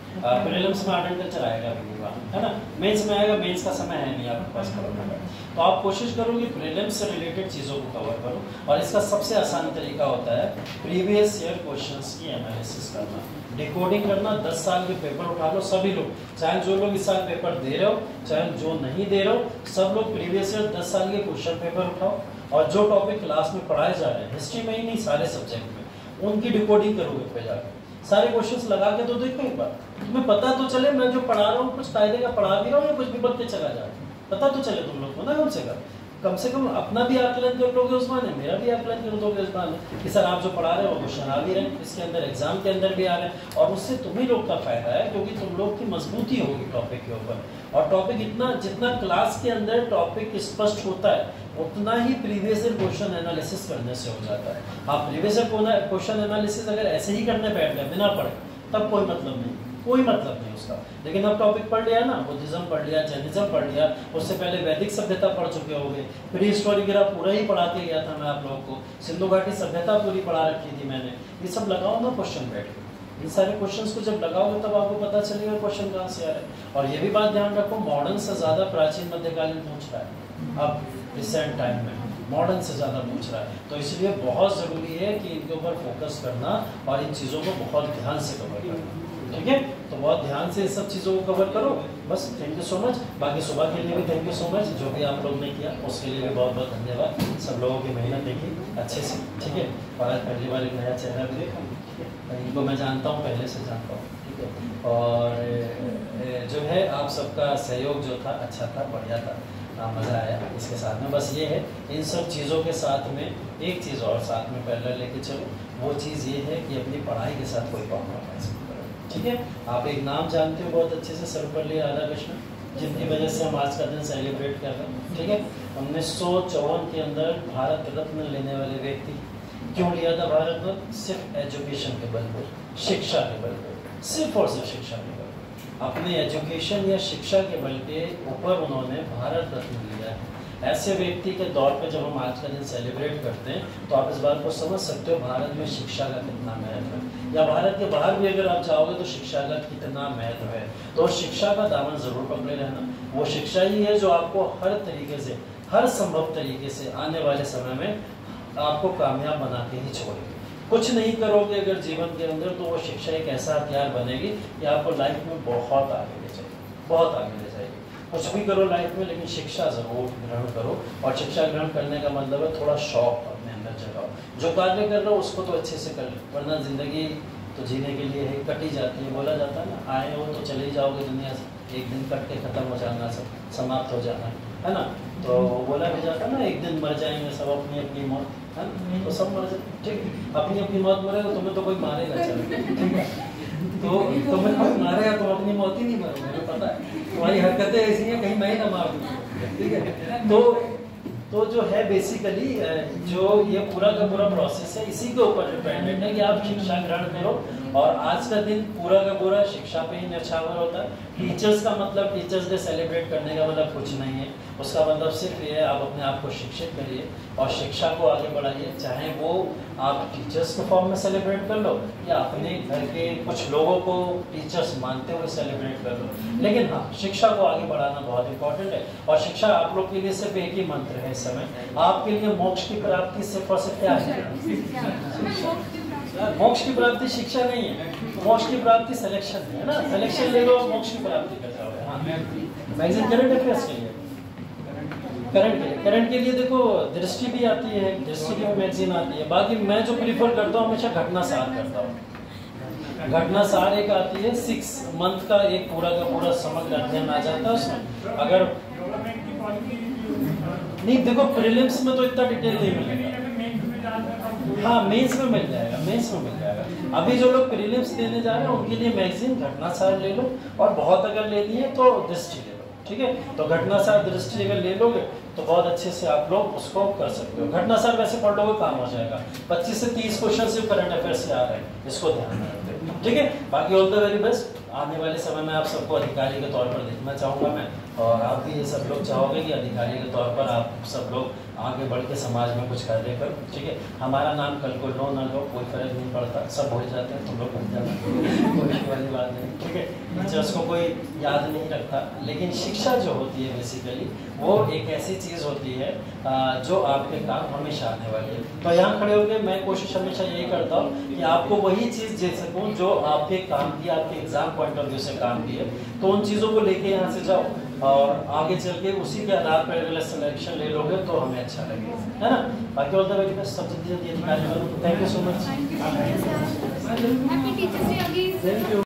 प्रीलिम्स में आर्ट एंड कल्चर आएगा भी नहीं, है ना। मेंस में आएगा, मेंस का समय है नहीं आपके पास पढ़ने का। तो आप कोशिश करो कि प्रीलिम्स से रिलेटेड चीज़ों को कवर करो, और इसका सबसे आसान तरीका होता है प्रीवियस ईयर क्वेश्चंस की एनालिसिस करना, डिकोडिंग करना। 10 साल के पेपर उठा लो सभी लोग, चाहे जो लोग इस साल पेपर दे रहे हो चाहे जो नहीं दे रहे हो, सब लोग प्रीवियस ईयर 10 साल के क्वेश्चन पेपर उठाओ, और जो टॉपिक क्लास में पढ़ाए जा रहे हैं हिस्ट्री में ही नहीं सारे सब्जेक्ट में, उनकी डिकोडिंग करो पे जाकर। सारे क्वेश्चंस लगा के तो देखो एक बार, तुम्हें पता तो चले मैं जो पढ़ा रहा हूँ कुछ कायदे का पढ़ा भी रहा हूँ या कुछ भी बोलते चला जाए, पता तो चले तुम लोग को ना। कम से कम अपना भी आकलन कर लोगे उस बहाने, मेरा भी आकलन कर लोगे उस बहाने कि सर आप जो पढ़ा रहे हो वो क्वेश्चन आ भी रहे हैं, इसके अंदर एग्जाम के अंदर भी आ रहे हैं, और उससे तुम्ही लोग का फायदा है क्योंकि तुम लोग की मजबूती होगी टॉपिक के ऊपर। और टॉपिक जितना क्लास के अंदर टॉपिक स्पष्ट होता है उतना ही प्रीवियस ईयर क्वेश्चन एनालिसिस करने से हो जाता है। आप प्रीवियस ईयर क्वेश्चन एनालिसिस अगर ऐसे ही करने बैठ गए बिना पढ़े तब कोई मतलब नहीं, कोई मतलब नहीं उसका। लेकिन अब टॉपिक पढ़ लिया ना, बुद्धिज्म पढ़ लिया, जैनिज्म पढ़ लिया, उससे पहले वैदिक सभ्यता पढ़ चुके होंगे, प्री हिस्टोरिक एरा पूरा ही पढ़ा के गया था मैं आप लोगों को, सिंधु घाटी सभ्यता पूरी पढ़ा रखी थी मैंने। ये सब लगाओ ना क्वेश्चन बैठ के, इन सारे क्वेश्चंस को जब लगाओगे तब आपको पता चलेगा क्वेश्चन कहाँ से आ रहा है। और ये भी बात ध्यान रखो, मॉडर्न से ज़्यादा प्राचीन मध्यकालीन पूछ रहा है अब रिसेंट टाइम में, मॉडर्न से ज़्यादा पूछ रहा है। तो इसलिए बहुत ज़रूरी है कि इनके ऊपर फोकस करना और इन चीज़ों को बहुत ध्यान से कवर करना, ठीक है। तो बहुत ध्यान से सब चीज़ों को कवर करो बस। Thank you so much. बाकी सुबह के लिए भी थैंक यू सो मच, जो भी आप लोग ने किया उसके लिए भी बहुत बहुत धन्यवाद। सब लोगों की मेहनत देखी अच्छे से, ठीक है। और आज पहली बार एक नया चेहरा भी देखा, इनको मैं जानता हूँ, पहले से जानता हूँ, ठीक है। और जो है आप सबका सहयोग जो था अच्छा था, बढ़िया था, मज़ा आया इसके साथ में। बस ये है इन सब चीज़ों के साथ में एक चीज़ और साथ में पहले लेके चलो, वो चीज़ ये है कि अपनी पढ़ाई के साथ कोई कॉम्प्रोमाइज़ नहीं करो, ठीक है। आप एक नाम जानते हो बहुत अच्छे से, सर्वपल्ली राधाकृष्णन, जिनकी वजह से हम आज का दिन सेलिब्रेट कर रहे हैं, ठीक है। 1954 के अंदर भारत रत्न लेने वाले व्यक्ति, क्यों लिया था भारत रत्न? सिर्फ एजुकेशन के बल पर, शिक्षा के बल पर, सिर्फ और सिर्फ शिक्षा के बल पर, अपने एजुकेशन या शिक्षा के बल के ऊपर उन्होंने भारत रत्न लिया है। ऐसे व्यक्ति के दौर पे जब हम आज का दिन सेलिब्रेट करते हैं तो आप इस बात को समझ सकते हो भारत में शिक्षा का कितना महत्व है, या भारत के बाहर भी अगर आप जाओगे तो शिक्षा का कितना महत्व है। तो शिक्षा का दामन जरूर पकड़े रहना। वो शिक्षा ही है जो आपको हर तरीके से, हर संभव तरीके से आने वाले समय में आपको कामयाब बना के ही छोड़ेगी। कुछ नहीं करोगे अगर जीवन के अंदर, तो वो शिक्षा एक ऐसा हथियार बनेगी कि आपको लाइफ में बहुत आगे ले जाएगी, बहुत आगे ले जाएगी। कुछ भी करो लाइफ में, लेकिन शिक्षा जरूर ग्रहण करो। और शिक्षा ग्रहण करने का मतलब है थोड़ा शौक अपने अंदर जगाओ। जो कार्य कर रहे हो उसको तो अच्छे से कर लो, वरना जिंदगी तो जीने के लिए है, कटी जाती है। बोला जाता है ना, आए हो तो चले ही जाओगे दुनिया से, एक दिन कट के खत्म हो जाना, सब समाप्त हो जाना है ना। तो बोला भी जाता है ना, एक दिन मर जाएंगे सब, अपनी अपनी मौत, है ना। तो सब मर जाए, ठीक, अपनी अपनी मौत मरेगा, तुम्हें तो कोई मारेगा, चलो ठीक है। तो तुम्हें कोई मारेगा, तुम अपनी मौत ही नहीं मरोगे, मुझे पता है। तुम्हारी हरकतें ऐसी हैं, कहीं मैं ही ना मार दूँ, ठीक है। तो जो है बेसिकली जो ये पूरा का पूरा प्रोसेस है, इसी के ऊपर डिपेंडेंट है कि आप शिक्षा ग्रहण करो। और आज का दिन पूरा का पूरा शिक्षा पे ही न्यौछावर होता है। टीचर्स का मतलब, टीचर्स डे सेलिब्रेट करने का मतलब कुछ नहीं है। उसका मतलब सिर्फ ये है आप अपने आप को शिक्षित करिए और शिक्षा को आगे बढ़ाइए। चाहे वो आप टीचर्स के फॉर्म में सेलिब्रेट कर लो या अपने घर के कुछ लोगों को टीचर्स मानते हुए सेलिब्रेट कर लो, लेकिन हाँ, शिक्षा को आगे बढ़ाना बहुत इंपॉर्टेंट है। और शिक्षा आप लोग के लिए सिर्फ एक ही मंत्र है इस समय, आपके लिए मोक्ष की प्राप्ति सिर्फ और सिर्फ क्या है? मोक्ष की प्राप्ति शिक्षा नहीं है, मोक्ष की प्राप्ति सिलेक्शन है ना। सिलेक्शन ले लो, मोक्ष की प्राप्ति कर जाओगे। हाँ, मैगजीन करंट अफेयर्स के लिए, करंट के लिए देखो दृष्टि भी आती है, दृष्टि की मैगजीन आती है। बाकी मैं जो प्रीफर करता हूँ हमेशा घटनासार करता हूँ। घटनासार एक आती है, 6 मंथ का एक पूरा का पूरा समग्र अध्ययन आ जाता है उसमें। अगर नहीं देखो प्रीलिम्स में तो इतना डिटेल नहीं मिलेगा, हाँ मेंस में मिल जाएगा, मेंस में मिल जाएगा। अभी जो लोग प्रीलिम्स देने जा रहे हैं उनके लिए मैगजीन घटनासार ले लो, और बहुत अगर लेनी है तो दृष्टि ले लो, ठीक है। तो घटनासार दृष्टि अगर ले लोगे तो बहुत अच्छे से आप लोग उसको कर सकते हो। घटनासार वैसे पढ़ लोगे काम हो जाएगा। 25 से 30 क्वेश्चन सिर्फ करंट अफेयर से आ रहे हैं, इसको ध्यान में रखते, ठीक है। बाकी ऑल द वेरी बेस्ट। आने वाले समय में आप सबको अधिकारी के तौर पर देखना चाहूँगा मैं, और आप भी ये सब लोग चाहोगे कि अधिकारी के तौर पर आप सब लोग आगे बढ़ के समाज में कुछ कार्य करो, ठीक है। हमारा नाम कल को लो ना लो कोई फर्क नहीं पड़ता, सब हो जाते हैं, तुम लोग बन जाना, कोई वाली बात नहीं, ठीक है। टीचर्स को कोई याद नहीं रखता, लेकिन शिक्षा जो होती है बेसिकली वो एक ऐसी चीज़ होती है जो आपके काम हमेशा आने वाली है। तो यहाँ खड़े होकर मैं कोशिश हमेशा यही करता हूँ कि आपको वही चीज़ दे सकूँ जो आपके काम की, आपके एग्जाम पॉइंट ऑफ व्यू से काम की है। तो उन चीज़ों को लेके यहाँ से जाओ और आगे चल के उसी के आधार पर अगर सिलेक्शन ले लोगे तो हमें अच्छा लगेगा, है ना। बाकी ऑल द वेरी बेस्ट, सब जल्दी जल्दी अधिकारी बनो। Thank you so much. Happy teachers day again. Thank you.